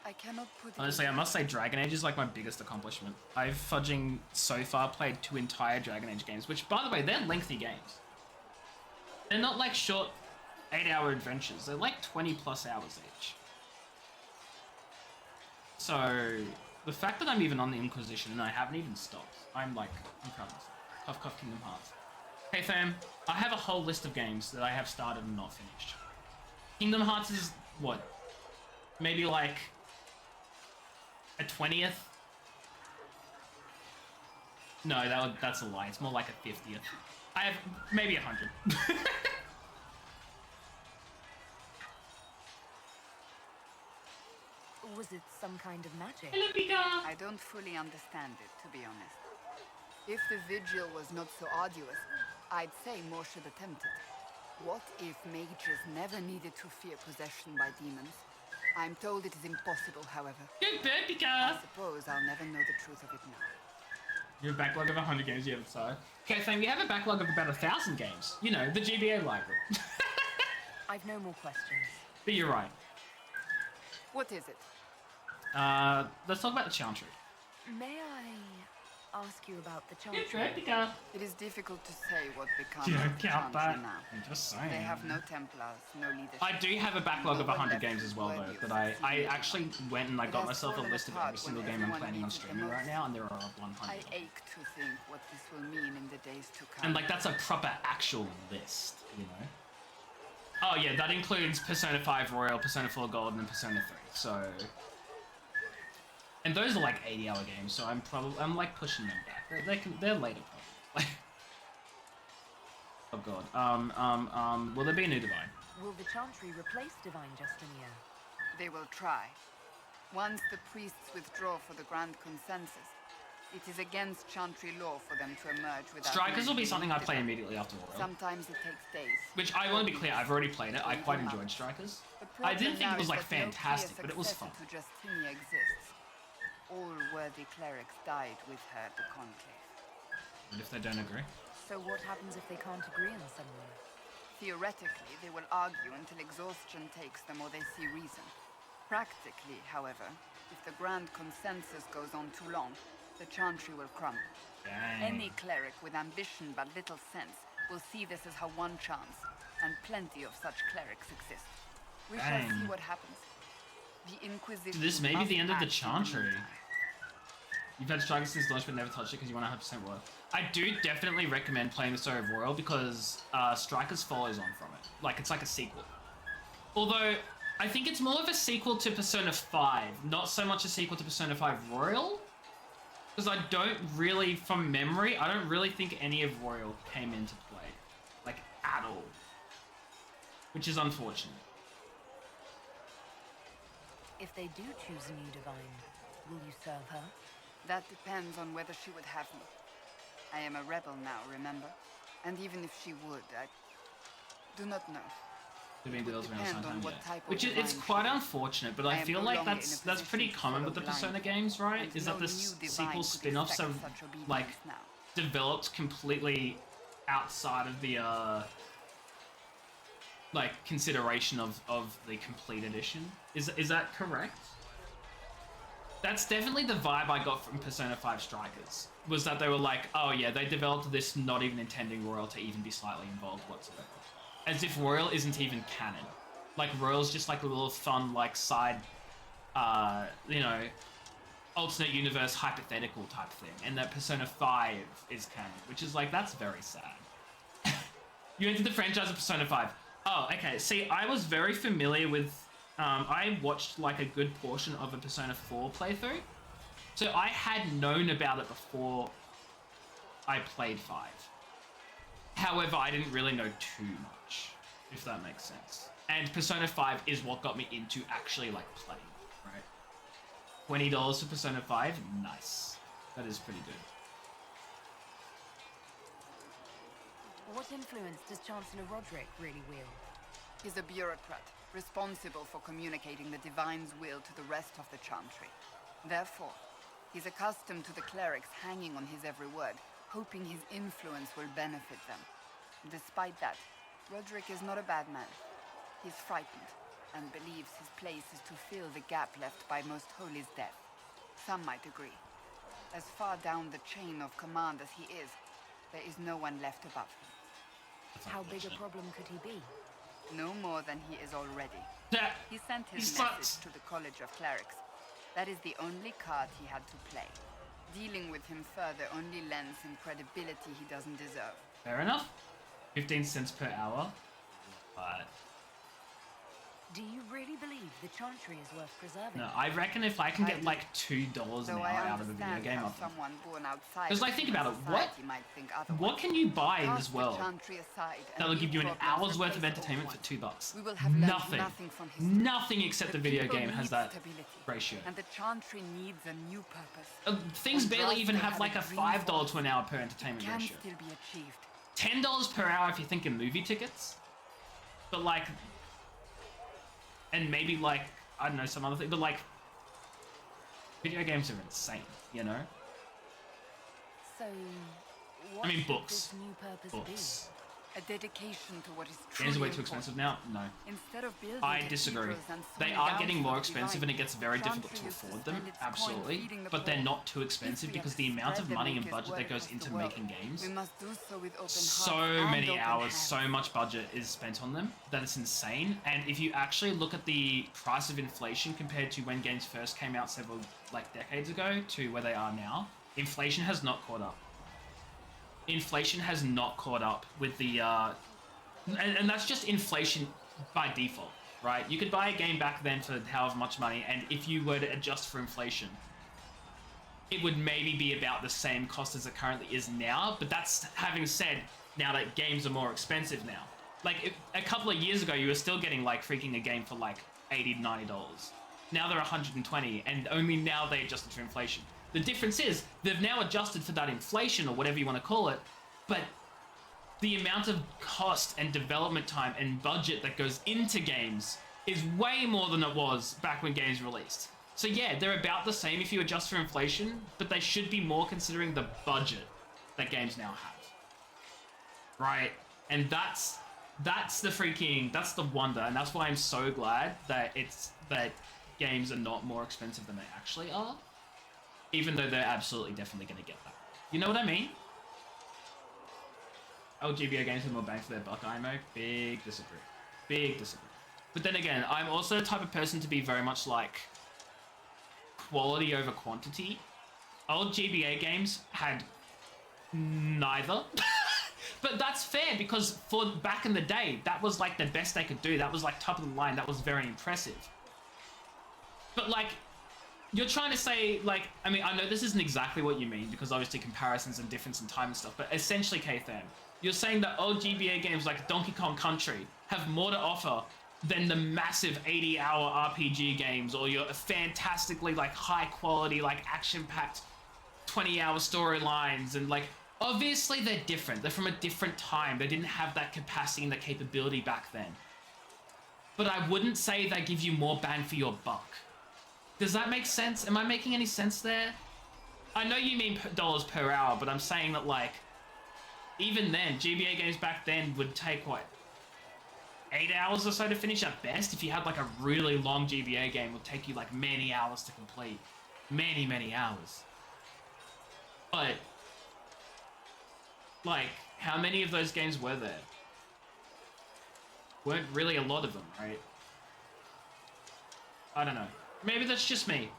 I cannot put it Honestly, I must say Dragon Age is like my biggest accomplishment. I've fudging so far played 2 entire Dragon Age games, which by the way, they're lengthy games. They're not like short 8-hour adventures. They're like 20 plus hours each. So the fact that I'm even on the Inquisition and I haven't even stopped, I'm proud of myself. Cuff Cuff Kingdom Hearts. Hey fam, I have a whole list of games that I have started and not finished. Kingdom Hearts is what? Maybe like a 20th? No, that's a lie. It's more like a 50th. I have maybe 100. Was it some kind of magic? Hello, Pika! I don't fully understand it, to be honest. If the vigil was not so arduous, I'd say more should attempt it. What if mages never needed to fear possession by demons? I'm told it is impossible, however. Good bird, Pika! I suppose I'll never know the truth of it now. You have a backlog of 100 games you haven't started. Okay, fam, you have a backlog of about 1,000 games. You know, the GBA library. I've no more questions. But you're right. What is it? Let's talk about the Charm Tree. May I ask you about the Good Chantry. Rebecca. It is difficult to say what becomes Yeah, of the count Chantry that. now. I'm just saying. They have no Templars, no leadership. I do have a backlog of No one 100 left games who's as well, worthy though. of That I succeeding. actually went and I It got has myself a fallen list of apart every single when game I'm everyone planning on needs it the streaming right most. now, and there are 100. I ache to think what this will mean in the days to come. And like that's a proper actual list, you know. Oh yeah, that includes Persona 5 Royal, Persona 4 Gold, and Persona 3. So, and those are like 80-hour games. So I'm like pushing them back. They're later probably. Oh god. Will there be a new Divine? Will the Chantry replace Divine Justinia? They will try. Once the priests withdraw for the Grand Consensus, it is against Chantry law for them to emerge without... Strikers will be something I play immediately after Royal. Sometimes it takes days. Which I want to be clear, I've already played it. I quite enjoyed Strikers. I didn't think it was like fantastic, but it was fun. To Justinia exists. All worthy clerics died with her at the Conclave. What if they don't agree? So what happens if they can't agree on someone? Theoretically, they will argue until exhaustion takes them or they see reason. Practically, however, if the Grand Consensus goes on too long, the Chantry will crumble. Dang. Any cleric with ambition but little sense will see this as her one chance, and plenty of such clerics exist. We shall Dang. see what happens. The Inquisition. This may be the end of the must act in Chantry. meantime. You've had Strikers since launch but never touched it because you want 100% Royal. I do definitely recommend playing the story of Royal because Strikers follows on from it. Like, it's like a sequel. Although, I think it's more of a sequel to Persona 5, not so much a sequel to Persona 5 Royal. Because I don't really, from memory, I don't really think any of Royal came into play. Like, at all. Which is unfortunate. If they do choose a new divine, will you serve her? That depends on whether she would have me. I am a rebel now, remember? And even if she would, I do not know. Doing deals around the depend same on time, what yeah. type of Which is, it's divine quite she is. unfortunate, but I I am feel no like longer in a that's pretty position to common follow with the Persona blindly, games, right? and Is no that the new divine sequel could spin-offs effect have such obedience like now. developed completely outside of the like consideration of the complete edition. Is that correct? That's definitely the vibe I got from Persona 5 Strikers. Was that they were like, oh yeah, they developed this not even intending Royal to even be slightly involved whatsoever. As if Royal isn't even canon. Like Royal's just like a little fun like side, you know, alternate universe hypothetical type thing. And that Persona 5 is canon, which is like, that's very sad. You entered the franchise of Persona 5. Oh, okay. See, I was very familiar with, I watched like a good portion of a Persona 4 playthrough. So I had known about it before I played 5. However, I didn't really know too much, if that makes sense. And Persona 5 is what got me into actually like playing, right? $20 for Persona 5? Nice. That is pretty good. What influence does Chancellor Roderick really wield? He's a bureaucrat, responsible for communicating the Divine's will to the rest of the Chantry. Therefore, he's accustomed to the clerics hanging on his every word, hoping his influence will benefit them. Despite that, Roderick is not a bad man. He's frightened, and believes his place is to fill the gap left by Most Holy's death. Some might agree. As far down the chain of command as he is, there is no one left above him. How big a problem could he be? No more than he is already. He sent his message to the College of Clerics. That is the only card he had to play. Dealing with him further only lends him credibility he doesn't deserve. Fair enough. 15 cents per hour. But Do you really believe the Chantry is worth preserving? no, I reckon if I can get like $2 an hour out of a video game, I'll someone born outside because like think about it, what can you buy in this world that'll give you an hour's worth of entertainment for $2? We will have learned Nothing. nothing from history. Nothing except the video people game has need that stability, ratio. And the Chantry needs a new purpose. Things barely even Andraste have had like a dream $5 for to an hour per It entertainment can ratio. still be achieved. $10 per hour if you're thinking movie tickets. But like, and maybe like, I don't know, some other thing, but like, video games are insane, you know? So, what I mean, should books. this new purpose Books. A dedication to what is truly Games are way too important. expensive now? No. Instead of building I disagree. cathedrals and They swimming are down getting for more the expensive divine, and it gets very difficult to Chantry used afford spend them, its coin absolutely. feeding the But they're poor. not too If expensive we are because to the amount spread of the money and Maker's budget word that goes across into the world, making games, we must do so with open so hearts and many open hours, hands. so much budget is spent on them that it's insane. And if you actually look at the price of inflation compared to when games first came out several decades ago to where they are now, inflation has not caught up. Inflation has not caught up with the and that's just inflation by default, right? You could buy a game back then for however much money, and if you were to adjust for inflation, it would maybe be about the same cost as it currently is now. But that's having said, now that games are more expensive now. Like, a couple of years ago, you were still getting, like, freaking a game for, like, $80 to $90. Now they're $120, and only now they adjusted for inflation. The difference is, they've now adjusted for that inflation, or whatever you want to call it, but the amount of cost and development time and budget that goes into games is way more than it was back when games released. So yeah, they're about the same if you adjust for inflation, but they should be more considering the budget that games now have. Right? And that's the wonder, and that's why I'm so glad that games are not more expensive than they actually are, even though they're absolutely definitely going to get that. You know what I mean? LGBO games have more bang for their buck, IMO. Big disagree. Big disagree. But then again, I'm also the type of person to be very much like quality over quantity. Old GBA games had neither. But that's fair, because for back in the day, that was like the best they could do. That was like top of the line. That was very impressive. But like, you're trying to say, like, I mean, I know this isn't exactly what you mean, because obviously comparisons and difference in time and stuff, but essentially, K-Than, you're saying that old GBA games like Donkey Kong Country have more to offer than the massive 80-hour RPG games, or your fantastically, like, high-quality, like, action-packed 20-hour storylines, and, like, obviously they're different. They're from a different time. They didn't have that capacity and the capability back then. But I wouldn't say they give you more bang for your buck. Does that make sense? Am I making any sense there? I know you mean dollars per hour, but I'm saying that, like, even then, GBA games back then would take, what, 8 hours or so to finish at best? If you had, like, a really long GBA game, it would take you, like, many hours to complete. Many, many hours. But, like, how many of those games were there? Weren't really a lot of them, right? I don't know. Maybe that's just me.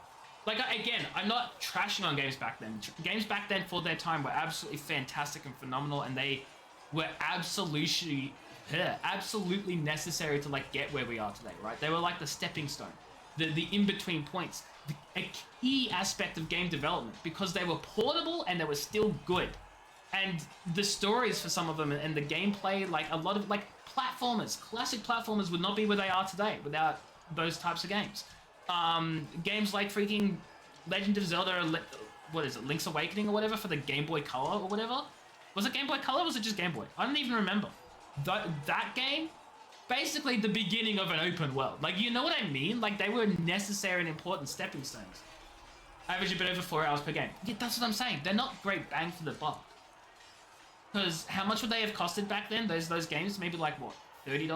Like, again, I'm not trashing on games back then. Games back then for their time were absolutely fantastic and phenomenal, and they were absolutely necessary to, like, get where we are today, right? They were like the stepping stone, the in-between points, a key aspect of game development, because they were portable and they were still good. And the stories for some of them and the gameplay, like, a lot of, like, platformers, classic platformers would not be where they are today without those types of games. Games like freaking Legend of Zelda, what is it, Link's Awakening or whatever for the Game Boy Color or whatever? Was it Game Boy Color or was it just Game Boy? I don't even remember. That game, basically the beginning of an open world. Like, you know what I mean? Like, they were necessary and important stepping stones. Average a bit over 4 hours per game. Yeah, that's what I'm saying. They're not great bang for the buck. Because how much would they have costed back then, those games? Maybe like, what, $30?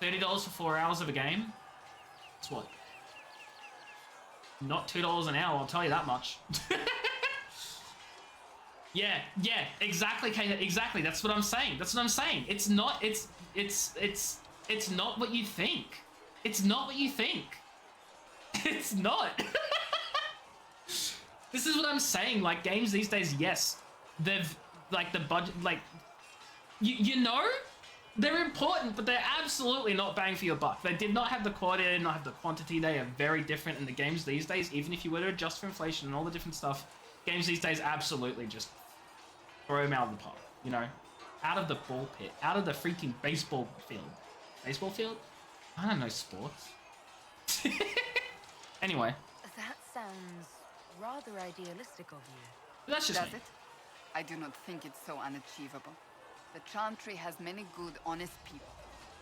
$30 for 4 hours of a game? It's what? Not $2 an hour, I'll tell you that much. Yeah, exactly, Kate, exactly. That's what I'm saying. It's not what you think. It's not what you think. It's not. This is what I'm saying. Like, games these days, yes, they've, like, the budget, like, you know, they're important, but they're absolutely not bang for your buck. They did not have the quality, they did not have the quantity. They are very different in the games these days. Even if you were to adjust for inflation and all the different stuff, games these days absolutely just throw them out of the park, you know? Out of the ball pit, out of the freaking baseball field. Baseball field? I don't know sports. Anyway. That sounds rather idealistic of you. But that's just Does me. it? I do not think it's so unachievable. The Chantry has many good, honest people.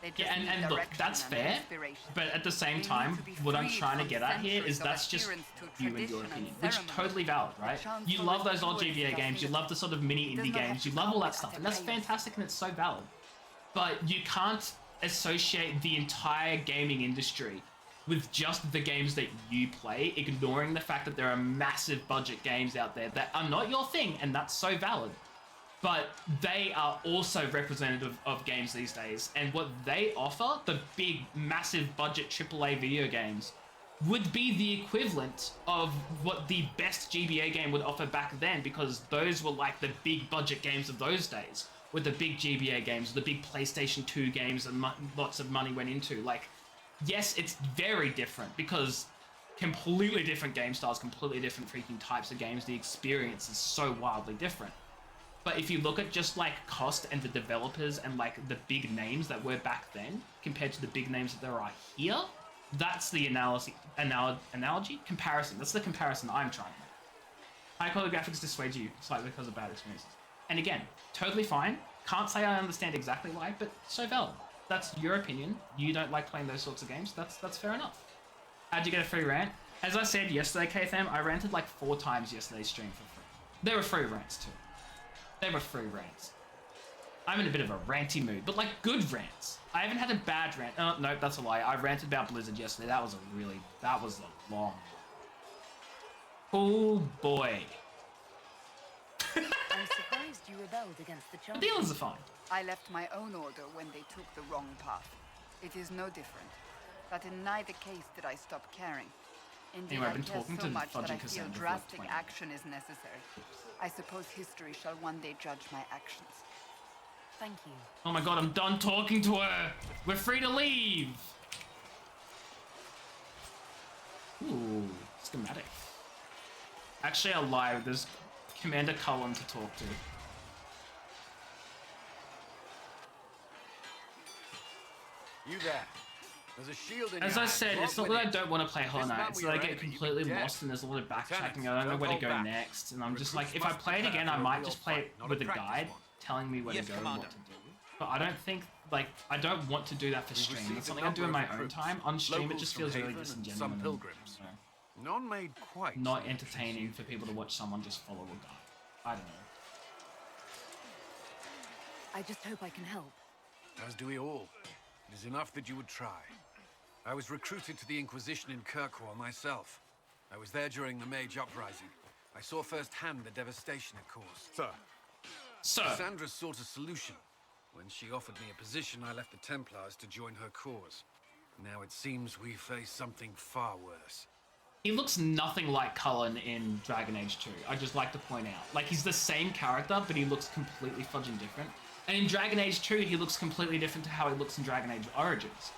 They just Yeah, need and look, direction that's and fair, inspiration. but at the same They need time, to be what I'm freed trying to from get at here is centuries of that's just adherence to you and your tradition and opinion, which is ceremony. totally valid, right? chance You for love those old renewal is GBA games, you love the sort of mini It does indie not have games, to you love come all that with stuff, utter and that's chaos. fantastic and it's so valid. But you can't associate the entire gaming industry with just the games that you play, ignoring the fact that there are massive budget games out there that are not your thing, and that's so valid. But they are also representative of games these days, and what they offer, the big, massive budget AAA video games, would be the equivalent of what the best GBA game would offer back then, because those were like the big budget games of those days, with the big GBA games, the big PlayStation 2 games that lots of money went into. Like, yes, it's very different, because completely different game styles, completely different freaking types of games, the experience is so wildly different. But if you look at just like cost and the developers and like the big names that were back then compared to the big names that there are here, that's the analogy? Comparison. That's the comparison I'm trying to make. High quality graphics dissuade you slightly because of bad experiences. And again, totally fine. Can't say I understand exactly why, but so valid. That's your opinion. You don't like playing those sorts of games. That's fair enough. How'd you get a free rant? As I said yesterday, KFM, I ranted like 4 times yesterday's stream for free. There were free rants too. They were free rants. I'm in a bit of a ranty mood, but like good rants. I haven't had a bad rant. Oh, no, that's a lie. I ranted about Blizzard yesterday. That was a long one. Oh boy. I'm surprised you rebelled against the The charge. dealers are fine. I left my own order when they took the wrong path. It is no different. But in neither case did I stop caring. Indeed, Anyway, I've been I care talking so to much that Fudgy I feel Cassandra for like drastic 20 action is necessary. I suppose history shall one day judge my actions. Thank you. Oh my god, I'm done talking to her. We're free to leave. Ooh, schematic. Actually, I'll lie. There's Commander Cullen to talk to. You there. There's a shield in As your I hand. said, it's not Walk that I with it. don't want to play Hollow This Knight, man it's were that I your get enemy, you'd completely be dead. lost and there's a lot of backtracking. Lieutenant, I don't know don't where to hold go back. next, and I'm just like, Recruits if I must play it prepare again, I for a might real just play fight, it not a with a practice guide one. telling me where Yes, to go and Commander. what to do. But I don't think, like, I don't want to do that for We've stream. received It's a something I do in number my of own recruits. time. On stream, it Locals just from feels really Haven and disingenuous. some and, pilgrims. you know, None made quite not the entertaining for people to watch someone just follow a guide. I don't know. I just hope I can help. As do we all. It is enough that you would try. I was recruited to the Inquisition in Kirkwall myself. I was there during the Mage Uprising. I saw firsthand the devastation it caused. Sir. Cassandra sought a solution. When she offered me a position, I left the Templars to join her cause. Now it seems we face something far worse. He looks nothing like Cullen in Dragon Age 2. I just like to point out. Like, he's the same character, but he looks completely fudging different. And in Dragon Age 2, he looks completely different to how he looks in Dragon Age Origins.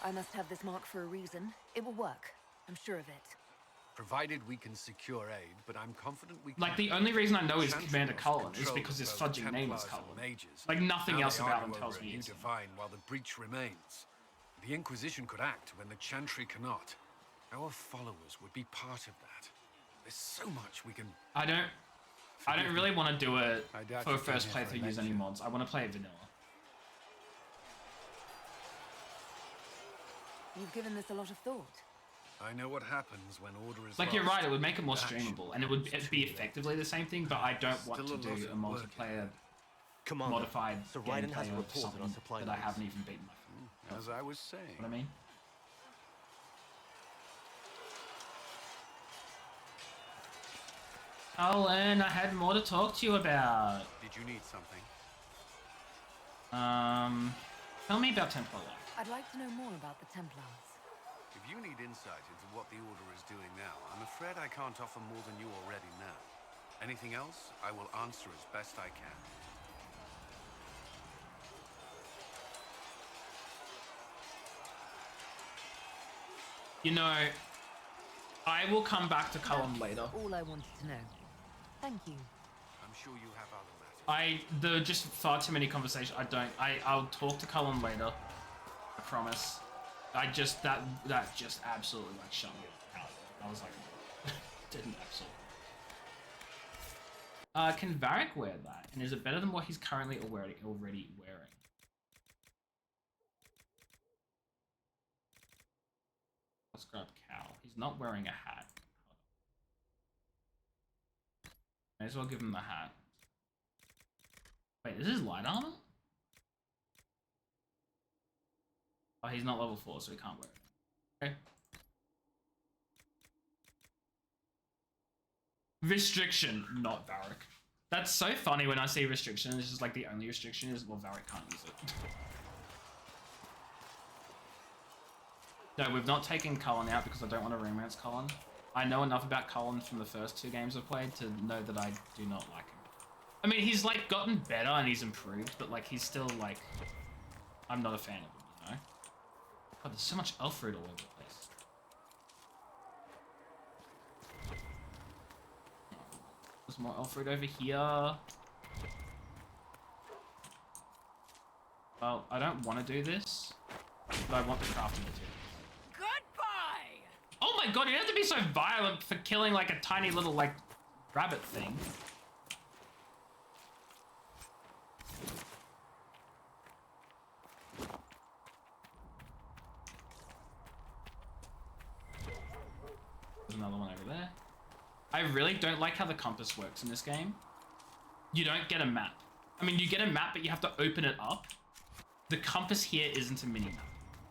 I must have this mark for a reason. It will work. I'm sure of it. Provided we can secure aid, but I'm confident we can... Like, the only reason I know he's Chantry Commander lost Cullen is control because his of both fudging name is Templars Cullen. and Mages. Like, nothing Now else they about him argue tells over a me new it's him. divine while the breach remains. The Inquisition could act when the Chantry cannot. Our followers would be part of that. There's so much we can... I don't really want to do it I doubt for a you came first here for playthrough use any adventure. mods. I want to play it vanilla. You've given this a lot of thought. I know what happens when order is Like, you're lost. right, it would make it more Action streamable, and it would comes be too late. effectively the same thing, but I don't want to Still a do lot a of work multiplayer Commander, modified Sir Raiden has gameplay a of report on something our supply that I lines. haven't even beaten. As I was saying. What I mean? Colin, I had more to talk to you about. Did you need something? Tell me about Templar life. I'd like to know more about the Templars. If you need insight into what the Order is doing now, I'm afraid I can't offer more than you already know. Anything else, I will answer as best I can. You know, I will come back to Cullen later. All I wanted to know. Thank you. I'm sure you have other matters. There are just far too many conversations. I'll talk to Cullen later. I promise. That just absolutely like shut me out. I was like, didn't absolutely. Can Varric wear that? And is it better than what he's currently already wearing? Let's grab Cal. He's not wearing a hat. May as well give him the hat. Wait, this is light armor? Oh, he's not level 4, so he can't wear it. Okay. Restriction, not Varric. That's so funny when I see restriction. It's just like the only restriction is, well, Varric can't use it. No, we've not taken Cullen out because I don't want to romance Cullen. I know enough about Cullen from the first 2 games I've played to know that I do not like him. I mean, he's like gotten better and he's improved, but like he's still like, I'm not a fan of him, you know? God, there's so much elf fruit all over the place. There's more elf fruit over here. Well, I don't want to do this, but I want the crafting material. Oh my god, you don't have to be so violent for killing like a tiny little like rabbit thing. There's another one over there. I really don't like how the compass works in this game. You don't get a map. I mean, you get a map, but you have to open it up. The compass here isn't a mini-map.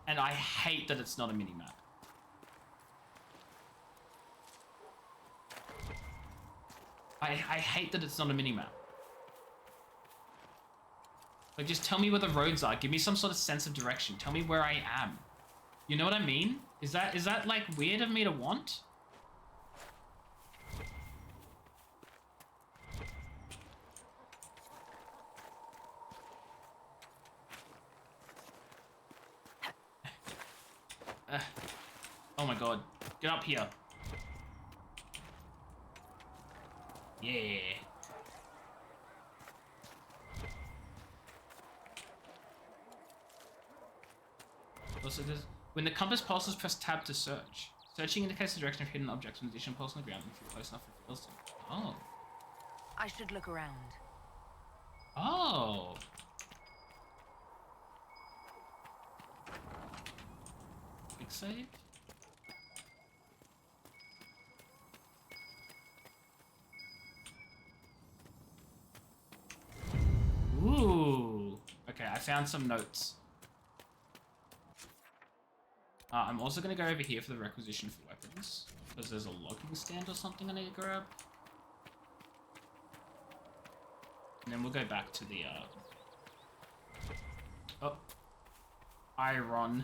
And I hate that it's not a mini-map. I hate that it's not a mini-map. Like, just tell me where the roads are. Give me some sort of sense of direction. Tell me where I am. You know what I mean? Is that like weird of me to want? Oh my god. Get up here. Yeah. Also, when the compass pulses, press tab to search. Searching indicates the direction of hidden objects. When additional pulse on the ground, if you're close enough, it reveals them. Oh. I should look around. Oh. Quick save. Ooh. Okay, I found some notes. I'm also going to go over here for the requisition for weapons. Because there's a logging stand or something I need to grab. And then we'll go back to the, Oh. Iron.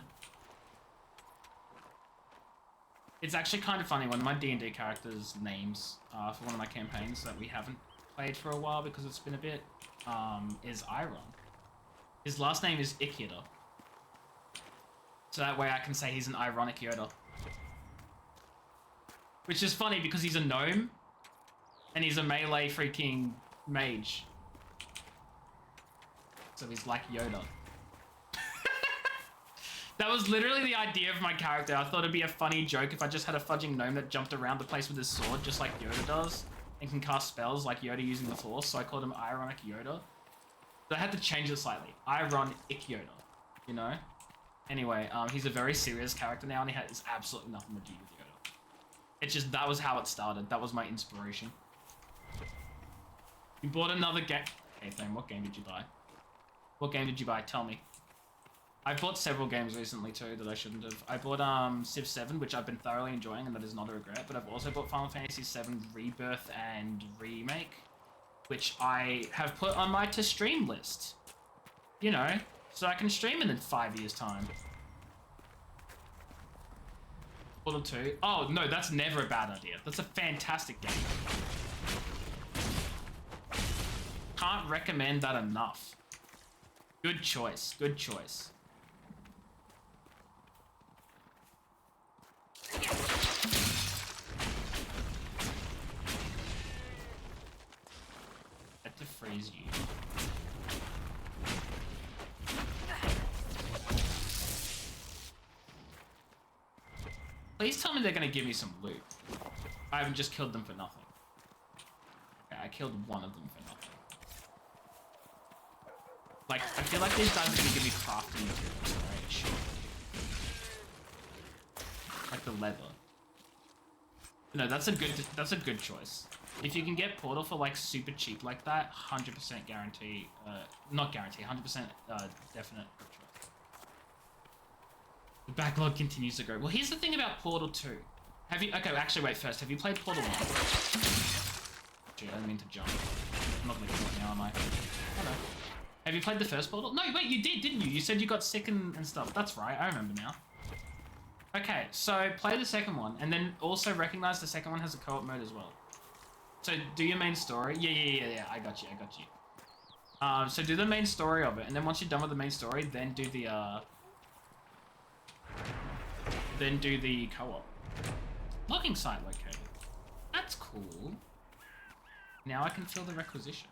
It's actually kind of funny, one of my D&D characters' names for one of my campaigns that we haven't played for a while because it's been a bit, is Iron. His last name is Yoda. So that way I can say he's an ironic Yoda. Which is funny because he's a gnome and he's a melee freaking mage. So he's like Yoda. That was literally the idea of my character. I thought it'd be a funny joke if I just had a fudging gnome that jumped around the place with his sword, just like Yoda does, and can cast spells like Yoda using the Force, so I called him Ironic Yoda. But I had to change it slightly. Ironic Yoda, you know? Anyway, he's a very serious character now, and he has absolutely nothing to do with Yoda. It's just, that was how it started. That was my inspiration. You bought another game. Hey, Thane, what game did you buy? What game did you buy? Tell me. I've bought several games recently too that I shouldn't have. I bought Civ 7, which I've been thoroughly enjoying, and that is not a regret. But I've also bought Final Fantasy 7 Rebirth and Remake, which I have put on my to stream list. You know, so I can stream in 5 years' time. Portal 2. Oh no, that's never a bad idea. That's a fantastic game. Can't recommend that enough. Good choice. Good choice. Had to freeze you. Please tell me they're gonna give me some loot. I haven't just killed them for nothing. Okay, I killed one of them for nothing. Like, I feel like these guys are gonna give me crafting materials, right? Sure. Like the leather. No, that's a good choice. If you can get Portal for like super cheap like that, 100% guarantee, not guarantee, 100% definite choice. The backlog continues to grow. Well, here's the thing about Portal 2. Have you, okay, actually wait first, have you played Portal 1? Gee, I didn't mean to jump. I'm not gonna kill it now, am I? Hello. Have you played the first Portal? No, wait, you did, didn't you? You said you got sick and stuff. That's right, I remember now. Okay, so play the second one, and then also recognize the second one has a co-op mode as well. So do your main story. Yeah, I got you. So do the main story of it, and then once you're done with the main story, then do the co-op. Logging site located. That's cool. Now I can fill the requisition.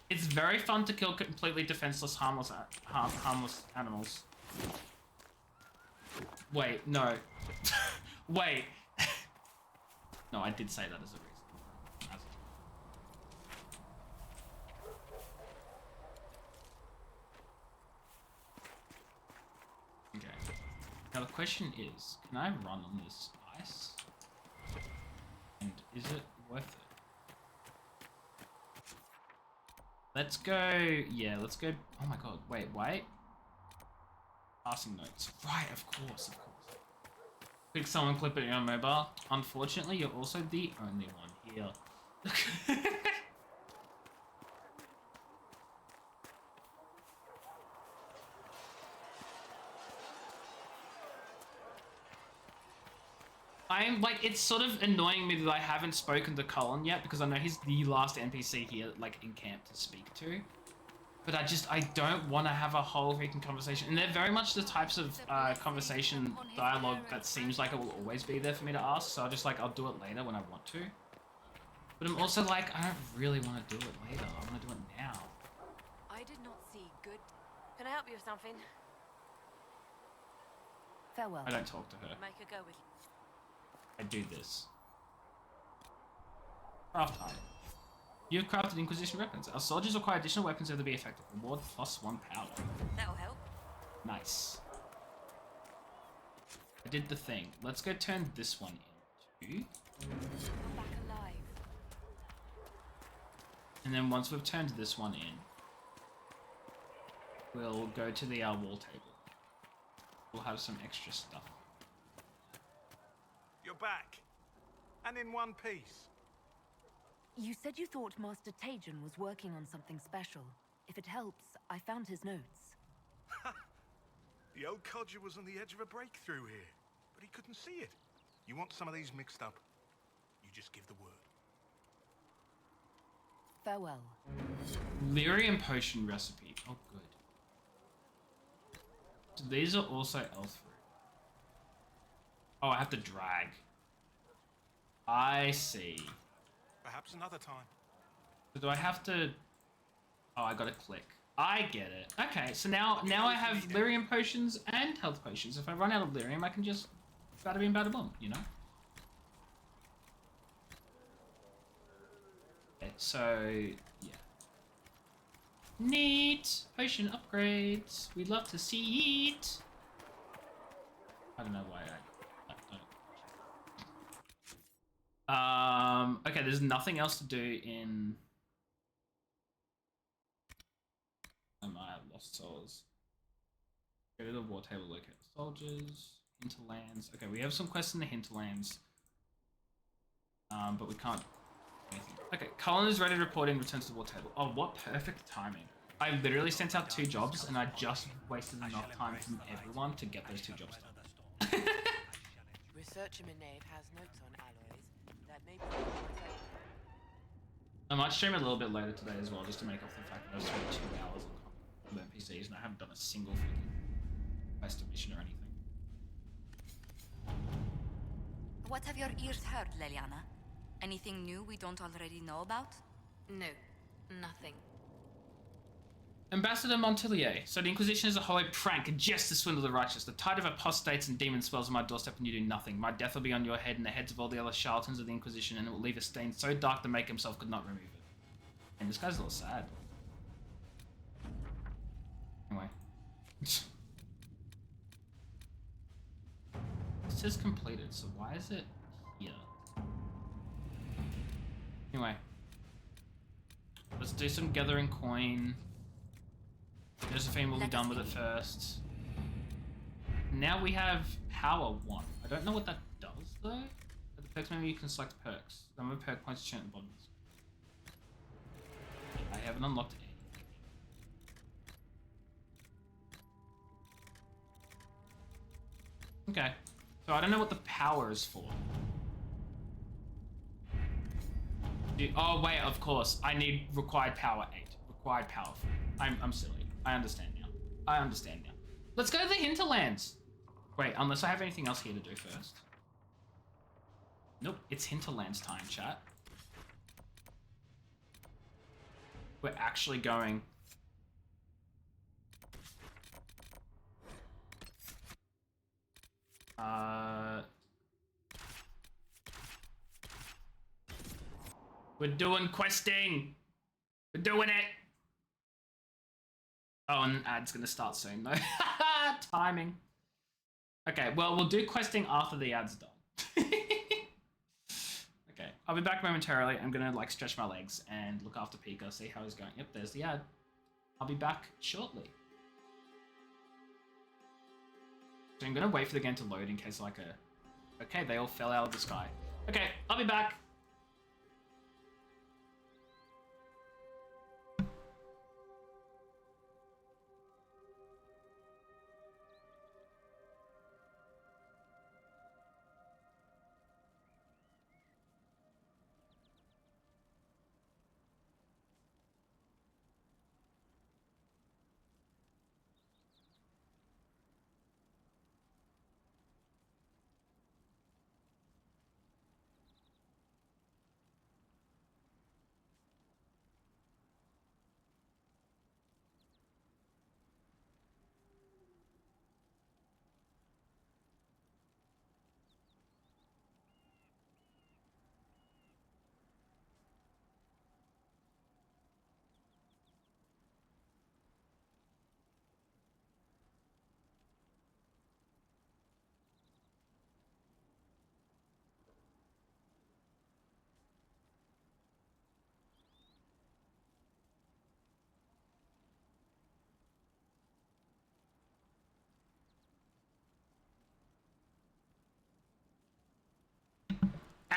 It's very fun to kill completely defenseless, harmless animals. Wait, no. Wait. No, I did say that as a reason. Okay. Now the question is, can I run on this ice? And is it worth it? Let's go, yeah, let's go. Oh my god, wait. Passing notes. Right, of course. Pick someone, clip it on mobile. Unfortunately, you're also the only one here. I'm like, it's sort of annoying me that I haven't spoken to Colin yet because I know he's the last NPC here, like in camp to speak to. But I don't want to have a whole freaking conversation. And they're very much the types of conversation dialogue that seems like it will always be there for me to ask. So I'll do it later when I want to. But I'm also like, I don't really want to do it later. I want to do it now. I did not see good. Can I help you with something? Farewell. I don't talk to her. Make a go with you. I do this. Craft item. You have crafted Inquisition weapons. Our soldiers require additional weapons to be effective. Reward +1 powder. That'll help. Nice. I did the thing. Let's go turn this one into. Come back alive. And then once we've turned this one in, we'll go to the wall table. We'll have some extra stuff. You're back. And in one piece. You said you thought Master Tajan was working on something special. If it helps, I found his notes. The old codger was on the edge of a breakthrough here, but he couldn't see it. You want some of these mixed up? You just give the word. Farewell. Lyrium potion recipe. Oh, good. So these are also elf fruit. Oh, I have to drag. I see. Perhaps another time. So do I have to... Oh, I gotta click. I get it. Okay, so now I have lyrium potions and health potions. If I run out of lyrium, I can just bada bing bada boom, you know? Okay, so yeah. Neat! Potion upgrades. We'd love to see it. I don't know why okay, there's nothing else to do in Lost Souls. Go to the war table, locate the soldiers, hinterlands. Okay, we have some quests in the hinterlands. But we can't do anything. Okay, Colin is ready to report in, returns to the war table. Oh, what perfect timing. I literally sent out 2 jobs and I just wasted enough time from everyone to get those 2 jobs done. Researcher Minave has notes on alloys that may be... I might stream a little bit later today as well, just to make up the fact that I've spent 2 hours on NPCs and I haven't done a single freaking quest or mission or anything. What have your ears heard, Leliana? Anything new we don't already know about? No, nothing. Ambassador Montelier. So the Inquisition is a hollow prank, just to swindle the righteous. The tide of apostates and demons swells on my doorstep and you do nothing. My death will be on your head and the heads of all the other charlatans of the Inquisition, and it will leave a stain so dark the maker himself could not remove it. And this guy's a little sad. Anyway. This is completed, so why is it here? Anyway. Let's do some gathering coin. Josephine will be done with it first. Now we have Power 1. I don't know what that does though. At the perks menu you can select perks. Number of perk points shown at the bottom. I haven't unlocked any. Okay. So I don't know what the power is for. Oh wait, of course. I need required power 8. Required power 4. I'm silly. I understand now. I understand now. Let's go to the hinterlands. Wait, unless I have anything else here to do first. Nope, it's hinterlands time, chat. We're actually going... We're doing questing. We're doing it. Oh, and ad's gonna start soon though. Timing. Okay, well, we'll do questing after the ad's done. Okay, I'll be back momentarily. I'm gonna like stretch my legs and look after Pika, see how he's going. Yep, there's the ad. I'll be back shortly. So I'm gonna wait for the game to load in case like a... Okay, they all fell out of the sky. Okay, I'll be back.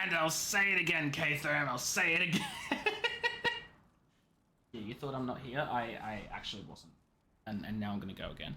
And I'll say it again, K-Therm, I'll say it again. Yeah, you thought I'm not here? I actually wasn't. And now I'm gonna go again.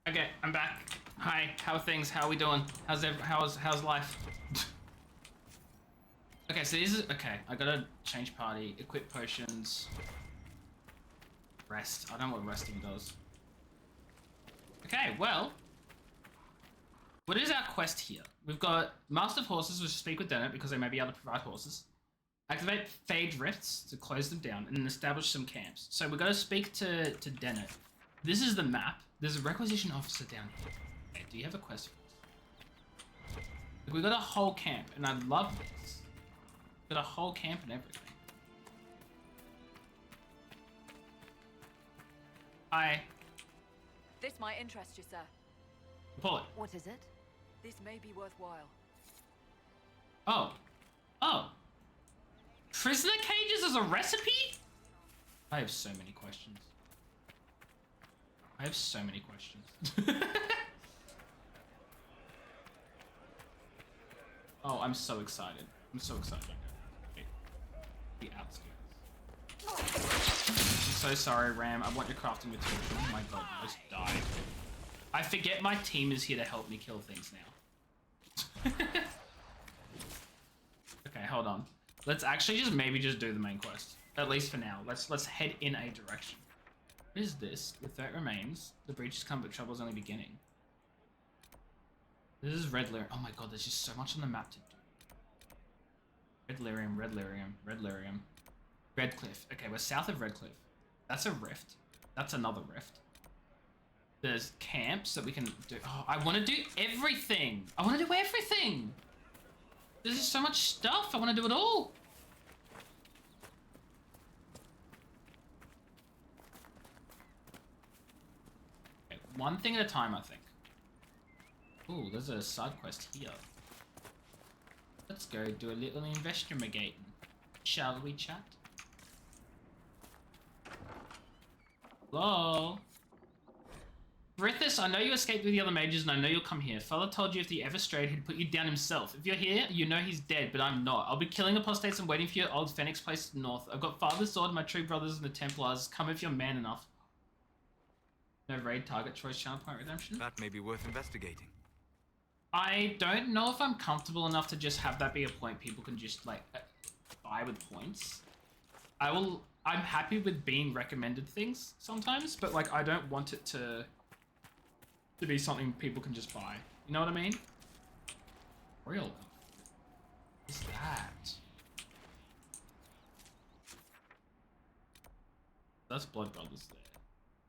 Okay, I'm back. Hi, how are things? How are we doing? How's life? Okay, so this is okay. I gotta change party, equip potions. Rest. I don't know what resting does. Okay, well. What is our quest here? We've got Master of Horses, which speak with Dennett because they may be able to provide horses. Activate Fade Rifts to close them down, and then establish some camps. So we've got to speak to Dennett. This is the map. There's a requisition officer down here. Okay, do you have a quest for us? We've got a whole camp, and I love this. We've got a whole camp and everything. Hi. This might interest you, sir. Pull it. What is it? This may be worthwhile. Oh. Oh. Prisoner cages as a recipe? I have so many questions. I have so many questions. Oh, I'm so excited. I'm so excited. Okay. The outskirts. I'm so sorry, Ram. I want your crafting material. Oh my god, you just died. I forget my team is here to help me kill things now. Okay, hold on. Let's actually maybe just do the main quest. At least for now. Let's head in a direction. What is this? The threat remains. The breach has come, but trouble's only beginning. This is Red Lyrium. Oh my god, there's just so much on the map to do. Red Lyrium, Red Lyrium, Red Lyrium. Redcliffe. Okay, we're south of Redcliffe. That's a rift. That's another rift. There's camps that we can do. Oh, I want to do everything. I want to do everything. There's just so much stuff. I want to do it all. Okay, one thing at a time, I think. Ooh, there's a side quest here. Let's go do a little investigating. Shall we, chat? Hello? Brithis, I know you escaped with the other mages, and I know you'll come here. Father told you if he ever strayed, he'd put you down himself. If you're here, you know he's dead, but I'm not. I'll be killing apostates and waiting for your old Phoenix place to the north. I've got Father's sword, my true brothers, and the Templars. Come if you're man enough. No raid target choice channel point redemption? That may be worth investigating. I don't know if I'm comfortable enough to just have that be a point people can just, like, buy with points. I'm happy with being recommended things sometimes, but, like, I don't want it to be something people can just buy. You know what I mean? Real. What is that? That's Blood Brothers there.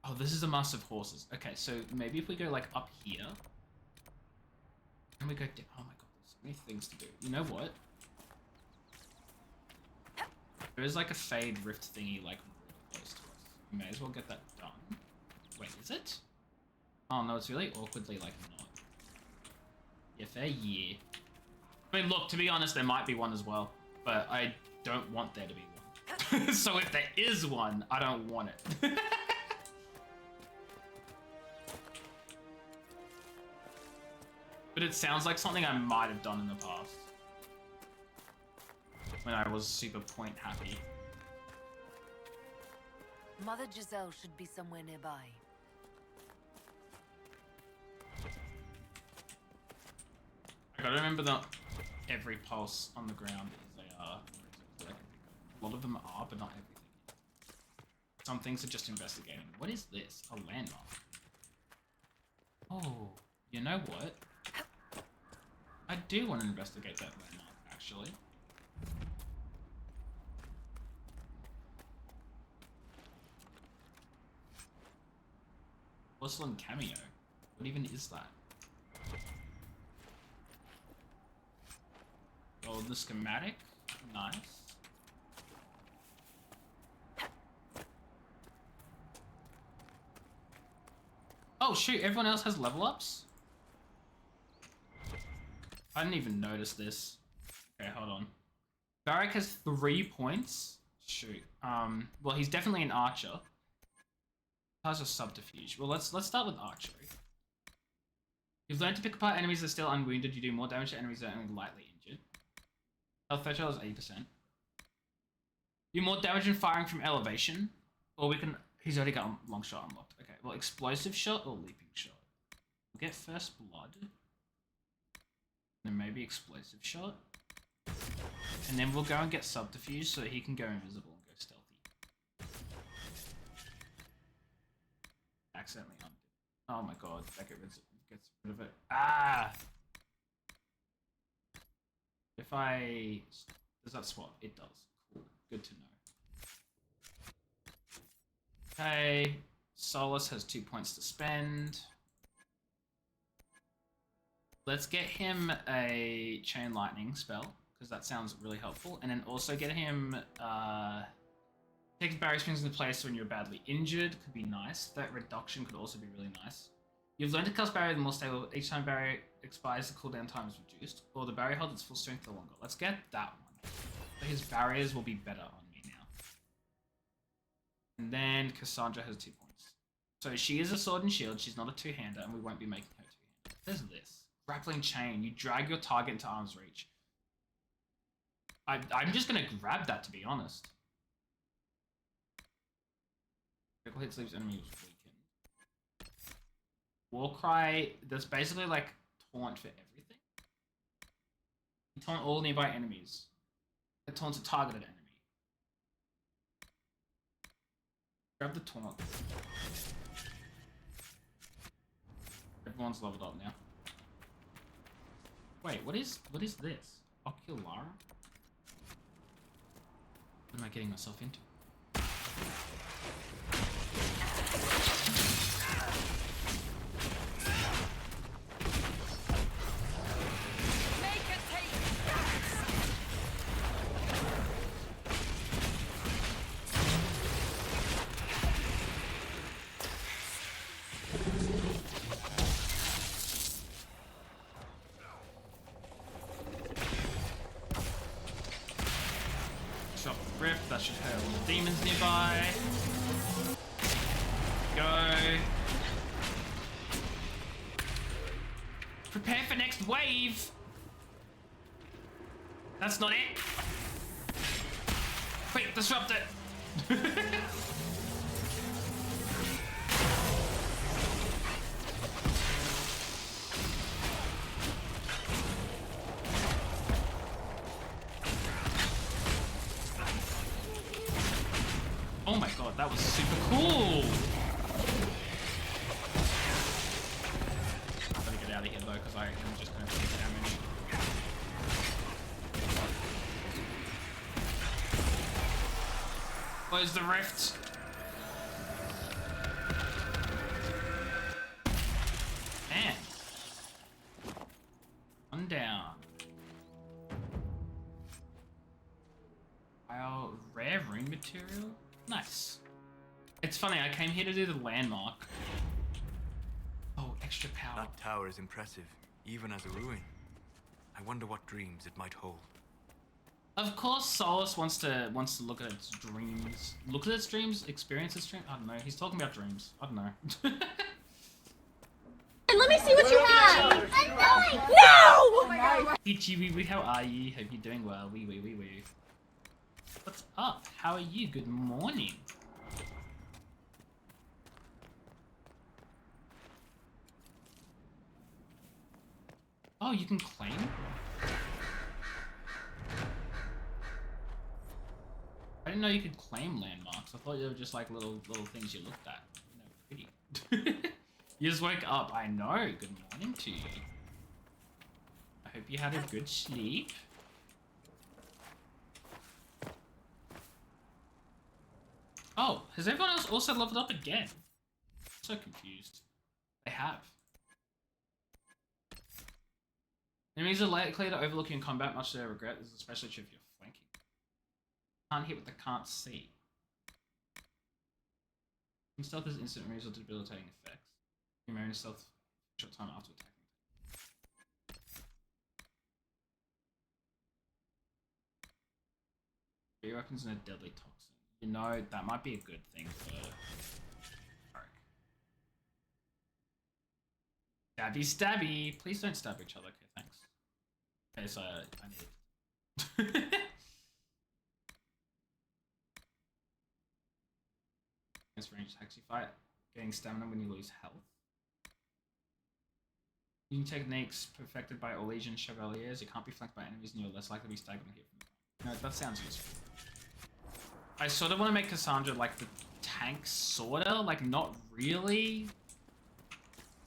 Oh, this is a Master of Horses. Okay, so maybe if we go, like, up here. And we go down. Oh my god, there's so many things to do. You know what? There is, like, a Fade Rift thingy, like, really close to us. We may as well get that done. Wait, is it? Oh no, it's really awkwardly, like, not. Yeah, fair, yeah. I mean, look, to be honest, there might be one as well. But I don't want there to be one. So if there is one, I don't want it. But it sounds like something I might have done in the past. When I was super point happy. Mother Giselle should be somewhere nearby. I gotta remember that every pulse on the ground is like, a lot of them are, but not everything. Some things are just investigating. What is this? A landmark. Oh, you know what? I do want to investigate that landmark, actually. Porcelain cameo. What even is that? Oh, the schematic? Nice. Oh shoot, everyone else has level ups? I didn't even notice this. Okay, hold on. Varric has 3 points. Shoot. Well, he's definitely an archer. How's a subterfuge? Well, let's start with archery. You've learned to pick apart enemies that are still unwounded. You do more damage to enemies that are only lightly injured. Health threshold is 80%. Do more damage in firing from elevation. Or we can... He's already got a long shot unlocked. Okay, well, explosive shot or leaping shot? We'll get first blood. Then maybe explosive shot. And then we'll go and get subterfuge so that he can go invisible and go stealthy. accidentally undid. Oh my god, that gets rid of it. Ah! If I... Does that swap? It does. Cool. Good to know. Okay. Solus has 2 points to spend. Let's get him a Chain Lightning spell, because that sounds really helpful. And then also get him... takes barrier springs into place when you're badly injured. Could be nice. That reduction could also be really nice. You've learned to cast barrier the more stable. Each time barrier expires, the cooldown time is reduced. Or the barrier holds its full strength the longer. Let's get that one. So his barriers will be better on me now. And then Cassandra has 2 points. So she is a sword and shield. She's not a two-hander, and we won't be making her two-hander. There's this. Grappling chain. You drag your target into arm's reach. I'm just going to grab that, to be honest. Critical hits leaves enemies weakened. Warcry, that's basically like taunt for everything. You taunt all nearby enemies. It taunts a targeted enemy. Grab the taunt. Everyone's leveled up now. Wait, what is this? Oculara? What am I getting myself into? That should hurt all the demons nearby. Go. Prepare for next wave. That's not it. Quick, disrupt it. Oh my god, that was super cool! I'm gonna get out of here though, because I am just gonna take damage. Close the rift! Man. One down. Our rare rune material? Nice. It's funny, I came here to do the landmark. Oh, extra power. That tower is impressive, even as a ruin. I wonder what dreams it might hold. Of course Solus wants to look at its dreams. Look at its dreams? Experience its dreams? I don't know. He's talking about dreams. I don't know. And let me see what you have! No! Ichi, wee wee, how are you? Hope you're doing well. Wee wee wee wee. What's up? How are you? Good morning. Oh, you can claim? I didn't know you could claim landmarks. I thought they were just like little things you looked at. No, pretty. You just woke up. I know. Good morning to you. I hope you had a good sleep. Oh, has everyone else also leveled up again? I'm so confused. They have. Enemies are likely to overlook you in combat, much to their regret. This is especially true if you're flanking. Can't hit what they can't see. Stealth is instant moves or debilitating effects. You remain in stealth a short time after attacking. Your weapons and a deadly toxin. You know, that might be a good thing for Arik. Stabby stabby! Please don't stab each other. Okay, thanks. Okay, so I need it. Against ranged attacks you fight, getting stamina when you lose health. Using techniques perfected by all Legion Chevaliers, you can't be flanked by enemies and you're less likely to be staggered here from the. No, that sounds useful. I sort of want to make Cassandra like the tank, sorta, like not really,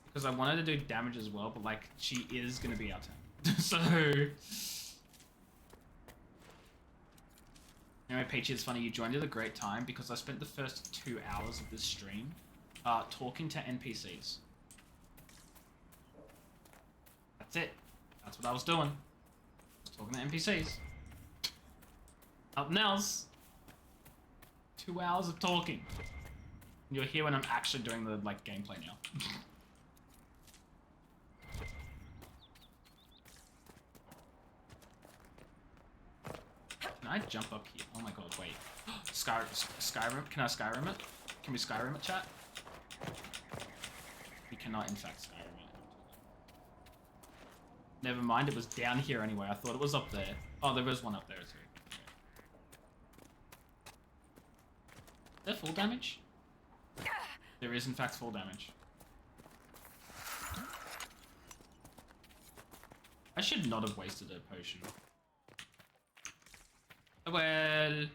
because I wanted to do damage as well, but like she is gonna be our tank. So anyway, Peachy, it's funny you joined at a great time because I spent the first 2 hours of this stream talking to NPCs. That's it. That's what I was doing. I was talking to NPCs. Nothing else. 2 hours of talking. You'll hear when I'm actually doing the like gameplay now. Can I jump up here? Oh my god, wait. Skyrim? Can I Skyrim it? Can we Skyrim it, chat? We cannot, in fact, Skyrim it. Never mind, it was down here anyway. I thought it was up there. Oh, there was one up there too. Is there full damage? There is, in fact, full damage. I should not have wasted a potion. Well...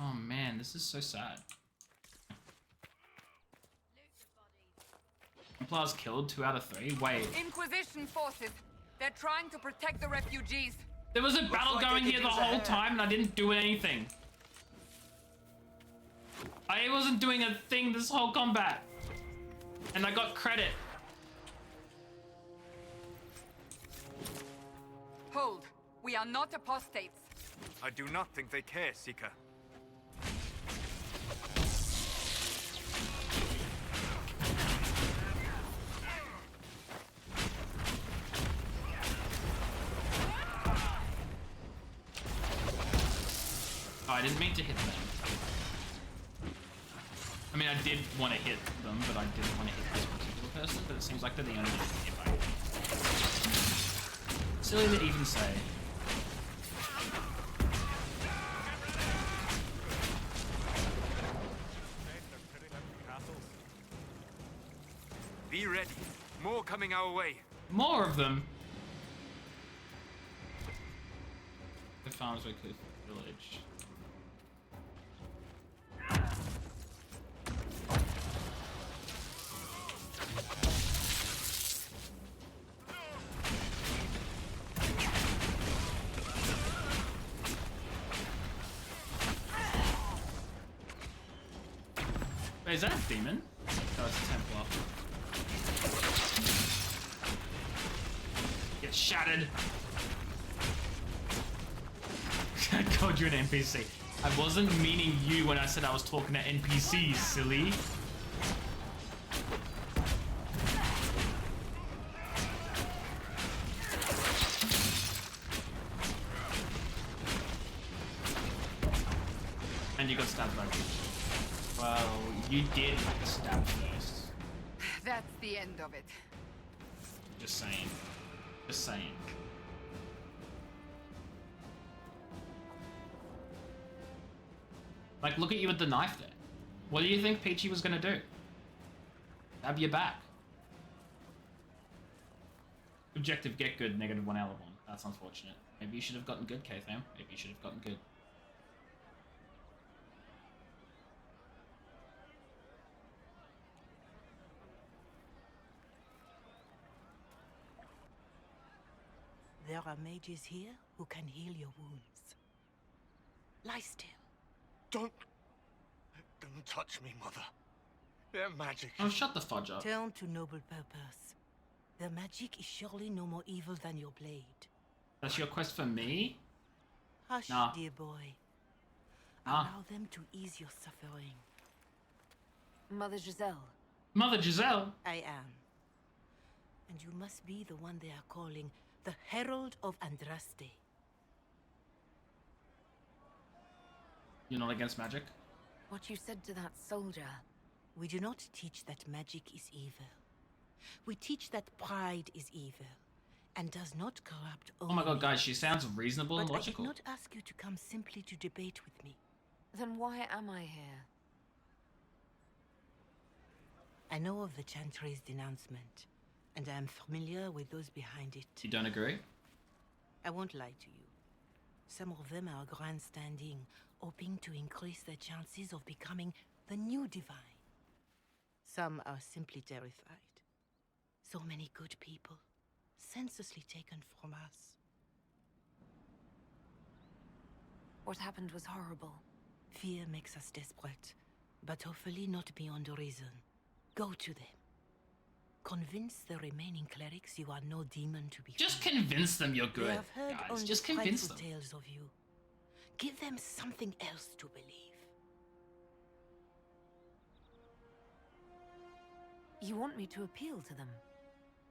Oh man, this is so sad. Templars killed 2 out of 3? Wait. Inquisition forces. They're trying to protect the refugees. There was a battle going here the whole time and I didn't do anything. I wasn't doing a thing this whole combat. And I got credit. Hold. We are not apostates. I do not think they care, Seeker. Oh, I didn't mean to hit them. I mean, I did want to hit them, but I didn't want to hit this particular person, but it seems like they're the only one hit by. Silly to even say. Be ready. More coming our way. More of them? The farms were Cliff Village. Wait, is that a demon? No, it's a Templar. Get shattered. I called you an NPC. I wasn't meaning you when I said I was talking to NPCs, silly. And you got stabbed by me. Well, you did stab first. That's the end of it. Just saying. Just saying. Like, look at you with the knife there. What do you think Peachy was gonna do? Stab your back. Objective, get good, -1 out of 1. That's unfortunate. Maybe you should have gotten good, K-Fam. Maybe you should have gotten good. There are mages here who can heal your wounds. Lie still. Don't touch me, Mother. Their magic. Oh, shut the fudge up. Turn to noble purpose. Their magic is surely no more evil than your blade. That's your quest for me? Hush, Nah. dear boy. Nah. Allow them to ease your suffering. Mother Giselle. Mother Giselle? I am. And you must be the one they are calling the Herald of Andraste. You're not against magic? What you said to that soldier. We do not teach that magic is evil. We teach that pride is evil, and does not corrupt only. Oh my god, guys, she sounds reasonable and logical. I did not ask you to come simply to debate with me. Then why am I here? I know of the Chantry's denouncement, and I am familiar with those behind it. You don't agree? I won't lie to you. Some of them are grandstanding, hoping to increase their chances of becoming the new divine. Some are simply terrified. So many good people, senselessly taken from us. What happened was horrible. Fear makes us desperate, but hopefully not beyond reason. Go to them. Convince the remaining clerics you are no demon to be Just feared. convince them you're good, They have heard guys. only Just convince frightful them. tales of you. Give them something else to believe. You want me to appeal to them?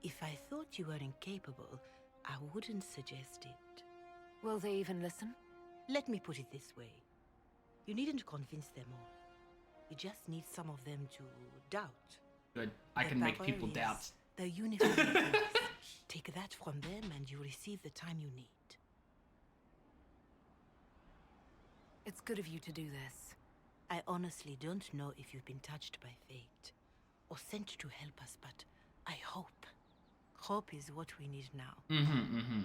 If I thought you were incapable, I wouldn't suggest it. Will they even listen? Let me put it this way. You needn't convince them all. You just need some of them to doubt. Good. I can make people doubt. The uniform force. Take that from them and you receive the time you need. It's good of you to do this. I honestly don't know if you've been touched by fate or sent to help us, but I hope. Hope is what we need now.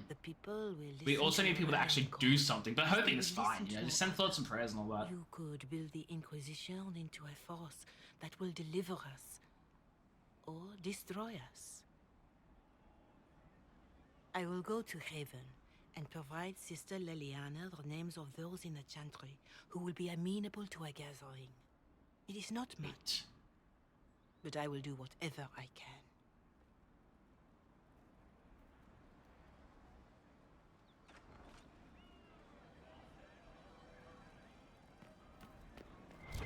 The people will listen. We also need people to actually do something, but hoping is Listen fine. You know, to just send thoughts and prayers and all that. You could build the Inquisition into a force that will deliver us or destroy us. I will go to Haven and provide Sister Leliana the names of those in the chantry who will be amenable to a gathering. It is not much, but I will do whatever I can.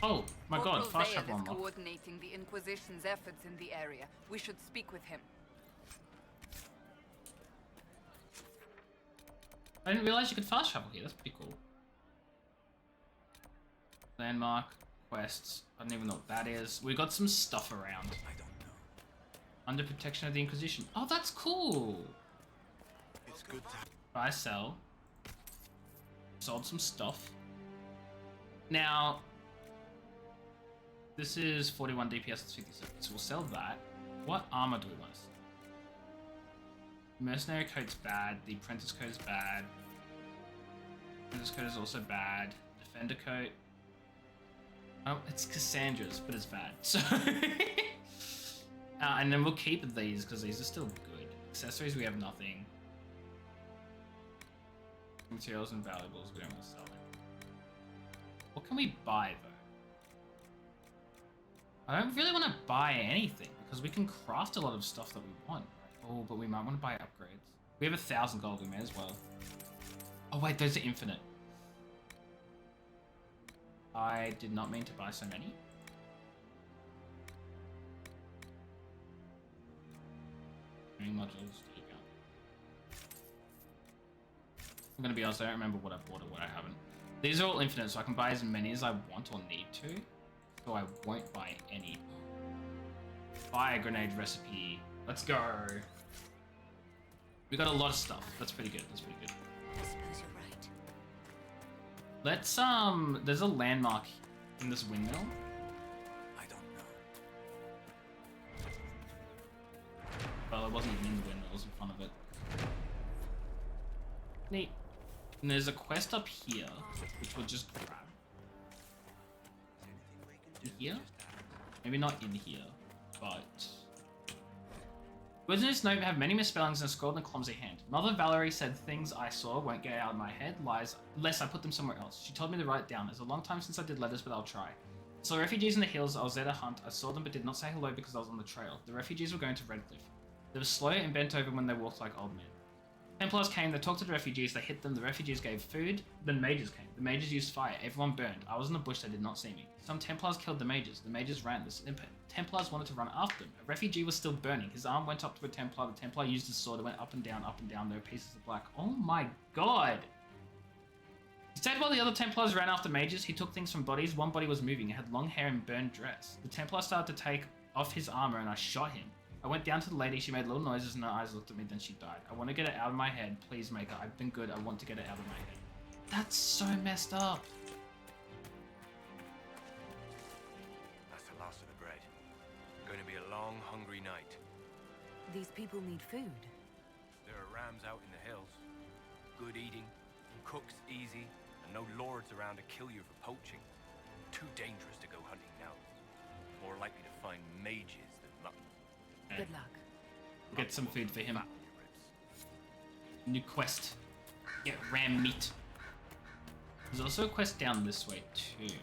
Oh my god, Corporal fast Vale travel is unlocked. coordinating the Inquisition's efforts in the area. We should speak with him. I didn't realize you could fast travel here. That's pretty cool. Landmark, quests. I don't even know what that is. We got some stuff around. I don't know. Under protection of the Inquisition. Oh, that's cool. It's good to Buy, sell. Sold some stuff. Now, this is 41 DPS, 57. So we'll sell that. What armor do we want to sell? Mercenary coat's bad. The apprentice coat is bad. Apprentice coat is also bad. Defender coat. Oh, it's Cassandra's, but it's bad. So, and then we'll keep these because these are still good. Accessories, we have nothing. Materials and valuables, we don't want to sell them. What can we buy though? I don't really want to buy anything because we can craft a lot of stuff that we want. Oh, but we might want to buy upgrades. We have 1,000 gold, we may as well. Oh wait, those are infinite. I did not mean to buy so many. Modules, there you go. I'm gonna be honest, I don't remember what I bought or what I haven't. These are all infinite, so I can buy as many as I want or need to. So I won't buy any. Fire grenade recipe. Let's go. We got a lot of stuff. That's pretty good. That's pretty good. I suppose you're right. Let's there's a landmark in this windmill. I don't know. Well, it wasn't even in the windmill, it was in front of it. Neat. And there's a quest up here, which we'll just grab. In here? Maybe not in here, but... Words in this note have many misspellings and scrawled in a clumsy hand. Mother Valerie said things I saw won't get out of my head, lies, unless I put them somewhere else. She told me to write it down. It's a long time since I did letters, but I'll try. I saw refugees in the hills. I was there to hunt. I saw them, but did not say hello because I was on the trail. The refugees were going to Redcliffe. They were slow and bent over when they walked like old men. Templars came, they talked to the refugees, they hit them, the refugees gave food, then mages came. The mages used fire, everyone burned. I was in the bush, they did not see me. Some Templars killed the mages ran. The Templars wanted to run after them. A refugee was still burning. His arm went up to a Templar, the Templar used his sword, it went up and down, there were pieces of black. Oh my god! Instead, while the other Templars ran after mages, he took things from bodies. One body was moving, it had long hair and burned dress. The Templar started to take off his armor and I shot him. I went down to the lady, she made little noises and her eyes looked at me, then she died. I want to get it out of my head, please Maker. I've been good, I want to get it out of my head. That's so messed up. That's the last of the bread. Going to be a long, hungry night. These people need food. There are rams out in the hills. Good eating, cooks easy. No lords around to kill you for poaching. Too dangerous to go hunting now. More likely to find mages than mutton. Good luck. Get some food for him. New quest. Get ram meat. There's also a quest down this way too.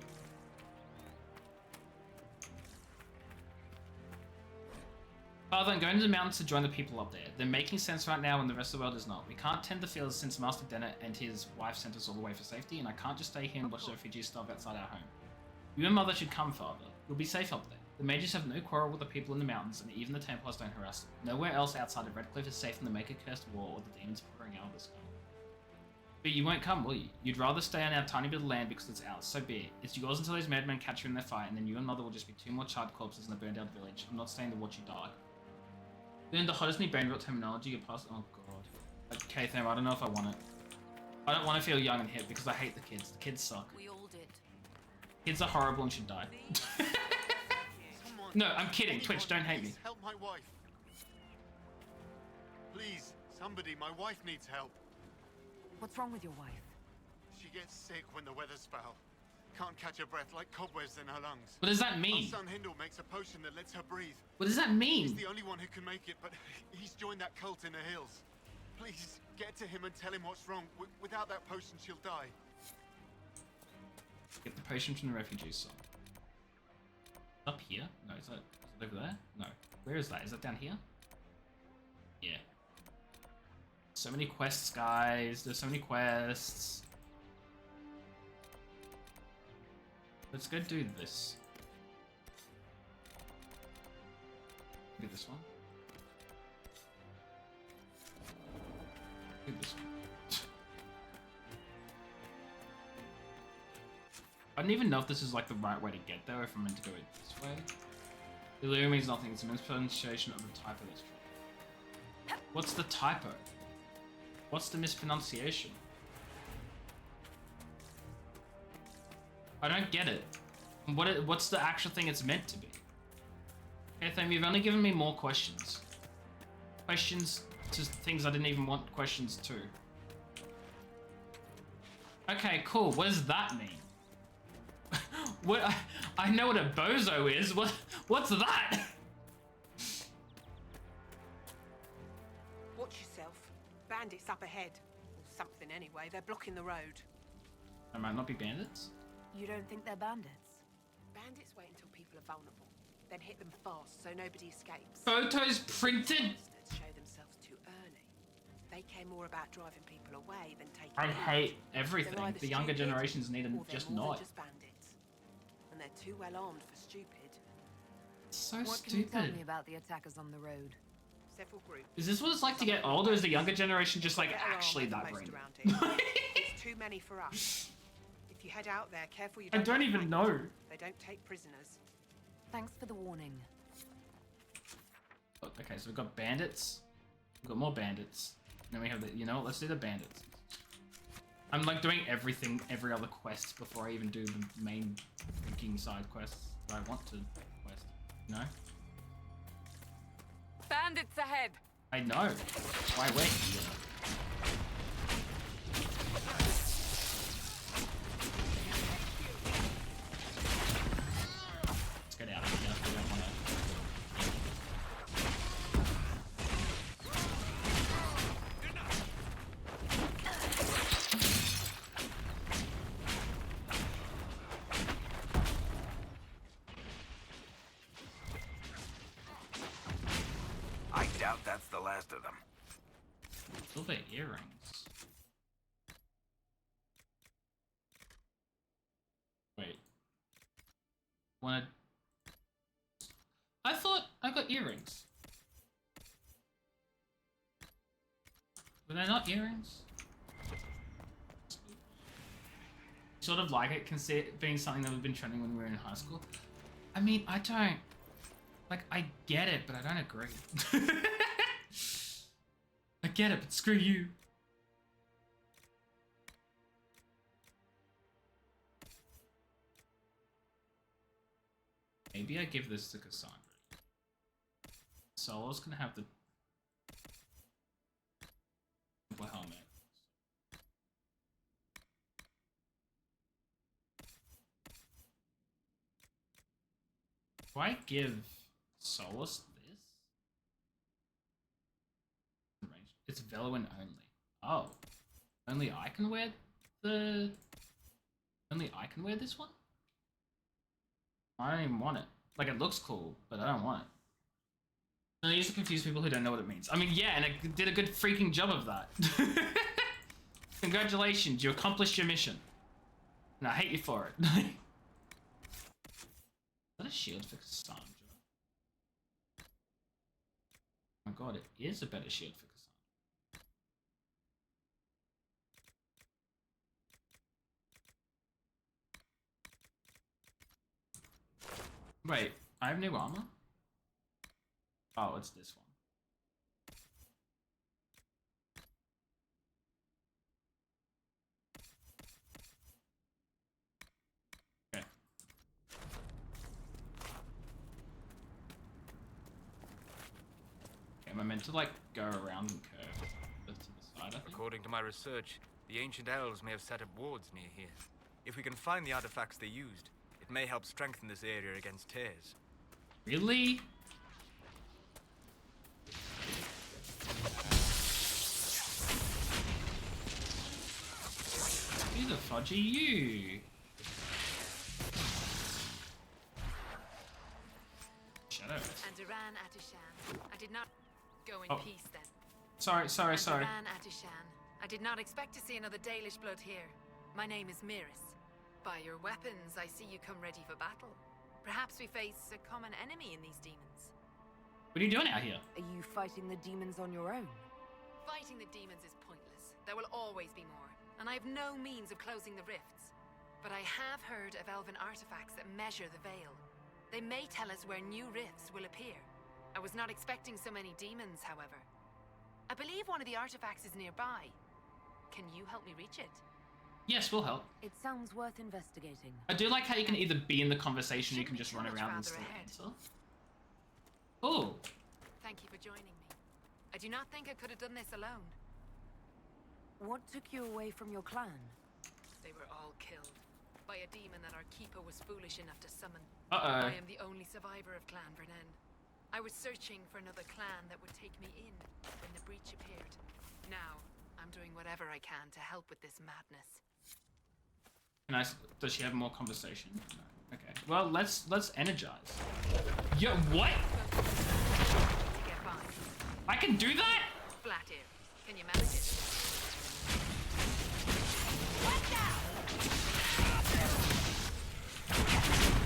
Father, I'm going to the mountains to join the people up there. They're making sense right now when the rest of the world is not. We can't tend the fields since Master Dennett and his wife sent us all the way for safety, and I can't just stay here and watch the refugees starve outside our home. You and Mother should come, Father. You'll be safe up there. The mages have no quarrel with the people in the mountains, and even the Templars don't harass them. Nowhere else outside of Redcliffe is safe from the Maker-cursed war or the demons pouring out of the sky. But you won't come, will you? You'd rather stay on our tiny bit of land because it's ours, so be it. It's yours until those madmen catch you in their fight, and then you and Mother will just be two more charred corpses in a burned out village. I'm not staying to watch you die. Learn the hottest new brain rot terminology you pass. Oh god. Okay, Tham, I don't know if I want it. I don't want to feel young and hip because I hate the kids. The kids suck. We all did. Kids are horrible and should die. No, I'm kidding. Twitch, don't hate me. Help my wife. Please, somebody, my wife needs help. What's wrong with your wife? She gets sick when the weather's foul. Can't catch her breath, like cobwebs in her lungs. What does that mean? Our son Hindle makes a potion that lets her breathe. What does that mean? He's the only one who can make it, but he's joined that cult in the hills. Please, get to him and tell him what's wrong. Without that potion, she'll die. Get the potion from the refugees, son. Up here? No, is it over there? No. Where is that? Is that down here? Yeah. So many quests, guys. There's so many quests. Let's go do this. Do this one. Do this one. I don't even know if this is like the right way to get there, if I'm meant to go this way. The lure means nothing, it's a mispronunciation of the typo that's true. What's the typo? What's the mispronunciation? I don't get it. What's the actual thing it's meant to be? Okay, Tham, you've only given me more questions. Questions to things I didn't even want questions to. Okay, cool. What does that mean? What? I know what a bozo is. What's that? Watch yourself. Bandits up ahead. Or something anyway. They're blocking the road. They might not be bandits. You don't think they're bandits? Bandits wait until people are vulnerable, then hit them fast so nobody escapes. Photos printed. Monsters show themselves too early. They care more about driving people away than taking. I hate They're everything. either The younger stupid, generations need to or they're just more than not. just bandits. And they're too well armed for stupid. So What can you tell stupid. me about the attackers on the road? Several groups. Is this what it's like to get older? Is the younger generation just like Better armed actually than that most brain? around here. There's too many for us. If you head out there, careful you I don't get even flanked. know. They don't take prisoners. Thanks for the warning. Oh, okay, so we've got bandits. We've got more bandits. Then we have the, you know what, let's do the bandits. I'm like doing everything, every other quest before I even do the main freaking side quests that I want to quest. You know? Bandits ahead! I know. Why wait? Let's get out of here. We don't want to. I doubt that's the last of them. Silver earrings. Wait. Wanna... I thought I got earrings. Were they not earrings? Sort of like it being something that we've been trending when we were in high school. I mean, I don't... Like, I get it, but I don't agree. I get it, but screw you. Maybe I give this to Cassandra. Solo's gonna have the helmet. Do I give Solus this? It's Veloin only. Oh. Only I can wear the... Only I can wear this one? I don't even want it. Like, it looks cool, but I don't want it. And I used to confuse people who don't know what it means. I mean, yeah, and it did a good freaking job of that. Congratulations, you accomplished your mission. And I hate you for it. Is that a shield for Cassandra? Oh my god, it is a better shield for Cassandra. Wait, I have new armor? Oh, it's this one. Okay. Am I meant to, like, go around and curve to the side, I think? According to my research, the ancient elves may have set up wards near here. If we can find the artifacts they used, it may help strengthen this area against tears. Really? Who the fudge are you? Shadow. And Iran Atishan. I did not go in peace then. Sorry. Iran Atishan. I did not expect to see another Dalish blood here. My name is Miris. By your weapons, I see you come ready for battle. Perhaps we face a common enemy in these demons. What are you doing out here? Are you fighting the demons on your own? Fighting the demons is pointless. There will always be more, and I have no means of closing the rifts. But I have heard of elven artifacts that measure the veil. They may tell us where new rifts will appear. I was not expecting so many demons, however. I believe one of the artifacts is nearby. Can you help me reach it? Yes, we'll help. It sounds worth investigating. I do like how you can either be in the conversation or you can just run around and still answer. Oh. Thank you for joining me. I do not think I could have done this alone. What took you away from your clan? They were all killed by a demon that our keeper was foolish enough to summon. Uh-oh. I am the only survivor of Clan Vernen. I was searching for another clan that would take me in when the breach appeared. Now, I'm doing whatever I can to help with this madness. Does she have more conversation? No. Okay. Well, let's energize. Yo, what? I can do that? Flat ear. Can you manage it?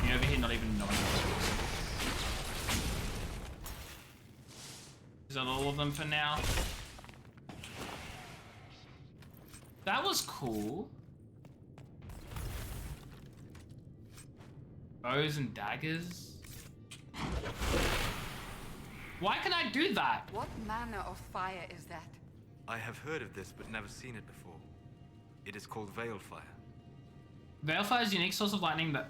You over here not even knowing what. Is that all of them for now? That was cool. Bows and daggers. Why can I do that? What manner of fire is that? I have heard of this, but never seen it before. It is called Veilfire. Veilfire is a unique source of lighting that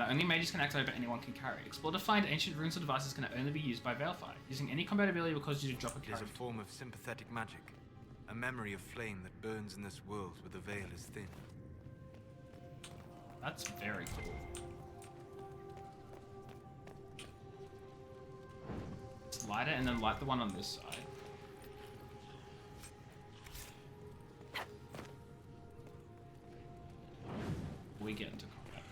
only mages can activate but anyone can carry. Explore to find ancient runes or devices can only be used by Veilfire. Using any combat ability will cause you to drop a It is character. a form of sympathetic magic. A memory of flame that burns in this world where the veil is thin. That's very cool. Let's light it and then light the one on this side. We get into combat.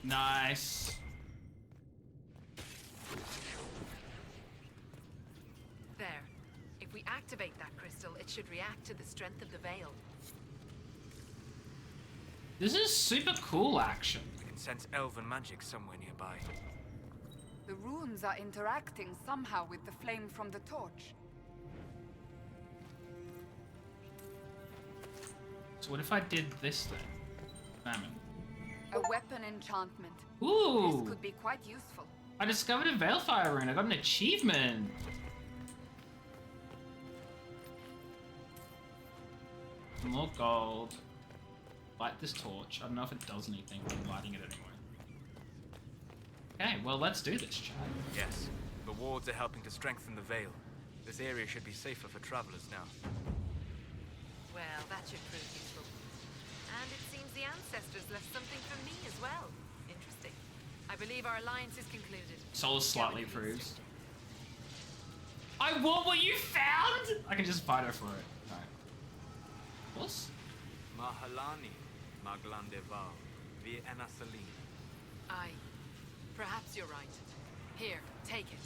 Nice. There. If we activate that crystal, it should react to the strength of the veil. This is super cool, action. I can sense elven magic somewhere nearby. The runes are interacting somehow with the flame from the torch. So what if I did this then? Famine. A weapon enchantment. Ooh! This could be quite useful. I discovered a Veilfire rune. I got an achievement. More gold. Light this torch. I don't know if it does anything, but I'm lighting it anyway. Okay, well, let's do this, Chad. Yes, the wards are helping to strengthen the Veil. This area should be safer for travelers now. Well, that should prove useful. And it seems the ancestors left something for me as well. Interesting. I believe our alliance is concluded. Soul slightly proves. I want what you found! I can just fight her for it. Alright. What's? Mahalani, Maglandeval, Vi Enasaline. Aye. Perhaps you're right. Here, take it.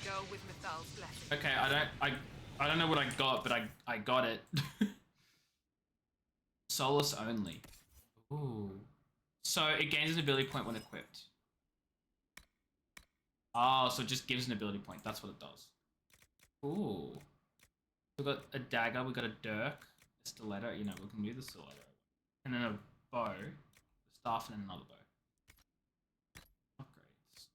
Go with Mythal's blessing. Okay, I don't know what I got, but I got it. Solace only. Ooh. So it gains an ability point when equipped. Oh, so it just gives an ability point. That's what it does. Ooh. We got a dagger, we got a dirk, a stiletto, you know, we can do the stiletto. And then a bow, a staff, and then another bow. Upgrades.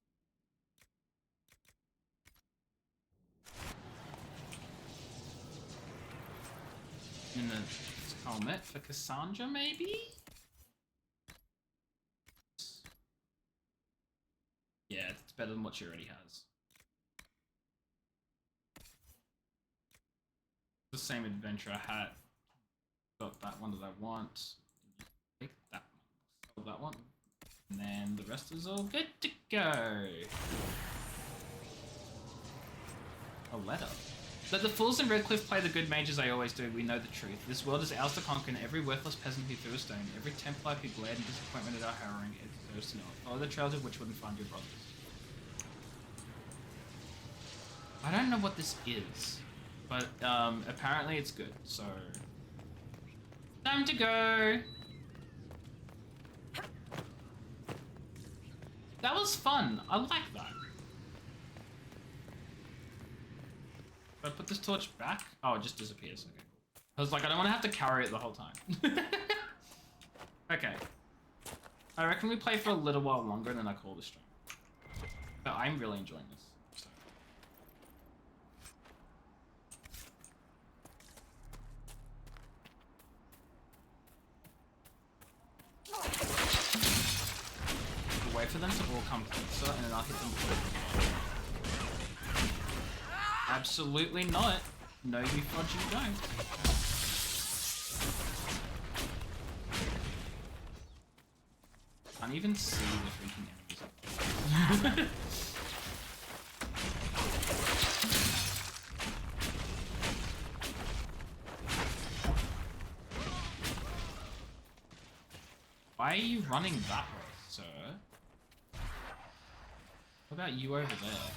And then a helmet for Cassandra, maybe? Yeah, it's better than what she already has. The same adventurer hat. Got that one that I want. Take that one. Sell that one. And then the rest is all good to go. A letter. Let the fools in Redcliffe play the good mages they always do. We know the truth. This world is ours to conquer, and every worthless peasant who threw a stone, every Templar who glared in disappointment at our harrowing, it deserves to know it. Follow the trails of Witchwood and find your brothers. I don't know what this is, but apparently it's good, so... Time to go! That was fun. I like that. If I put this torch back? Oh, it just disappears. Okay. I was like, I don't want to have to carry it the whole time. Okay. I reckon we play for a little while longer and then I call the stream. But I'm really enjoying this. Wait for them to all come closer and then I'll hit them before. Absolutely not. No, you fudge, you don't. Can't even see the freaking enemies. Why are you running that way, sir? What about you over there?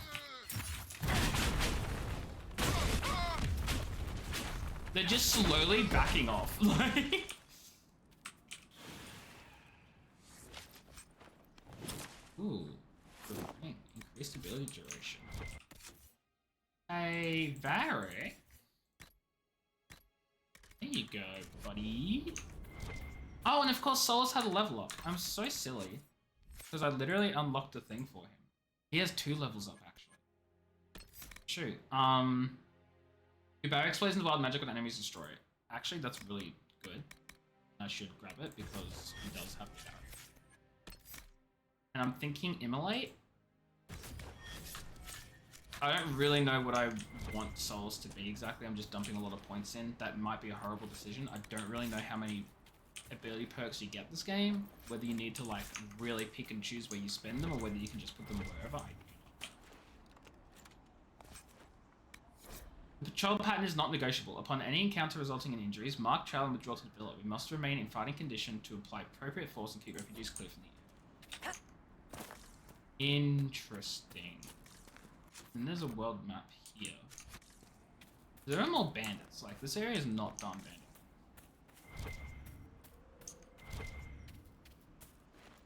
They're just slowly backing off. Like... Ooh, good thing. Increased ability duration. Hey, Varric. There you go, buddy. Oh, and of course Solus had a level up. I'm so silly. Because I literally unlocked a thing for him. He has 2 levels up, actually. Shoot. Your barrier explodes in the wild magic when enemies destroy it. Actually, that's really good. I should grab it because he does have the barrier. And I'm thinking Immolate. I don't really know what I want Solus to be exactly. I'm just dumping a lot of points in. That might be a horrible decision. I don't really know how many ability perks you get this game. Whether you need to like really pick and choose where you spend them or whether you can just put them wherever. The patrol pattern is not negotiable. Upon any encounter resulting in injuries, mark trail and withdraw to the villa. We must remain in fighting condition to apply appropriate force and keep refugees clear from the air. Interesting. And there's a world map here. There are more bandits. Like, this area is not done bandit.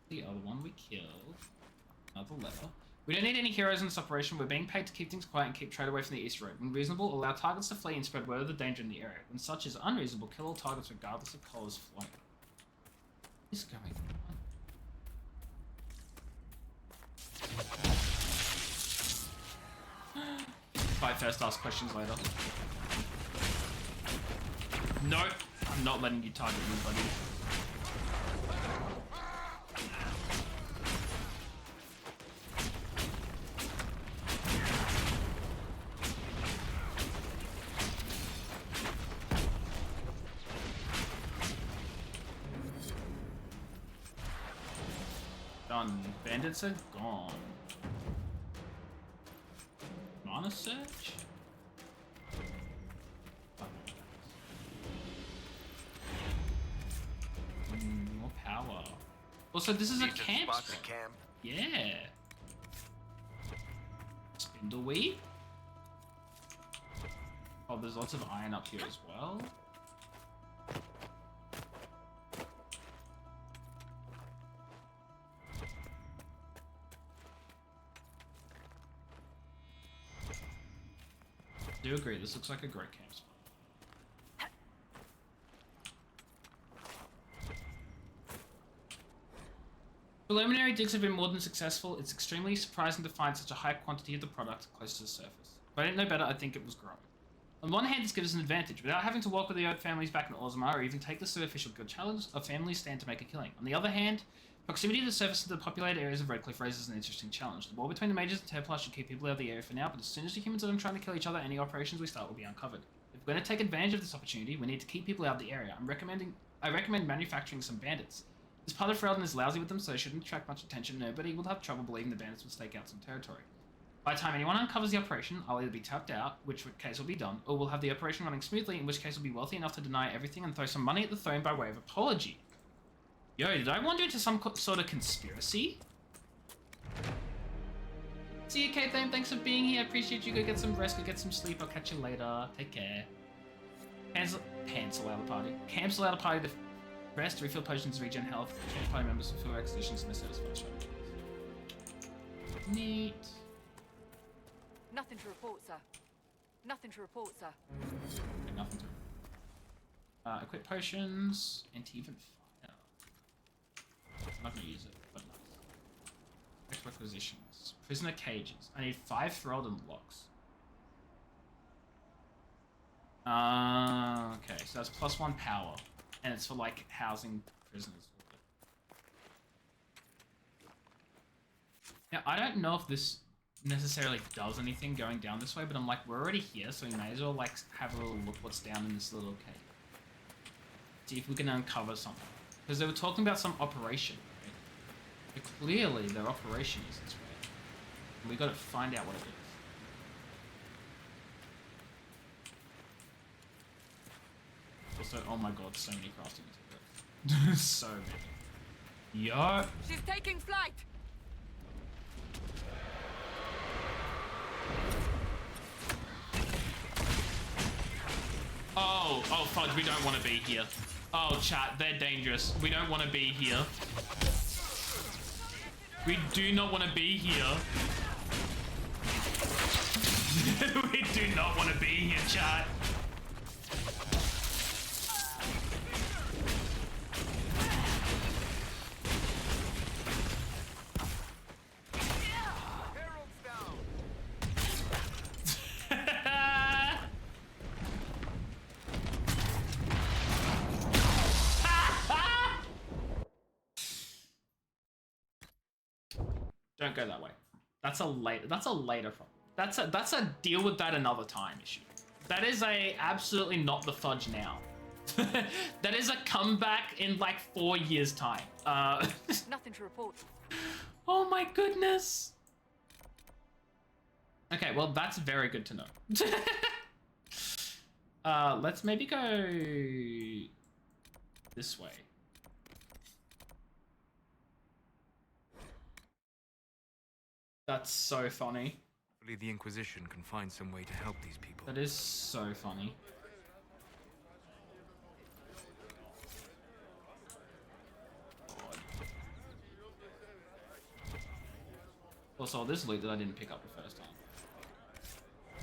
The other one we killed. Another lever. We don't need any heroes in this operation. We're being paid to keep things quiet and keep trade away from the east road. When reasonable, allow targets to flee and spread word of the danger in the area. When such is unreasonable, kill all targets regardless of colours flowing. What is going on? Fight first, ask questions later. Nope, I'm not letting you target me, buddy. Done. Bandits are gone. Mana search? More power. Also, this is a camp spot. Yeah. Spindleweed? Oh, there's lots of iron up here as well. I do agree, this looks like a great camp spot. Preliminary digs have been more than successful. It's extremely surprising to find such a high quantity of the product close to the surface. If I didn't know better, I'd think it was growing. On one hand, this gives us an advantage. Without having to walk with the Oak families back in Orzammar or even take the superficial good challenge, our families stand to make a killing. On the other hand, proximity to the surface of the populated areas of Redcliffe raises an interesting challenge. The war between the Mages and Templars should keep people out of the area for now, but as soon as the humans are done trying to kill each other, any operations we start will be uncovered. If we're going to take advantage of this opportunity, we need to keep people out of the area. I recommend manufacturing some bandits. This part of Ferelden is lousy with them, so it shouldn't attract much attention. Nobody will have trouble believing the bandits will stake out some territory. By the time anyone uncovers the operation, I'll either be tapped out, which case will be done, or we'll have the operation running smoothly, in which case we'll be wealthy enough to deny everything and throw some money at the throne by way of apology. Yo, did I wander into some sort of conspiracy? See you, K-Thame. Thanks for being here. Appreciate you. Go get some rest. Go get some sleep. I'll catch you later. Take care. Cancel out the party. Cancel out a party to rest, refill potions, regen health. Change party members to fulfill expeditions and their satisfaction. Neat. Nothing to report, sir. Nothing to report, sir. Okay, nothing to equip potions. Anti-even fire. I'm not gonna use it, but nice. Requisitions. Prisoner cages. I need 5 Ferelden locks. Okay, so that's +1 power. And it's for, like, housing prisoners. Now, I don't know if this necessarily does anything going down this way, but I'm like, we're already here, so we may as well, like, have a little look what's down in this little cave. See if we can uncover something. Because they were talking about some operation, right? But clearly, their operation is this way. And we gotta find out what it is. Also, oh my god, so many crafting materials. So many. Yo! She's taking flight! Oh fudge, we don't want to be here. Oh chat, they're dangerous. We don't want to be here. We do not want to be here. We do not want to be here, chat. Don't go that way. That's a later problem. That's a deal with that another time issue. That is a absolutely not the fudge now. That is a comeback in like 4 years time. Nothing to report. Oh my goodness. Okay, well that's very good to know. Let's maybe go this way. That's so funny. Hopefully the Inquisition can find some way to help these people. That is so funny. God. Also, this loot that I didn't pick up the first time.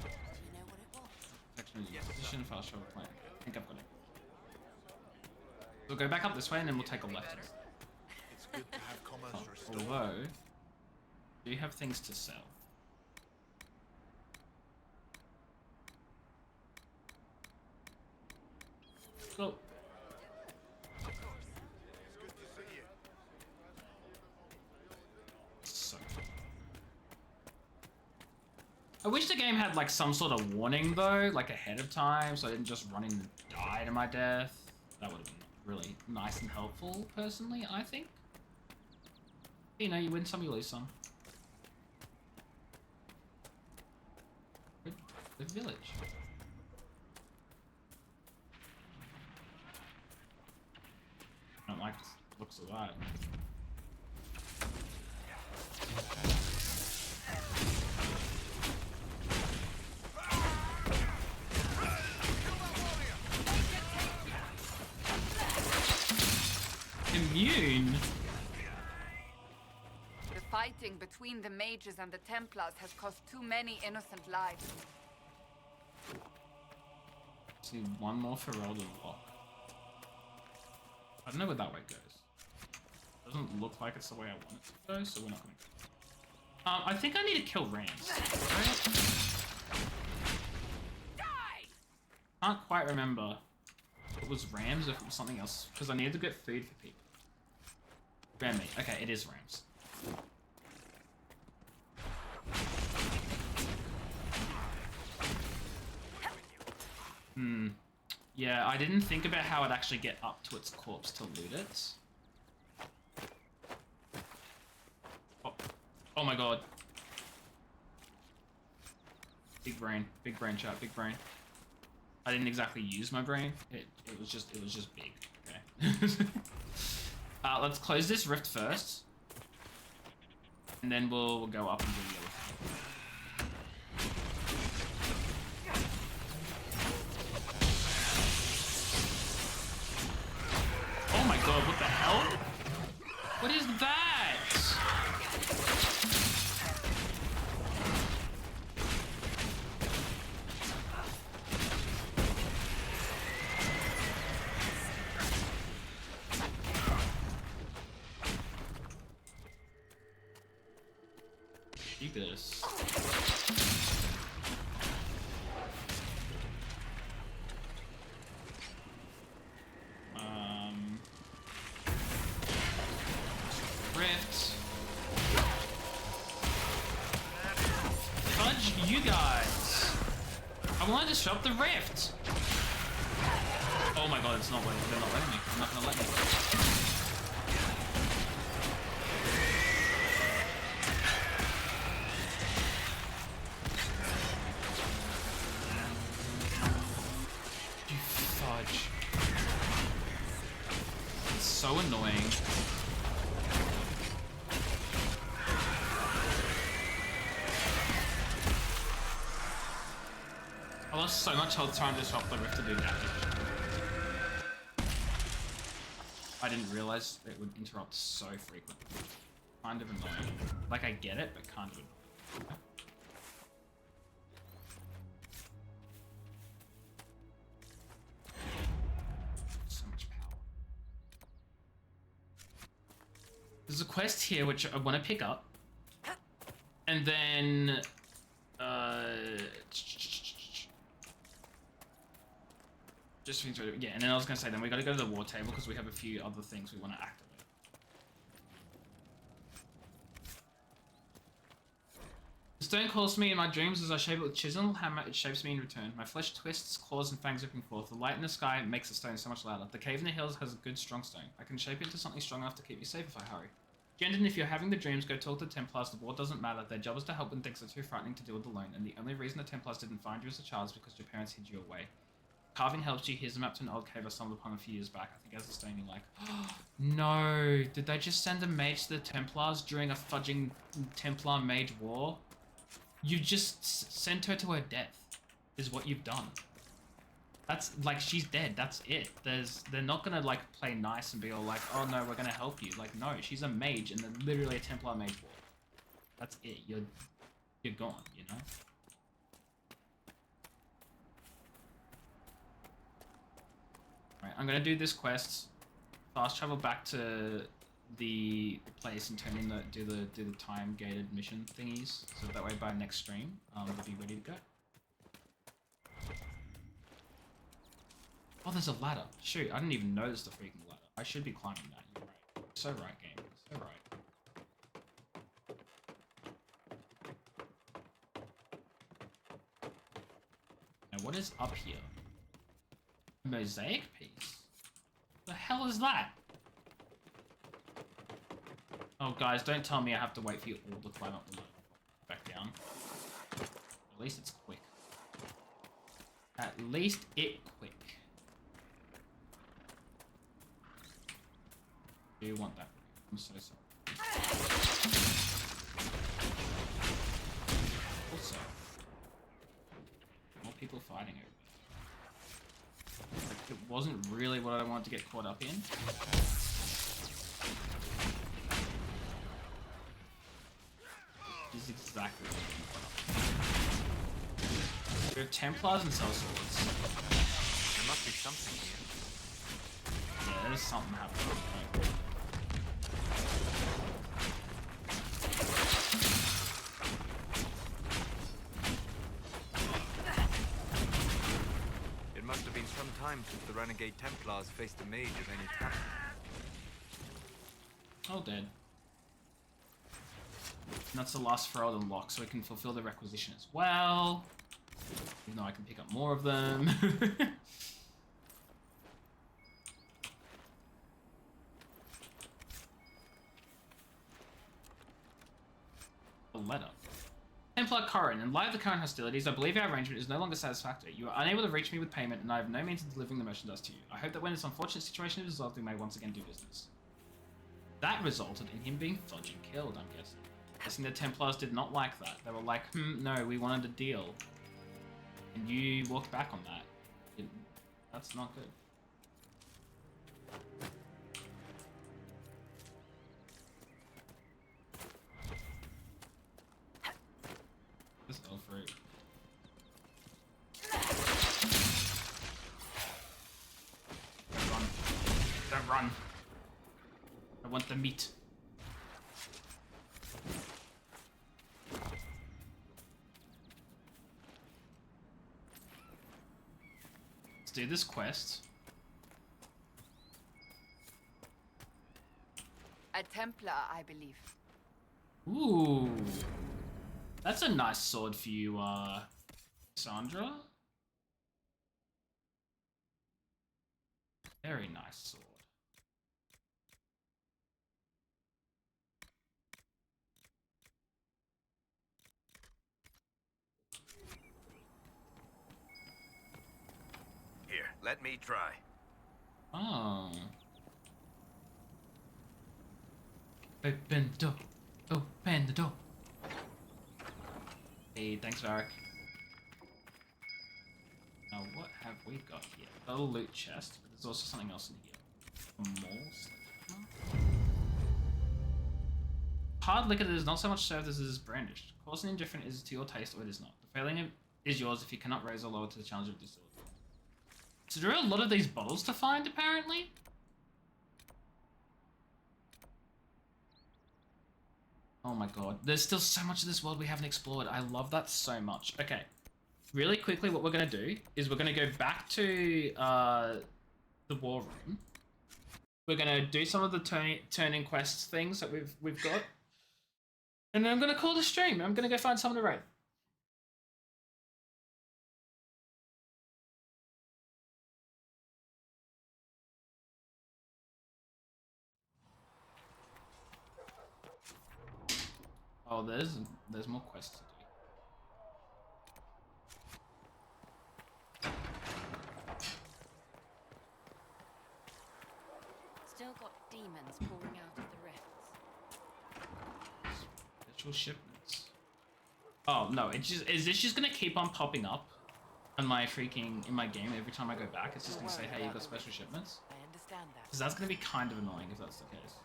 Do you know what it was? Section position, fast travel plan. I think I've got it. We'll go back up this way and then we'll take a left. It's good to have commerce restored. Although, do you have things to sell? Cool. So I wish the game had like some sort of warning though, like ahead of time, so I didn't just run in and die to my death. That would have been really nice and helpful, personally, I think. You know, you win some, you lose some. The village. I don't like the looks of that. Immune? The fighting between the mages and the Templars has cost too many innocent lives. See, one more for roll to lock. I don't know where that way goes. Doesn't look like it's the way I want it to go, so we're not gonna go. I think I need to kill Rams. Right? Can't quite remember if it was Rams or if it was something else, because I needed to get food for people. Ram meat. Okay, it is Rams. Yeah, I didn't think about how I'd actually get up to its corpse to loot it. Oh my god. Big brain chat, big brain. I didn't exactly use my brain. It was just big. Okay. Let's close this rift first. And then we'll go up and do the other thing. Oh my god, what the hell? What is that? Do this. Rift. Fudge you guys. I want to disrupt the rift. Oh my god, it's not letting me. They're not letting me. They're not gonna let me. You fudge. It's so annoying. I lost so much health trying to disrupt the rift to do damage. I didn't realize it would interrupt so frequently. Kind of annoying. Like, I get it, but kind of annoying. So much power. There's a quest here which I want to pick up. And then... just yeah, and then I was gonna say then we gotta go to the war table because we have a few other things we want to activate. The stone calls to me in my dreams as I shape it with chisel and hammer. It shapes me in return. My flesh twists, claws and fangs ripping forth. The light in the sky makes the stone so much louder. The cave in the hills has a good strong stone. I can shape it into something strong enough to keep me safe if I hurry. Jendon, if you're having the dreams, go talk to the Templars. The war doesn't matter. Their job is to help when things are too frightening to deal with alone. And the only reason the Templars didn't find you as a child is because your parents hid you away. Carving helps you. Here's a map to an old cave I stumbled upon a few years back. I think as a stone you're like, oh, no, did they just send a mage to the Templars during a fudging Templar mage war? You just sent her to her death, is what you've done. That's, like, she's dead, that's it. They're not gonna, like, play nice and be all like, oh no, we're gonna help you. Like, no, she's a mage and they're literally a Templar mage war. That's it, you're gone, you know? Right, I'm gonna do this quest, fast travel back to the place and turn in do the time gated mission thingies, so that way by next stream we'll be ready to go. Oh, there's a ladder. Shoot, I didn't even notice the freaking ladder. I should be climbing that. You're right. So right, game. So right. Now, what is up here? A mosaic piece? The hell is that? Oh, guys, don't tell me I have to wait for you all to climb up the ladder. Back down. At least it's quick. At least it quick. Do you want that? I'm so sorry. Also, more people fighting over there. Like, it wasn't really what I wanted to get caught up in. This is exactly what I'm getting caught up in. We have Templars and sellswords. There must be something here. Yeah, there's something happening, right? It must have been some time since the renegade Templars faced a mage of any type. Oh, dead. And that's the last throw unlock, so we can fulfill the requisition as well. Even though I can pick up more of them. A letter. Templar Corrin, in light of the current hostilities, I believe our arrangement is no longer satisfactory. You are unable to reach me with payment, and I have no means of delivering the merchandise to you. I hope that when this unfortunate situation is resolved, we may once again do business. That resulted in him being fudged and killed, I'm guessing. Guessing the Templars did not like that. They were like, no, we wanted a deal. And you walked back on that. That's not good. This elf root. Don't run. Don't run. I want the meat. Let's do this quest. A Templar, I believe. Ooh. That's a nice sword for you, Sandra. Very nice sword. Here, let me try. Oh. Open the door. Open the door. Hey, thanks, Varric. Now, what have we got here? Got a loot chest, but there's also something else in here. A mole sledgehammer? Hard liquor that is not so much served as it is brandished. Coarse and indifferent is to your taste or it is not. The failing is yours if you cannot raise or lower to the challenge of distilling. So there are a lot of these bottles to find, apparently? Oh my god. There's still so much of this world we haven't explored. I love that so much. Okay. Really quickly, what we're going to do is we're going to go back to the war room. We're going to do some of the turn-in quests things that we've got. And then I'm going to call the stream. I'm going to go find someone to raid. Oh, there's more quests to do. Still got demons pouring out of the rifts. Special shipments. Oh no, is this just gonna keep on popping up on my freaking in my game every time I go back? It's just gonna say, hey, you got special shipments? I understand that. Because that's gonna be kind of annoying if that's the case.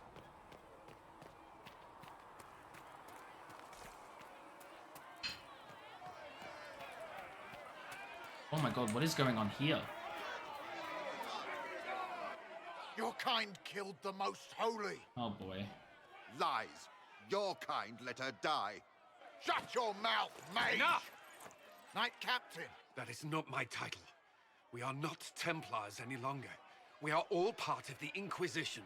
Oh my god, what is going on here? Your kind killed the most holy. Oh boy. Lies. Your kind let her die. Shut your mouth, mage! Enough! Knight Captain. That is not my title. We are not Templars any longer. We are all part of the Inquisition.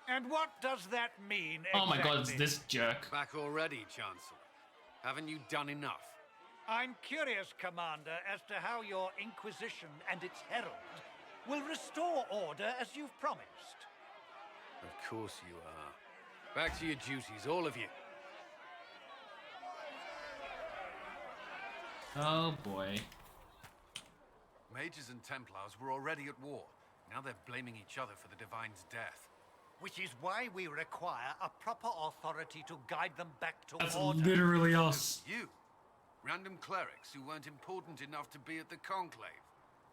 And what does that mean exactly? Oh my god, it's this jerk. Back already, Chancellor. Haven't you done enough? I'm curious, Commander, as to how your Inquisition and its herald will restore order as you've promised. Of course you are. Back to your duties, all of you. Oh boy. Mages and Templars were already at war. Now they're blaming each other for the Divine's death. Which is why we require a proper authority to guide them back to That's order. literally us. You. Random clerics who weren't important enough to be at the Conclave.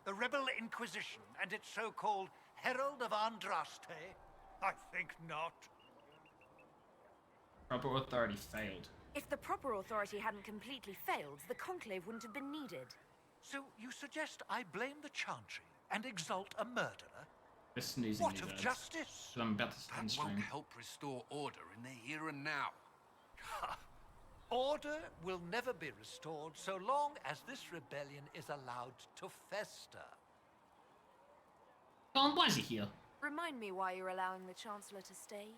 The Rebel Inquisition and its so-called Herald of Andraste? I think not. Proper authority failed. If the proper authority hadn't completely failed, the conclave wouldn't have been needed. So you suggest I blame the Chantry and exalt a murderer? Just snoozing What me, of guys. justice? 'Cause I'm about to stand That won't stream. help restore order in the here and now. Order will never be restored so long as this rebellion is allowed to fester. Colin, why is he here? Remind me why you're allowing the Chancellor to stay?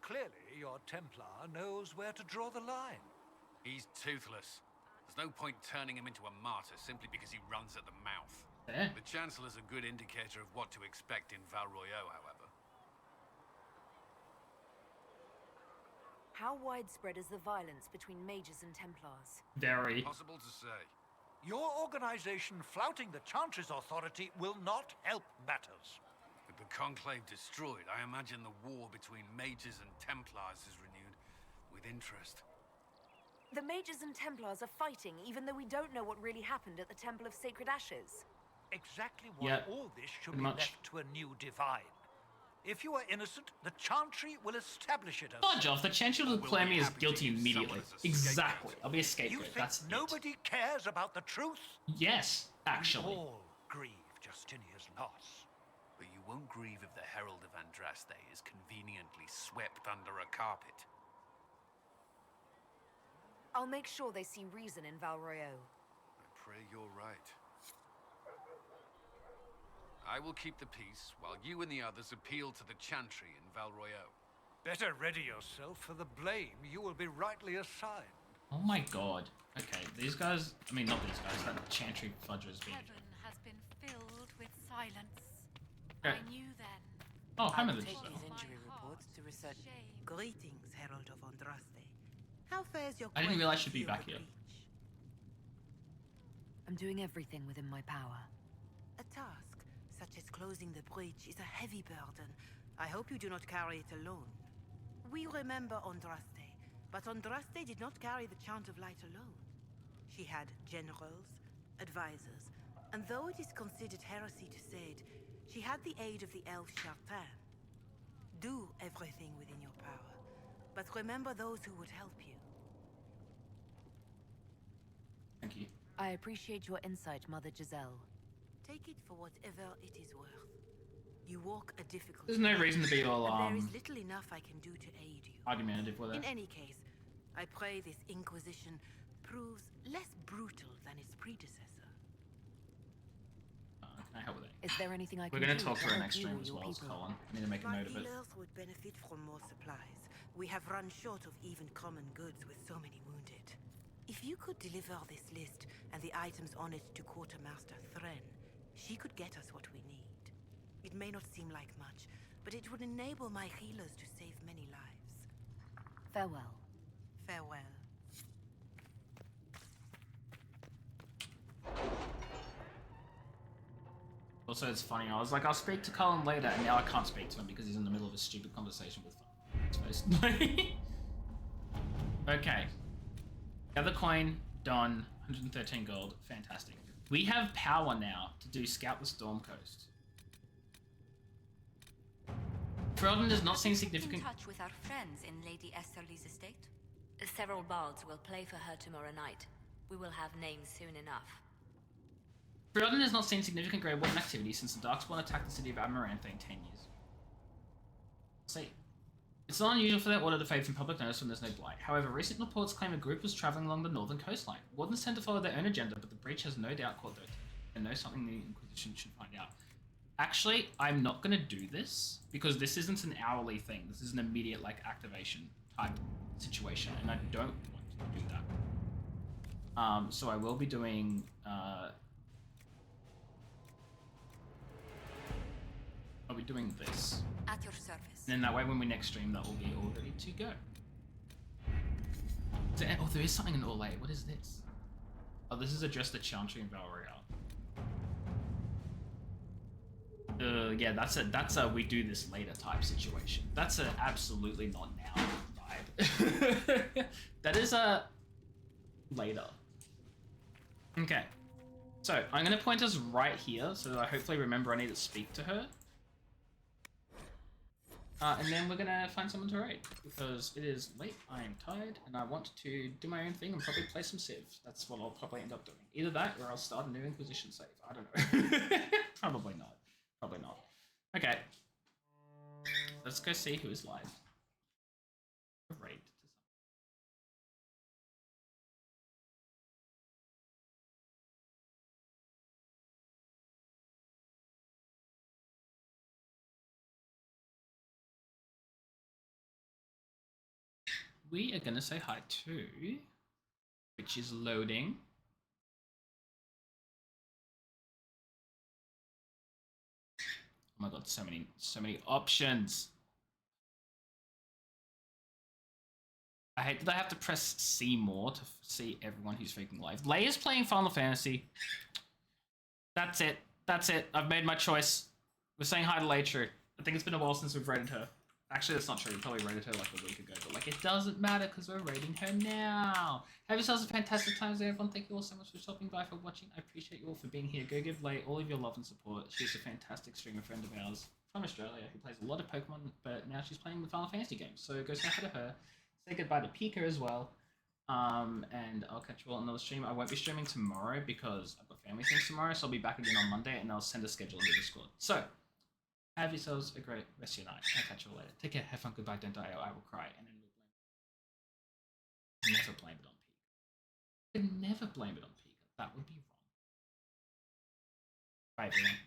Clearly, your Templar knows where to draw the line. He's toothless. There's no point turning him into a martyr simply because he runs at the mouth. Yeah. The Chancellor's a good indicator of what to expect in Val Royeaux, however. How widespread is the violence between mages and Templars? Very. Impossible to say. Your organization flouting the Chantry's authority will not help matters. With the Conclave destroyed, I imagine the war between mages and Templars is renewed with interest. The mages and Templars are fighting even though we don't know what really happened at the Temple of Sacred Ashes. Exactly why Yeah, all this should pretty be much. left to a new divine. If you are innocent, the Chantry will establish it as Fudge off, the Chancellor will declare me as guilty immediately. someone as a Exactly. I'll be a You scapegoat. think That's nobody cares about the truth? it. Yes, actually. We all grieve Justinia's loss. But you won't grieve if the Herald of Andraste is conveniently swept under a carpet. I'll make sure they see reason in Val Royeaux. I pray you're right. I will keep the peace while you and the others appeal to the Chantry in Val Royeaux. Better ready yourself for the blame you will be rightly assigned. Oh my god. Okay, these guys, I mean not these guys, that Chantry fudger is being... Heaven has been filled with silence. Okay. I knew then. Oh, hi, I will Mother. take these injury reports to research. Greetings, Herald of Andraste. How fares your I didn't quest realize to she'd be seal back the here. breach? I'm doing everything within my power. A task such as closing the breach is a heavy burden. I hope you do not carry it alone. We remember Andraste, but Andraste did not carry the Chant of Light alone. She had generals, advisors, and though it is considered heresy to say it, she had the aid of the elf Chartin. Do everything within your power, but remember those who would help you. Thank you. I appreciate your insight, Mother Giselle. Take it for whatever it is worth. You walk a difficult There's no path, reason to be all, and there is little enough I can do to aid you. argumentative with it. In any case, I pray this Inquisition proves less brutal than its predecessor. Can I help with it? Is there anything I can We're do going to talk to her help next you stream or as your well, people? Colin. I need to make a My note of it. healers would benefit from more supplies. We have run short of even common goods with so many wounded. If you could deliver this list and the items on it to Quartermaster Thren, she could get us what we need. It may not seem like much, but it would enable my healers to save many lives. Farewell. Farewell. Also, it's funny, I was like, I'll speak to Colin later, and now I can't speak to him because he's in the middle of a stupid conversation with Okay. Gather coin, done. 113 gold, fantastic. We have power now to do Scout the Storm Coast. Ferelden does not seem significant. In touch with our friends in Lady Esterly's estate? Several bards will play for her tomorrow night. We will have names soon enough. Ferelden has not seen significant Grey Warden activity since the Darkspawn attacked the city of Amaranthe in 10 years. See. It's not unusual for their order to fade from public notice when there's no blight. However, recent reports claim a group was travelling along the northern coastline. Wardens tend to follow their own agenda, but the breach has no doubt caught their attention and knows something the Inquisition should find out. Actually, I'm not going to do this, because this isn't an hourly thing. This is an immediate, like, activation type situation, and I don't want to do that. So I will be doing, I'll be doing this. At your service. And then that way when we next stream, that will be all ready to go. Oh, there is something in Orlais. What is this? Oh, this is addressed to Chantry and Valriel. Yeah, that's a we do this later type situation. That's a absolutely not now vibe. That is a later. Okay. So, I'm going to point us right here, so that I hopefully remember I need to speak to her. And then we're going to find someone to raid, because it is late, I am tired, and I want to do my own thing and probably play some Civ. That's what I'll probably end up doing. Either that, or I'll start a new Inquisition save. I don't know. Probably not. Probably not. Okay. Let's go see who is live. Raid. We are gonna say hi to, which is loading. Oh my god, so many options. I hate that I have to press C more to see everyone who's freaking live. Leia's playing Final Fantasy. That's it. That's it. I've made my choice. We're saying hi to Leitru. I think it's been a while since we've rated her. Actually, that's not true. We probably rated her like a week ago, but like it doesn't matter because we're rating her now. Have yourselves a fantastic time, everyone. Thank you all so much for stopping by, for watching. I appreciate you all for being here. Go give Lei all of your love and support. She's a fantastic streamer friend of ours from Australia who plays a lot of Pokemon, but now she's playing the Final Fantasy games. So go say hi to her. Say goodbye to Pika as well. And I'll catch you all on another stream. I won't be streaming tomorrow because I've got family things tomorrow, so I'll be back again on Monday and I'll send a schedule in the Discord. So, have yourselves a great rest of your night. I'll catch you all later. Take care, have fun, goodbye, don't die, or I will cry, and then we'll never blame it on Pika. Never blame it on Pika. That would be wrong. Bye, everyone.